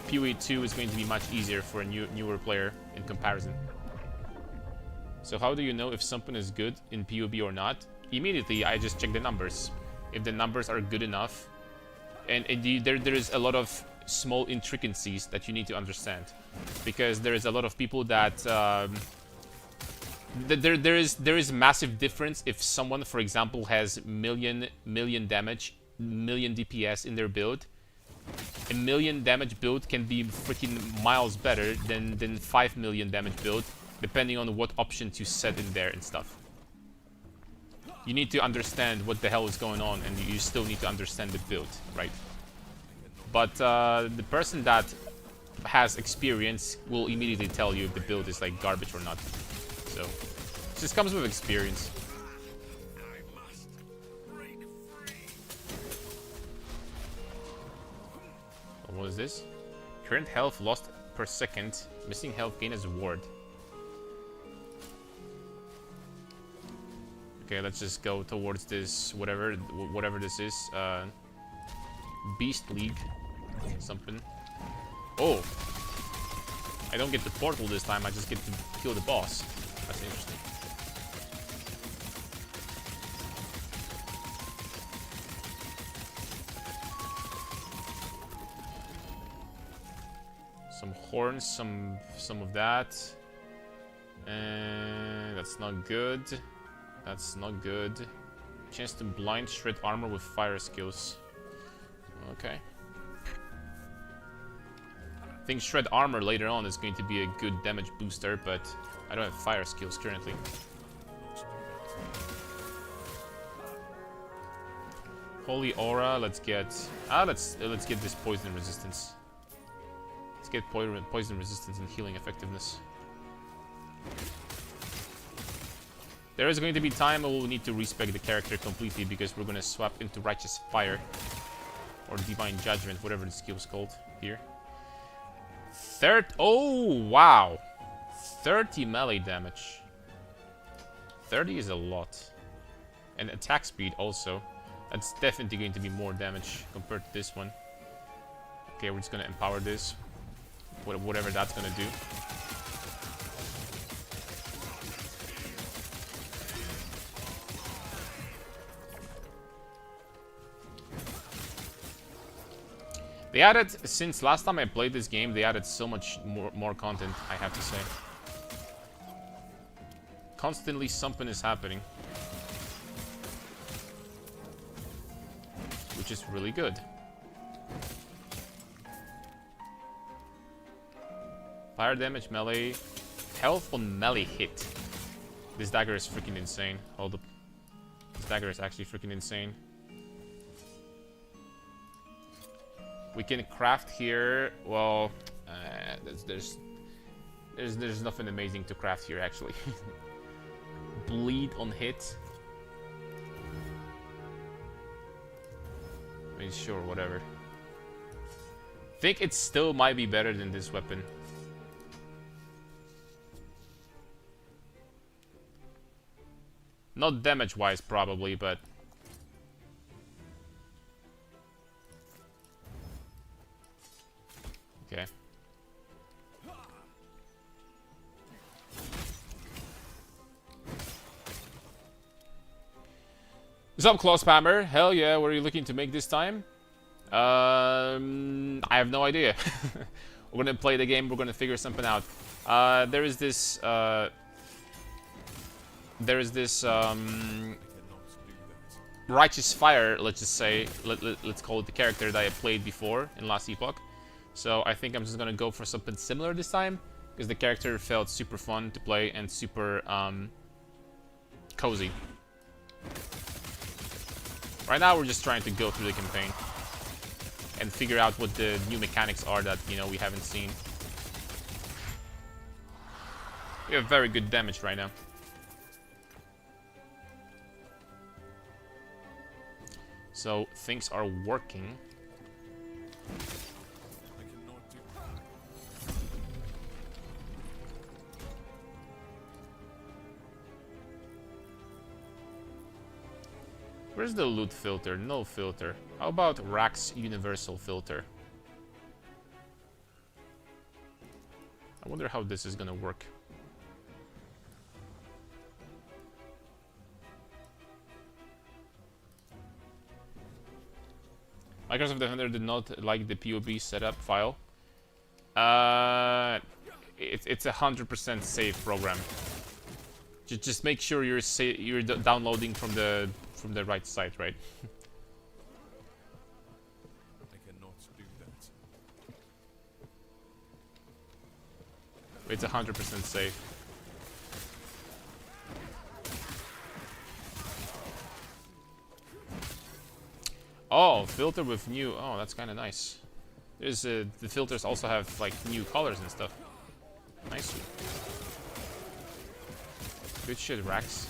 PoE 2 is going to be much easier for a newer player in comparison. So how do you know if something is good in PoE or not? Immediately, I just check the numbers. If the numbers are good enough, and there is a lot of small intricacies that you need to understand, because there is a lot of people that there is massive difference if someone, for example, has million damage, million DPS in their build. A million damage build can be freaking miles better than 5 million damage build, depending on what options you set in there and stuff. You need to understand what the hell is going on, and you still need to understand the build, right? But the person that has experience will immediately tell you if the build is like garbage or not. So it just comes with experience. What is this? Current health lost per second. Missing health gain as a ward. Okay, let's just go towards this, whatever this is. Beast League. Something. Oh! I don't get the portal this time, I just get to kill the boss. That's interesting. Some horns, some of that. And that's not good. That's not good. Chance to blind shred armor with fire skills. Okay. I think shred armor later on is going to be a good damage booster, but I don't have fire skills currently. Holy aura, let's get let's get this poison resistance. Let's get poison resistance and healing effectiveness. There is going to be time when we'll need to respec the character completely, because we're going to swap into Righteous Fire or Divine Judgment, whatever the skill is called here. Oh, wow. 30 melee damage. 30 is a lot. And attack speed also. That's definitely going to be more damage compared to this one. Okay, we're just going to empower this. Whatever that's going to do. They added, since last time I played this game, they added so much more content, I have to say. Constantly something is happening. Which is really good. Fire damage, melee. Health on melee hit. This dagger is freaking insane. Hold up. This dagger is actually freaking insane. We can craft here. Well, there's nothing amazing to craft here actually. Bleed on hit. I mean, sure, whatever. Think it still might be better than this weapon. Not damage-wise, probably, but okay. What's up, Claw Spammer? Hell yeah, what are you looking to make this time? I have no idea. We're gonna play the game, we're gonna figure something out. There is this Righteous Fire, let's just say, let's call it the character that I played before in last Epoch. So I think I'm just gonna go for something similar this time, because the character felt super fun to play and super cozy. Right now we're just trying to go through the campaign and figure out what the new mechanics are that, you know, we haven't seen. We have very good damage right now. So things are working. Where's the loot filter? No filter. How about Rack's universal filter? I wonder how this is gonna work. Microsoft Defender did not like the POB setup file. It's 100% safe program. Just make sure you're downloading from the right site, right? I cannot do that. It's 100% safe. Oh, filter with new. Oh, that's kind of nice. There's the filters also have like new colors and stuff. Nice. Good shit, Rax.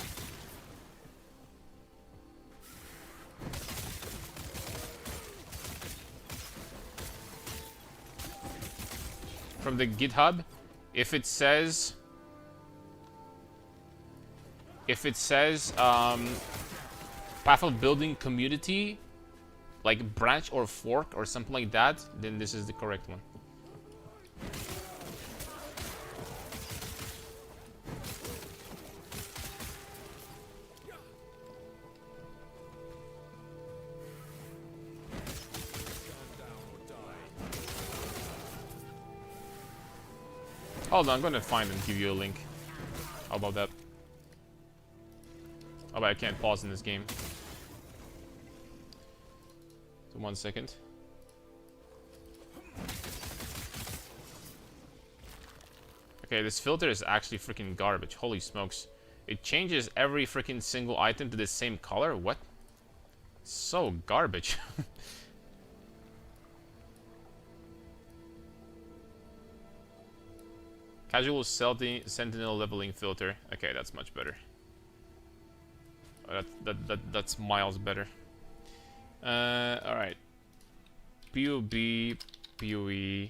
From the GitHub, if it says path of building community, like branch or fork or something like that, then this is the correct one. Hold on, I'm gonna find and give you a link. How about that? Oh, but I can't pause in this game. So 1 second. Okay, this filter is actually freaking garbage. Holy smokes. It changes every freaking single item to the same color? What? So garbage. Casual sentinel leveling filter. Okay, that's much better. Oh, that's miles better. Alright. POB, POE.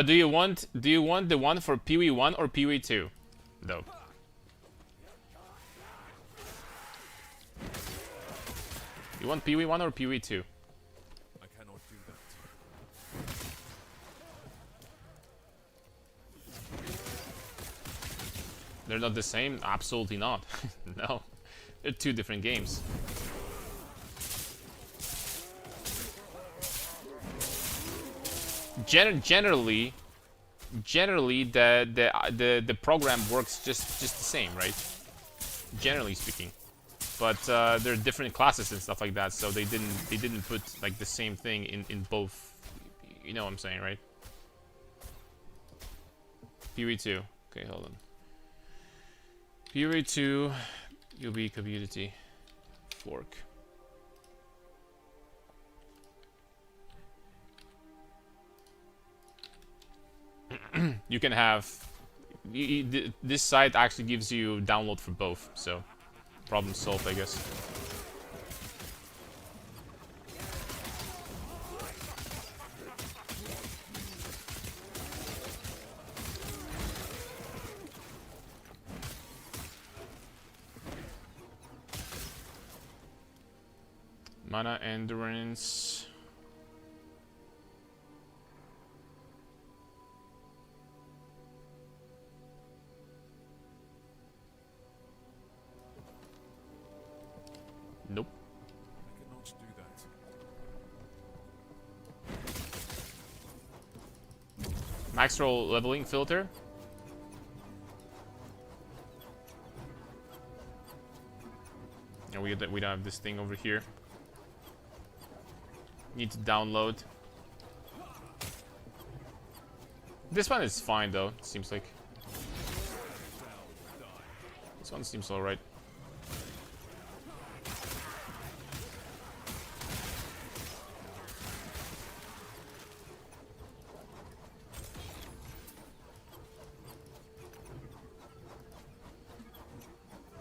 Do you want the one for POE 1 or POE 2? Though. You want POE 1 or POE 2? I cannot do that. They're not the same? Absolutely not. No. They're two different games. Generally the program works just the same, right? Generally speaking. But they're different classes and stuff like that, so they didn't put like the same thing in both. You know what I'm saying, right? PoE 2. Okay, hold on. PoE 2 UB community fork. You can have this site actually gives you download for both, so problem solved, I guess. Mana endurance. Nope. I cannot do that. Max roll leveling filter. And we don't have this thing over here. Need to download. This one is fine though, it seems like. This one seems alright.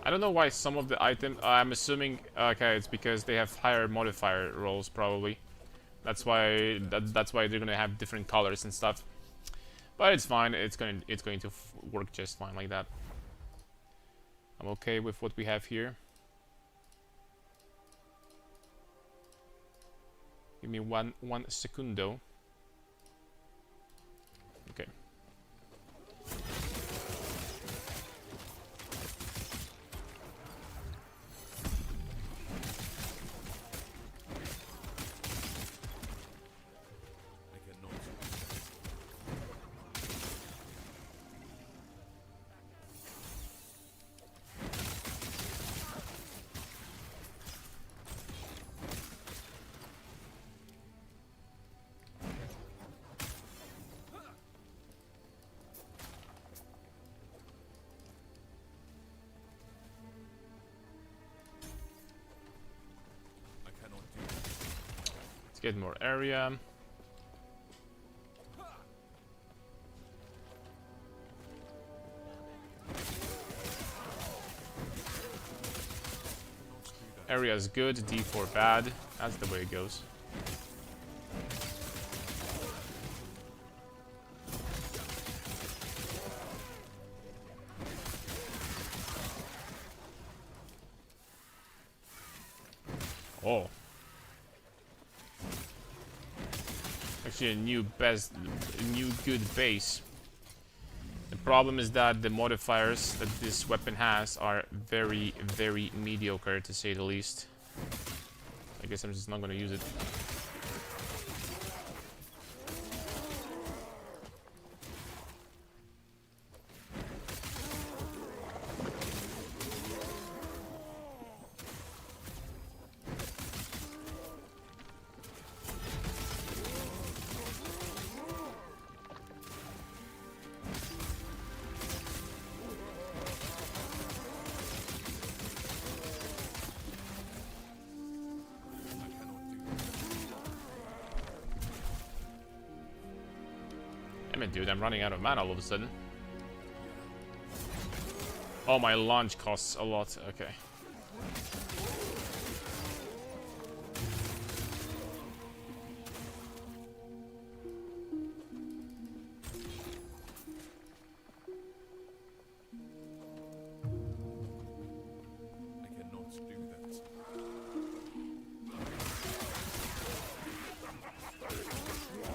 I don't know why some of the items. I'm assuming okay, it's because they have higher modifier rolls probably. That's why they're gonna have different colors and stuff. But it's fine. It's going to work just fine like that. I'm okay with what we have here. Give me one secundo. Okay. get more area. Area is good, D4 bad. That's the way it goes. Oh. Actually a new good base. The problem is that the modifiers that this weapon has are very, very mediocre, to say the least. I guess I'm just not gonna use it. Damn it, dude, I'm running out of mana all of a sudden. Oh, my launch costs a lot. Okay. I cannot do that.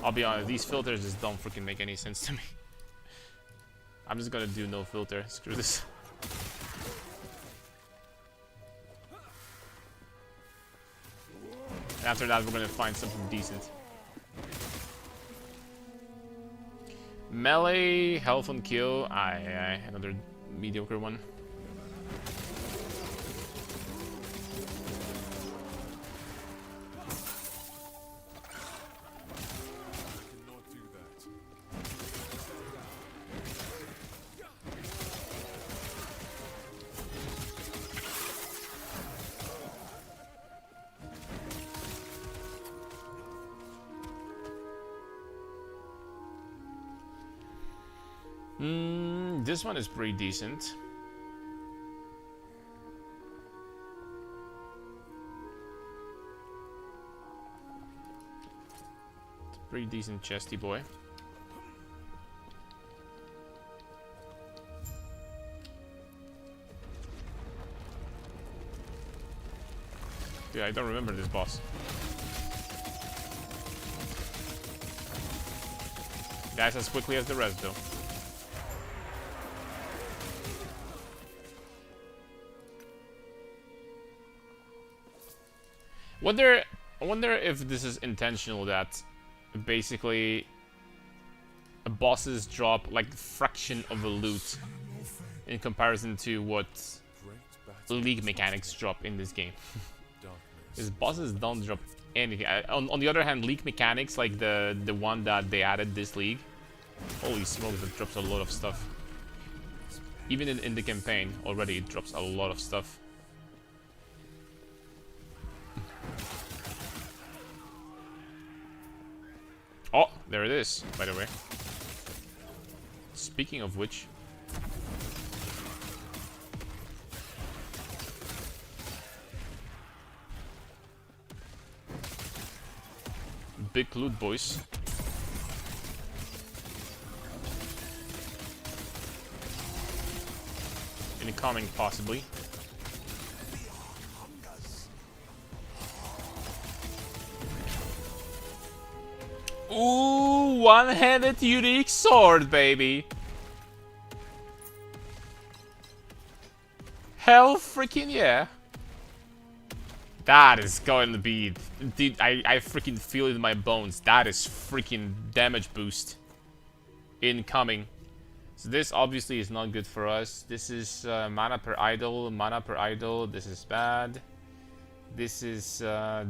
I'll be honest, these filters just don't freaking make any sense to me. I'm just gonna do no filter. Screw this. And after that, we're gonna find something decent. Melee, health on kill. Aye, another mediocre one. Cannot do that. This one is pretty decent. It's a pretty decent chesty boy. Yeah, I don't remember this boss. Dies as quickly as the rest, though. I wonder if this is intentional, that basically bosses drop like a fraction of a loot in comparison to what Great battle. League mechanics drop in this game. Darkness. Because bosses don't drop anything. On the other hand, League mechanics, like the one that they added this League, holy smokes, it drops a lot of stuff. Even in the campaign already, it drops a lot of stuff. Oh, there it is, by the way. Speaking of which... Big loot, boys. Incoming, possibly. Ooh, one-handed unique sword, baby. Hell freaking yeah. That is going to be... Dude, I freaking feel it in my bones. That is freaking damage boost. Incoming. So this obviously is not good for us. This is mana per idol. Mana per idol. This is bad. This is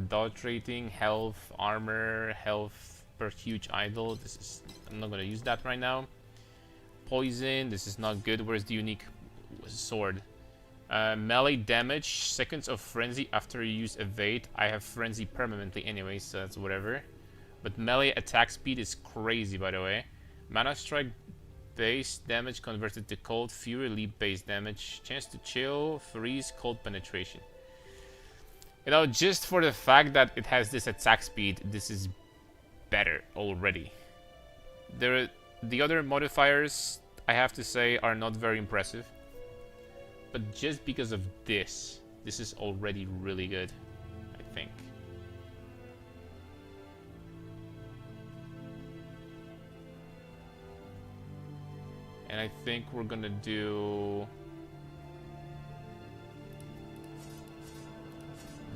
dodge rating, health, armor, health per huge idol. This is... I'm not going to use that right now. Poison. This is not good. Where's the unique sword? Melee damage, seconds of frenzy after you use evade. I have frenzy permanently anyway, so that's whatever. But melee attack speed is crazy, by the way. Mana strike base damage converted to cold, fury leap base damage, chance to chill, freeze, cold penetration. You know, just for the fact that it has this attack speed, this is better already. The other modifiers, I have to say, are not very impressive. But just because of this is already really good, I think. And I think we're gonna do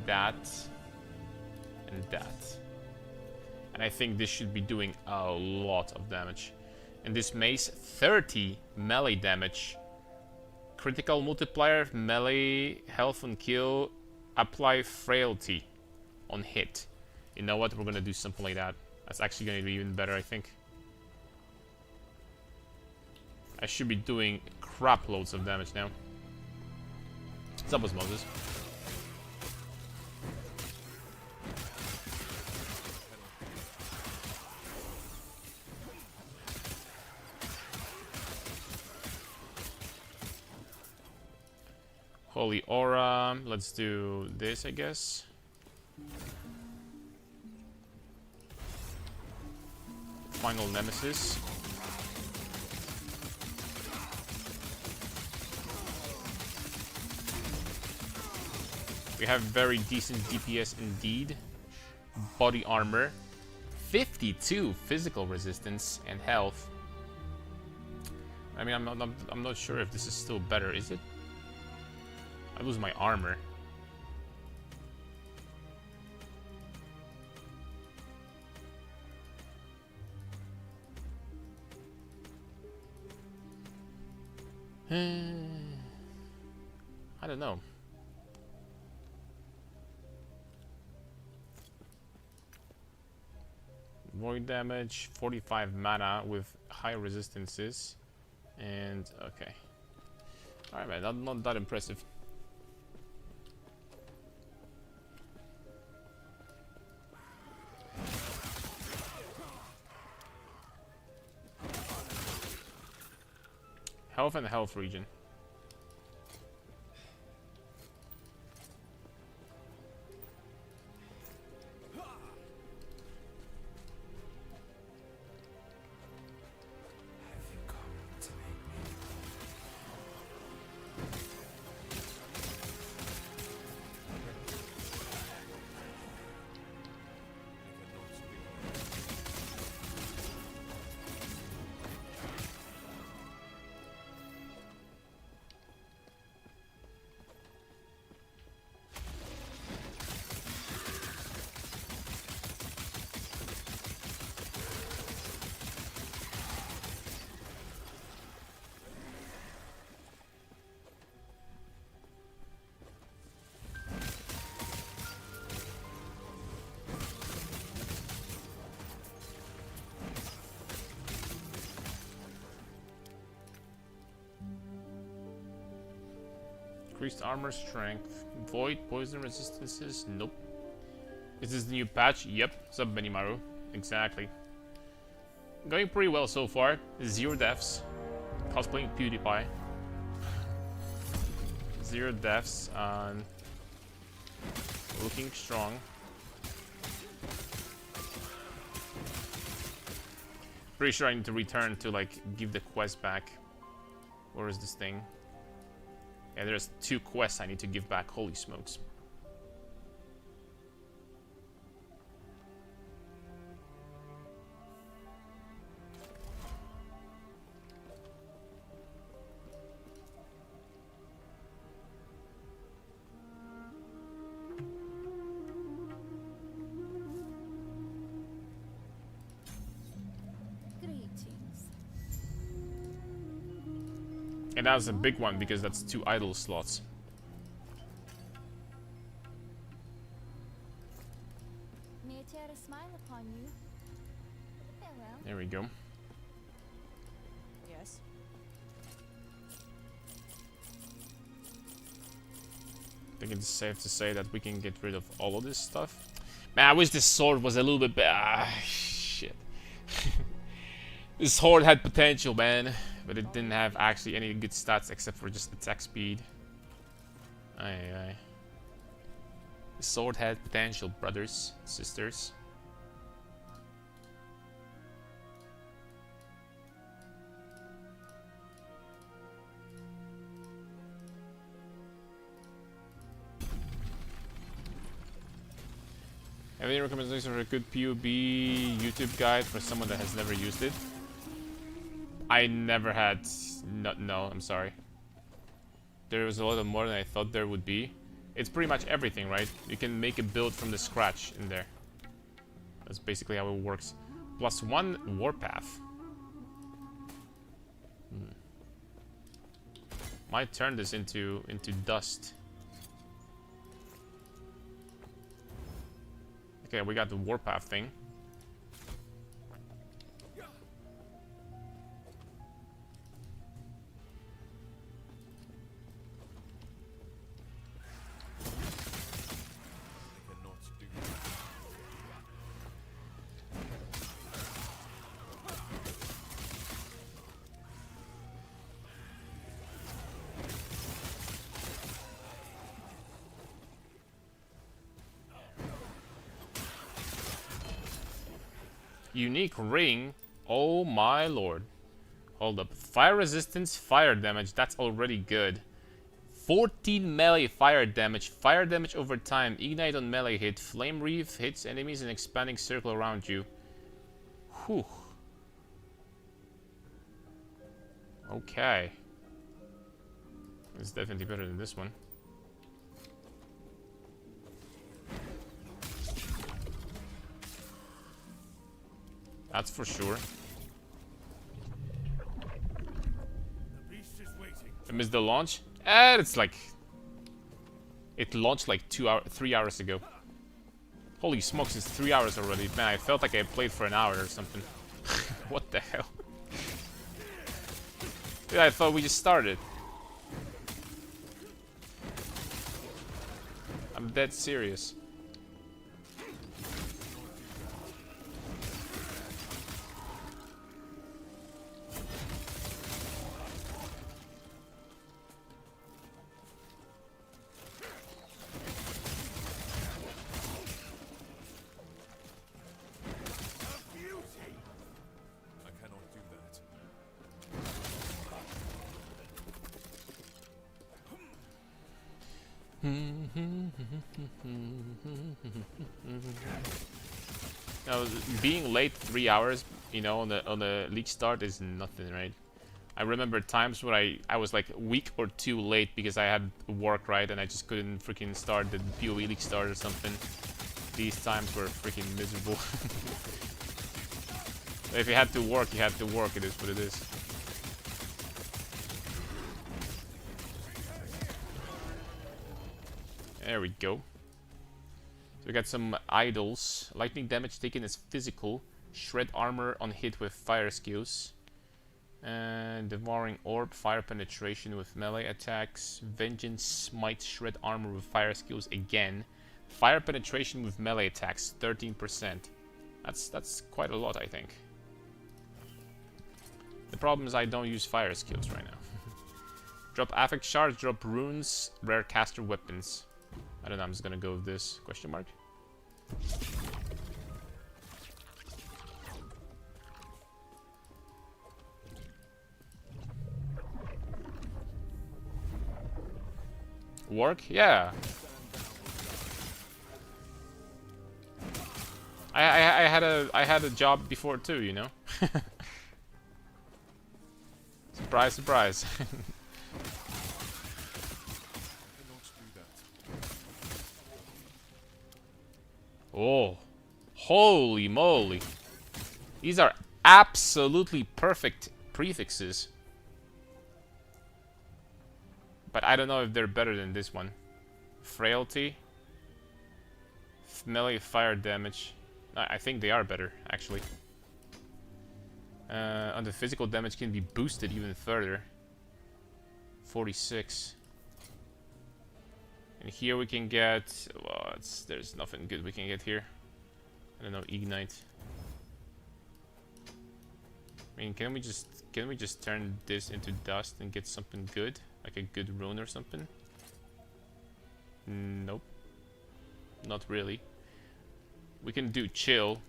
that and that. And I think this should be doing a lot of damage. And this mace, 30 melee damage. Critical multiplier, melee, health on kill, apply frailty on hit. You know what? We're gonna do something like that. That's actually gonna be even better, I think. I should be doing crap loads of damage now. What's up, Osmosis? Holy Aura. Let's do this, I guess. Final Nemesis. We have very decent DPS indeed. Body armor. 52 physical resistance and health. I mean, I'm not sure if this is still better, is it? I lose my armor. I don't know. Void damage, 45 mana with high resistances. And okay. Alright, man, not that impressive. Health and health region. Increased armor strength. Void, poison resistances? Nope. Is this the new patch? Yep. What's up, Benimaru? Exactly. Going pretty well so far. 0 deaths. Cosplaying PewDiePie. 0 deaths on... Looking strong. Pretty sure I need to return to, like, give the quest back. Where is this thing? Yeah, there's 2 quests I need to give back. Holy smokes. And that's a big one because that's 2 idle slots. May I tear a smile upon you? Farewell. There we go. Yes. think it's safe to say that we can get rid of all of this stuff. Man, I wish this sword was a little bit better. Ah, shit. This sword had potential, man, but it didn't have actually any good stats except for just attack speed. Aye, aye. The sword had potential, brothers, sisters. Any recommendations for a good PUB YouTube guide for someone that has never used it? I never had... No, I'm sorry. There was a lot more than I thought there would be. It's pretty much everything, right? You can make a build from the scratch in there. That's basically how it works. +1 warpath. Might turn this into dust. Okay, we got the warpath thing. Unique ring. Oh my lord. Hold up. Fire resistance, fire damage. That's already good. 14 melee fire damage over time. Ignite on melee hit. Flame Reef hits enemies in expanding circle around you. Whew. Okay. It's definitely better than this one. That's for sure. The beast is waiting. I missed the launch. It's like... It launched like 3 hours ago. Holy smokes, it's 3 hours already. Man, I felt like I played for an hour or something. What the hell? Yeah, I thought we just started. I'm dead serious. Now, being late 3 hours, you know, on the league start is nothing, right? I remember times where I was like a week or two late because I had work, right, and I just couldn't freaking start the PoE league start or something. These times were freaking miserable. If you had to work, you had to work. It is what it is. There we go. So we got some idols. Lightning damage taken is physical. Shred armor on hit with fire skills. And devouring orb, fire penetration with melee attacks. Vengeance smite, shred armor with fire skills again. Fire penetration with melee attacks, 13%. That's quite a lot, I think. The problem is I don't use fire skills right now. Drop affect shards, drop runes, rare caster weapons. I don't know, I'm just gonna go with this. Question mark? Work? Yeah. I had a job before too, you know? Surprise, surprise. Oh, holy moly. These are absolutely perfect prefixes. But I don't know if they're better than this one. Frailty. Melee fire damage. I think they are better, actually. And the physical damage can be boosted even further. 46. And here we can get, well, there's nothing good we can get here. I don't know, ignite. I mean, can we just turn this into dust and get something good, like a good rune or something? Nope, not really. We can do chill.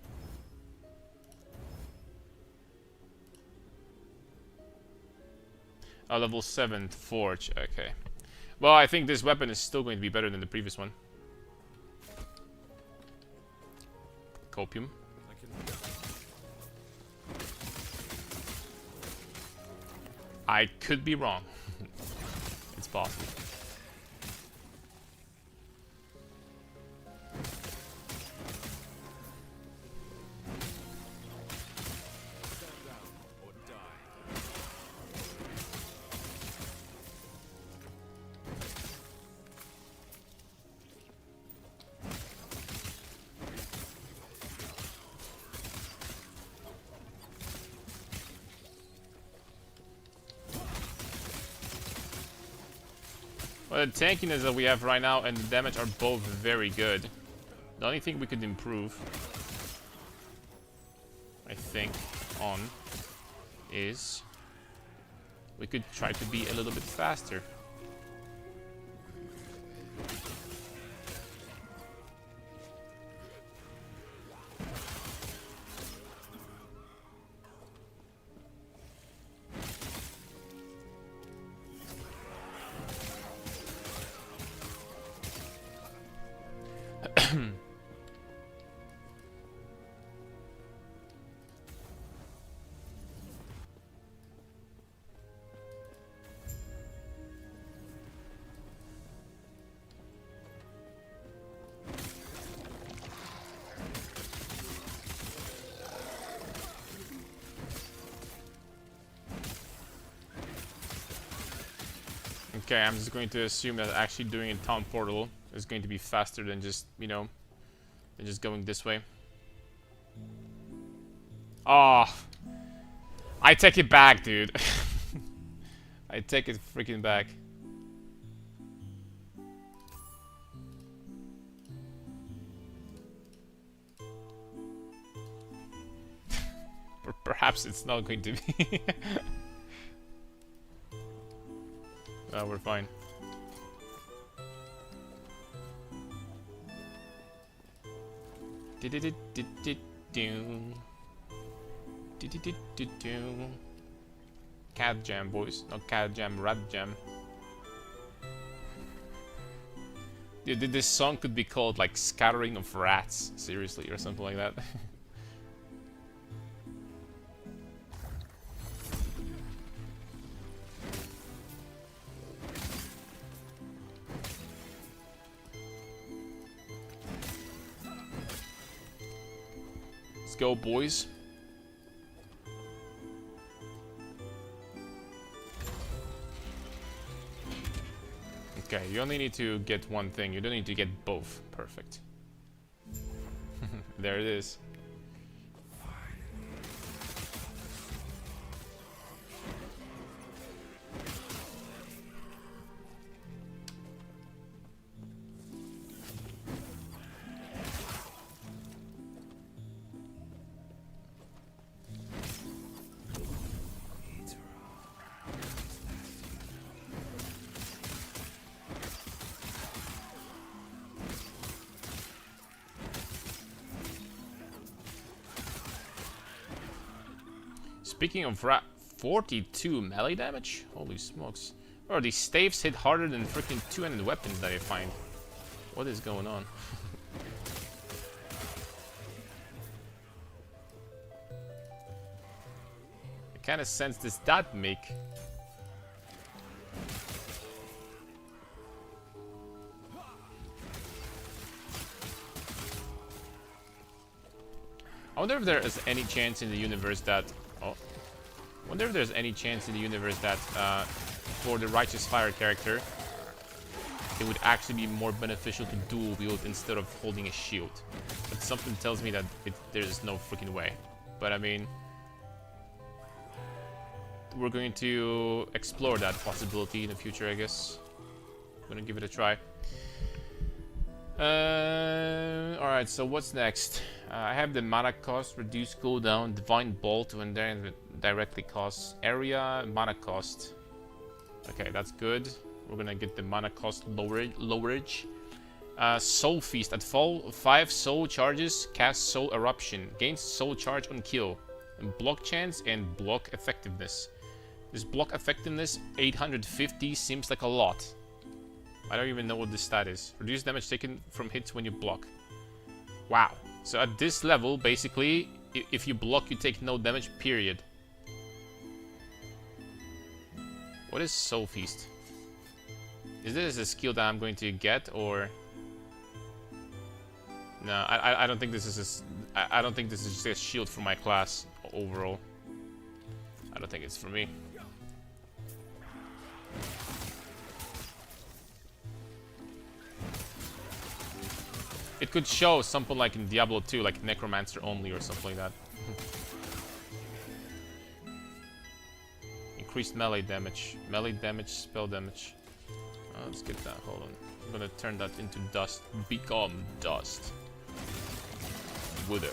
Oh, level 7 forge. Okay. Well, I think this weapon is still going to be better than the previous one. Copium. I can. I could be wrong. It's possible. Stand down or die. Well, the tankiness that we have right now and the damage are both very good. The only thing we could improve, I think, on is we could try to be a little bit faster. Okay, I'm just going to assume that actually doing a town portal is going to be faster than just, you know, than just going this way. Oh, I take it back, dude. I take it freaking back. Perhaps it's not going to be. No, we're fine. Cat jam, boys. Not cat jam, rat jam. Dude, this song could be called like Scattering of Rats, seriously, or something like that. Let's go, boys. Okay, you only need to get one thing. You don't need to get both. Perfect. There it is. Speaking of 42 melee damage? Holy smokes. Oh, these staves hit harder than freaking two-handed weapons that I find. What is going on? I kinda sense this that make. I wonder if there is any chance in the universe that... Oh. I wonder if there's any chance in the universe that for the Righteous Fire character, it would actually be more beneficial to dual wield instead of holding a shield. But something tells me that there's no freaking way. But I mean, we're going to explore that possibility in the future, I guess. I'm gonna give it a try. Alright, so what's next? I have the mana cost, reduce cooldown, divine bolt when directly costs area, mana cost. Okay, that's good. We're gonna get the mana cost lowerage. Soul feast at fall 5 soul charges, cast soul eruption, gains soul charge on kill, and block chance and block effectiveness. This block effectiveness 850 seems like a lot. I don't even know what this stat is. Reduce damage taken from hits when you block. Wow. So at this level, basically, if you block, you take no damage, period. What is Soul Feast? Is this a skill that I'm going to get, or... No, I don't think this is I don't think this is just a shield for my class overall. I don't think it's for me. It could show something like in Diablo 2, like Necromancer only or something like that. Increased melee damage, spell damage. Oh, let's get that. Hold on. I'm gonna turn that into dust. Become dust. Wither.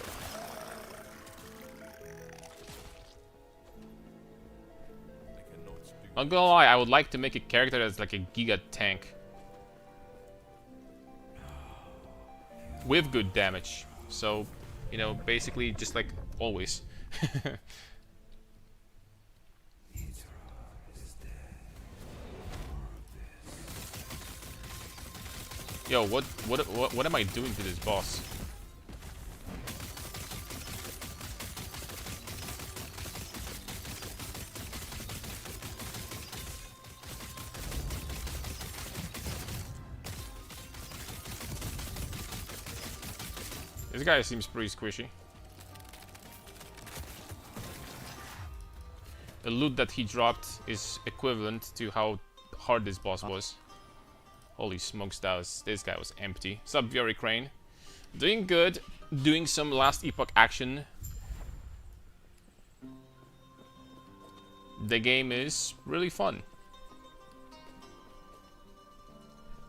I'm gonna lie, I would like to make a character that's like a giga tank. With good damage. So, you know, basically just like always. Yo, what am I doing to this boss? This guy seems pretty squishy. The loot that he dropped is equivalent to how hard this boss was. Holy smokes, this guy was empty. Sup, Fury Crane? Doing good. Doing some last Epoch action. The game is really fun.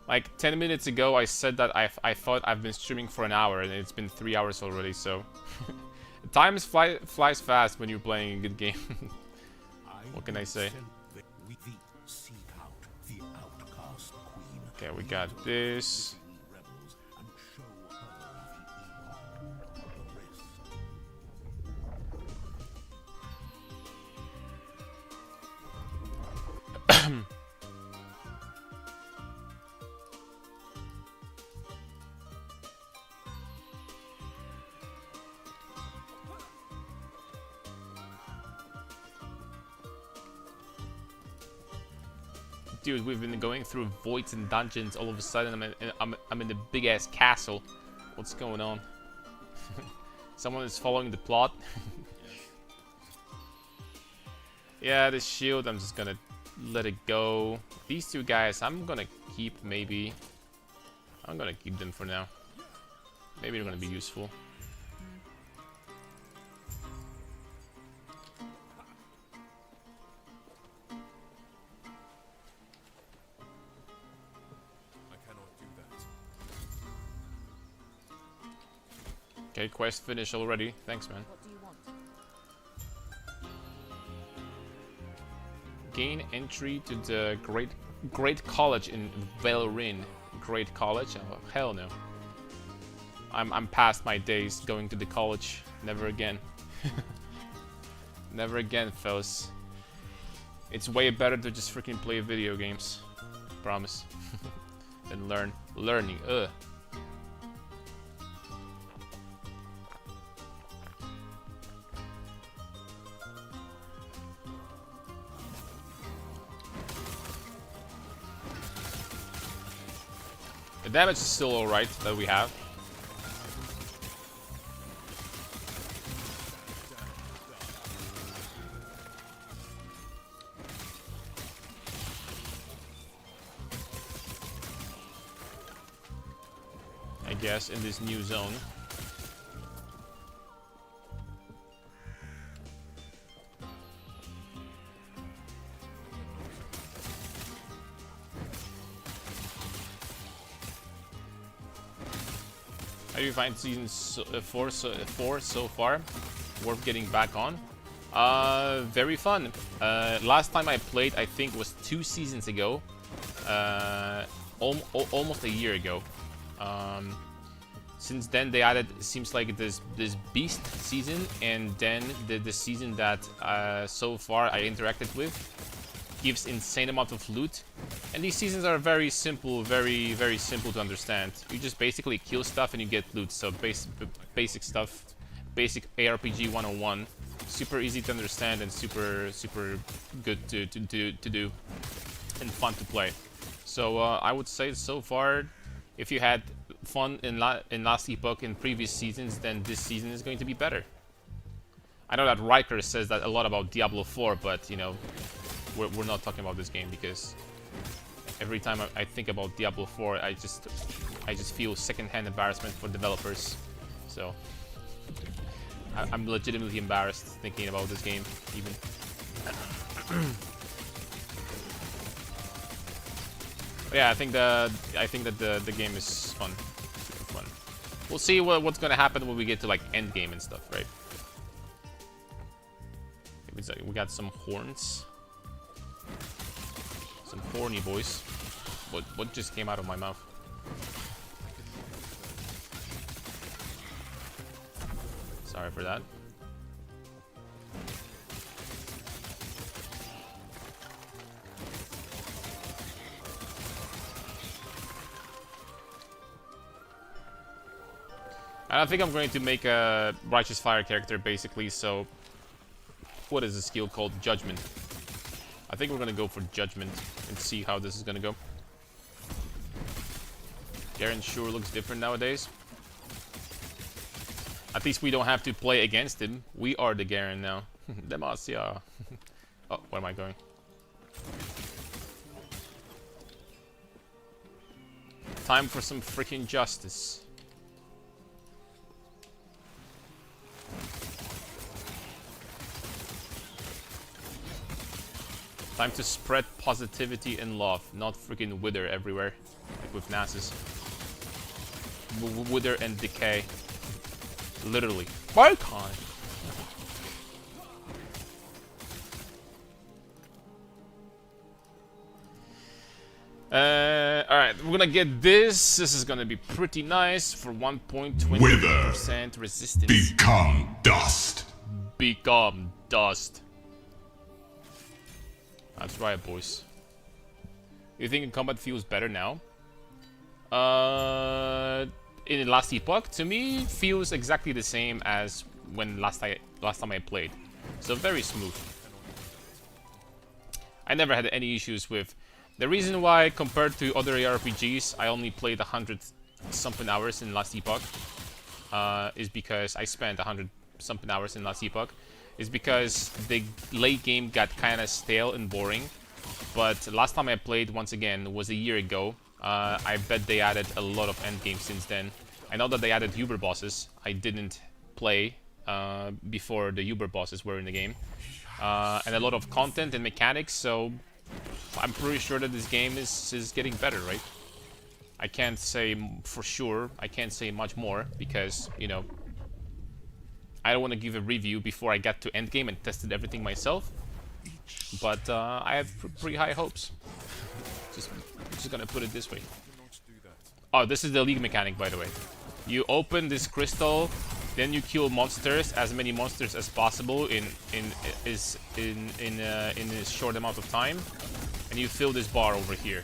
Like 10 minutes ago, I said that I thought I've been streaming for an hour, and it's been 3 hours already. So, time flies fast when you're playing a good game. What can I say? Okay, we got this. Dude, we've been going through voids and dungeons. All of a sudden, I'm in the big ass castle. What's going on? Someone is following the plot. Yeah, this shield, I'm just gonna let it go. These two guys, I'm gonna keep maybe. I'm gonna keep them for now. Maybe they're gonna be useful. Okay, quest finished already. Thanks, man. What do you want? Gain entry to the Great College in Velrin. Great College? Oh, hell no. I'm past my days going to the college. Never again. Never again, fellas. It's way better to just freaking play video games. Promise. Than learning. Ugh. The damage is still alright that we have. I guess in this new zone. do you find season 4 so far? Worth getting back on? Very fun. Last time I played, I think, was 2 seasons ago. Almost a year ago. Since then, they added, it seems like this Beast season, and then the season that so far I interacted with gives insane amount of loot. And these seasons are very simple, very simple to understand. You just basically kill stuff and you get loot. So basic stuff, basic ARPG 101. Super easy to understand and super good to do and fun to play. So I would say so far, if you had fun in last Epoch in previous seasons, then this season is going to be better. I know that Riker says that a lot about Diablo 4, but you know, we're not talking about this game because every time I think about Diablo 4, I just feel secondhand embarrassment for developers. So I'm legitimately embarrassed thinking about this game even. But yeah, I think that the game is fun, super fun. We'll see what's gonna happen when we get to like end game and stuff, right? We got some horns, some horny boys. What just came out of my mouth? Sorry for that. I think I'm going to make a Righteous Fire character, basically, so... What is the skill called? Judgment. I think we're gonna go for Judgment and see how this is gonna go. Garen sure looks different nowadays. At least we don't have to play against him. We are the Garen now. Demacia. Oh, where am I going? Time for some freaking justice. Time to spread positivity and love, not freaking wither everywhere, like with Nasus. Wither and decay. Literally. Barcon! Alright, we're gonna get this. This is gonna be pretty nice for 1.20% resistance. Become dust. Become dust. That's right, boys. You think combat feels better now? In the last Epoch, to me, feels exactly the same as when last time I played. So very smooth. I never had any issues with. The reason why, compared to other ARPGs, I only played 100-something hours in last Epoch, is because I spent 100-something hours in last Epoch. Is because the late game got kind of stale and boring. But last time I played, once again, was a year ago. I bet they added a lot of endgame since then. I know that they added Uber bosses. I didn't play before the Uber bosses were in the game. And a lot of content and mechanics, so I'm pretty sure that this game is getting better, right? I can't say for sure. I can't say much more because, you know, I don't want to give a review before I got to endgame and tested everything myself. But I have pretty high hopes. Just gonna put it this way. Oh, this is the League mechanic, by the way. You open this crystal, then you kill monsters, as many monsters as possible in a short amount of time, and you fill this bar over here.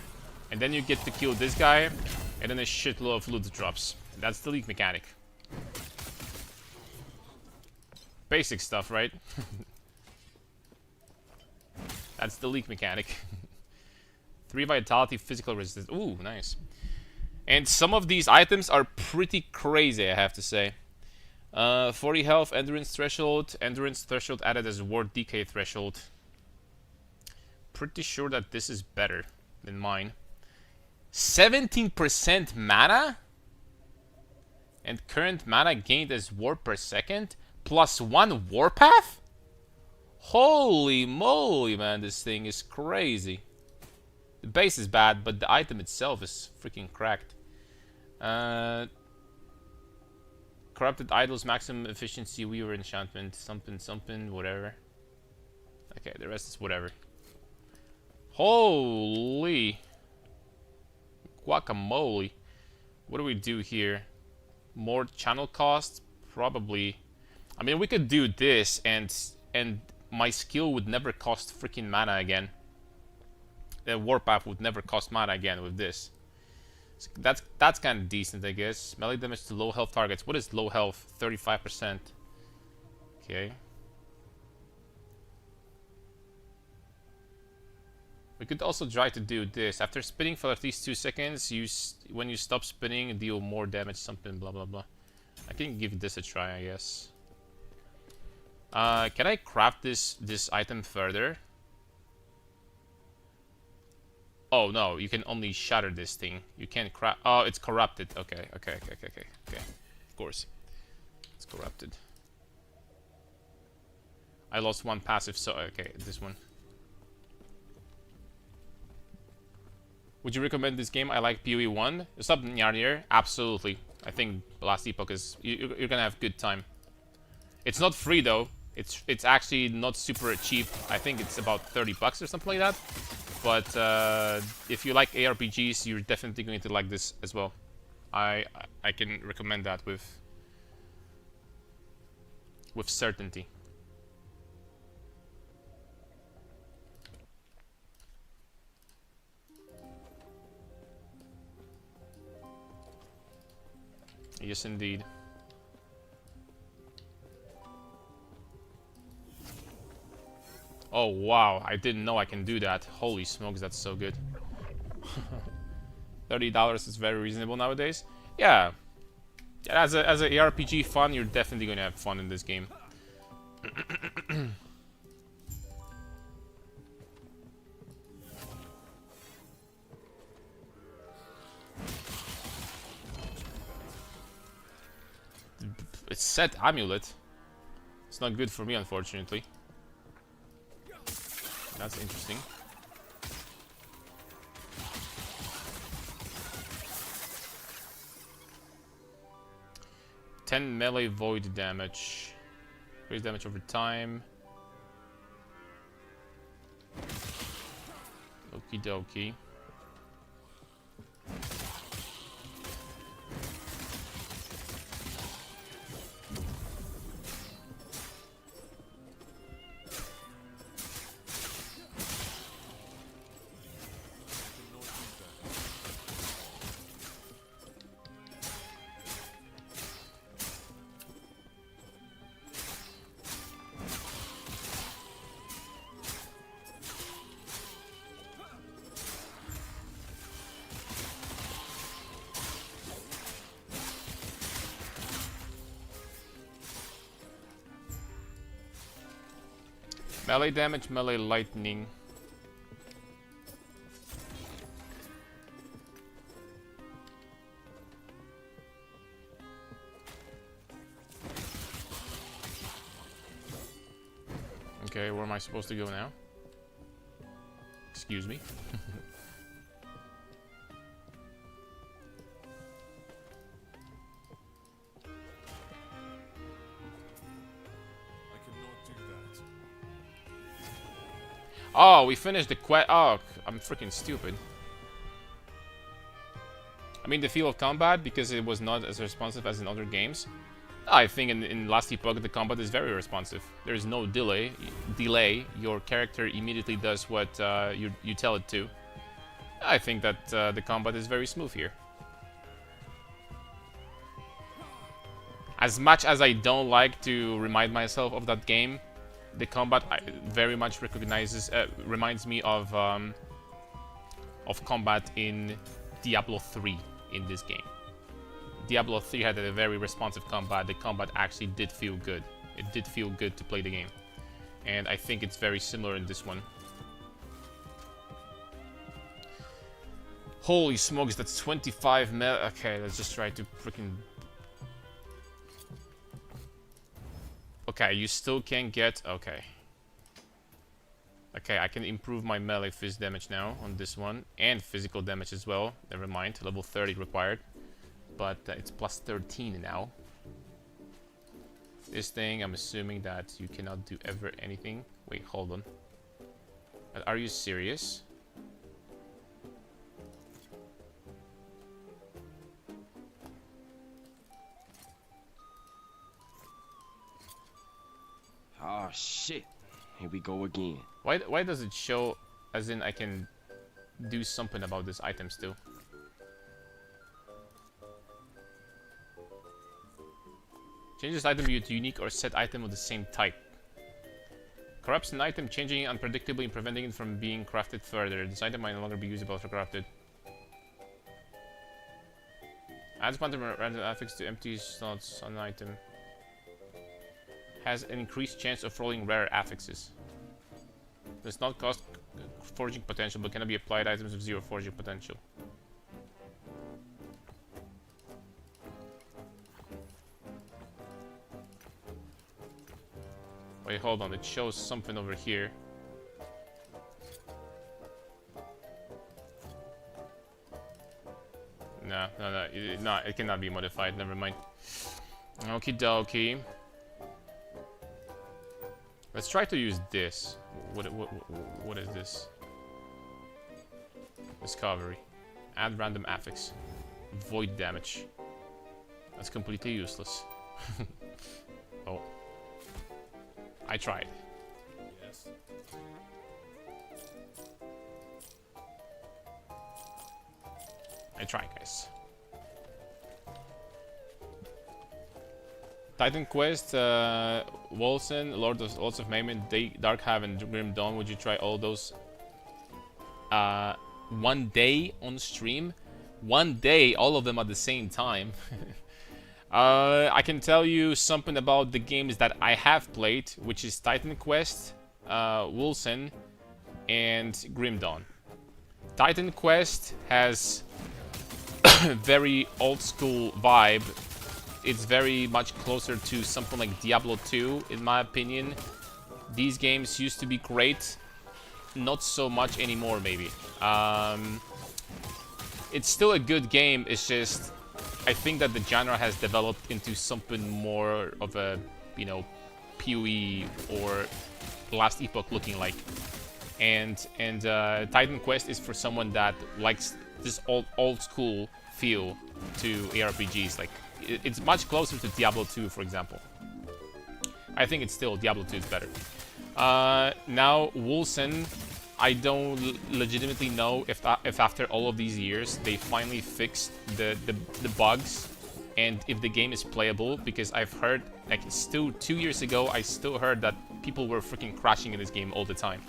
And then you get to kill this guy, and then a shitload of loot drops. That's the League mechanic. Basic stuff, right? That's the League mechanic. 3 vitality, physical resistance. Ooh, nice. And some of these items are pretty crazy, I have to say. 40 health, endurance threshold added as ward decay threshold. Pretty sure that this is better than mine. 17% mana? And current mana gained as warp per second? Plus 1 warpath? Holy moly, man, this thing is crazy. The base is bad, but the item itself is freaking cracked. Corrupted idols, maximum efficiency, weaver enchantment, something, whatever. Okay, the rest is whatever. Holy guacamole. What do we do here? More channel costs? Probably. I mean, we could do this and my skill would never cost freaking mana again. The warpath would never cost mana again with this. So that's kind of decent, I guess. Melee damage to low health targets. What is low health? 35%. Okay. We could also try to do this. After spinning for at least 2 seconds, when you stop spinning, deal more damage, something, blah, blah, blah. I can give this a try, I guess. Can I craft this item further? Oh, no, you can only shatter this thing. You can't craft... Oh, it's corrupted. Okay. Of course. It's corrupted. I lost one passive, so... Okay, this one. Would you recommend this game? I like PoE 1. Stop Nyarnir? Absolutely. I think Last Epoch is... You're gonna have good time. It's not free, though. It's actually not super cheap. I think it's about 30 bucks or something like that. But if you like ARPGs, you're definitely going to like this as well. I can recommend that with certainty. Yes, indeed. Oh wow, I didn't know I can do that. Holy smokes, that's so good. $30 is very reasonable nowadays. Yeah. As a ARPG fun, you're definitely going to have fun in this game. It's set amulet. It's not good for me, unfortunately. That's interesting. $10 melee void damage. Increase damage over time. Okie dokie. Melee damage, melee lightning. Okay, where am I supposed to go now? Excuse me. Oh, we finished the quest. Oh, I'm freaking stupid. I mean, the feel of combat, because it was not as responsive as in other games. I think in Last Epoch, the combat is very responsive. There is no delay. Your character immediately does what you tell it to. I think that the combat is very smooth here. As much as I don't like to remind myself of that game, the combat very much reminds me of combat in Diablo 3 in this game. Diablo 3 had a very responsive combat. The combat actually did feel good. It did feel good to play the game. And I think it's very similar in this one. Holy smokes, that's 25 mil. Okay, let's just try to freaking... Okay, you still can't get... Okay. Okay, I can improve my melee fist damage now on this one. And physical damage as well. Never mind, level 30 required. But it's plus 13 now. This thing, I'm assuming that you cannot do ever anything. Wait, hold on. Are you serious? Oh shit. Here we go again. Why does it show as in I can do something about this item still? Change this item to a unique or set item of the same type. Corrupts an item, changing it unpredictably and preventing it from being crafted further. This item might no longer be usable after crafted. Adds random affix to empty slots on an item. Has an increased chance of rolling rare affixes. Does not cost forging potential, but cannot be applied to items with 0 forging potential. Wait, hold on. It shows something over here. No, it cannot be modified. Never mind. Okie dokie. Let's try to use this. What is this? Discovery. Add random affix. Void damage. That's completely useless. Oh. I tried. Yes. I tried, guys. Titan Quest, Wolsen, Lords of Mayhem, Dark Haven, Grim Dawn. Would you try all those? One day on stream? One day, all of them at the same time. I can tell you something about the games that I have played, which is Titan Quest, Wolsen, and Grim Dawn. Titan Quest has very old school vibe. It's very much closer to something like Diablo 2, in my opinion. These games used to be great, not so much anymore, maybe. It's still a good game, it's just I think that the genre has developed into something more of a, you know, PoE or Last Epoch looking like. And Titan Quest is for someone that likes this old school feel to ARPGs. Like, it's much closer to Diablo 2, for example. I think it's still Diablo 2 is better. Now, Wolsen, I don't legitimately know if after all of these years they finally fixed the bugs and if the game is playable, because I've heard, like, still 2 years ago, I still heard that people were freaking crashing in this game all the time.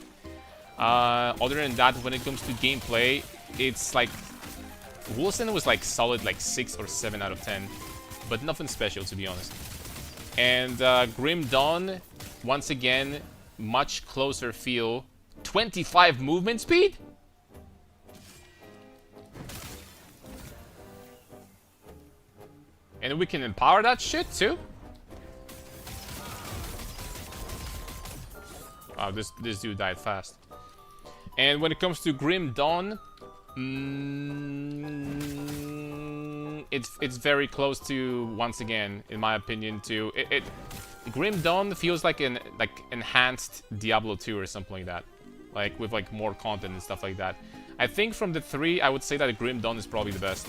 Other than that, when it comes to gameplay, it's like Wolsen was like solid like 6 or 7 out of 10, but nothing special, to be honest. And Grim Dawn, once again, much closer feel. 25 movement speed? And we can empower that shit too? Wow, this dude died fast. And when it comes to Grim Dawn, it's very close to, once again, in my opinion, to Grim Dawn feels like an enhanced Diablo 2 or something like that, like with like more content and stuff like that. I think from the three, I would say that Grim Dawn is probably the best.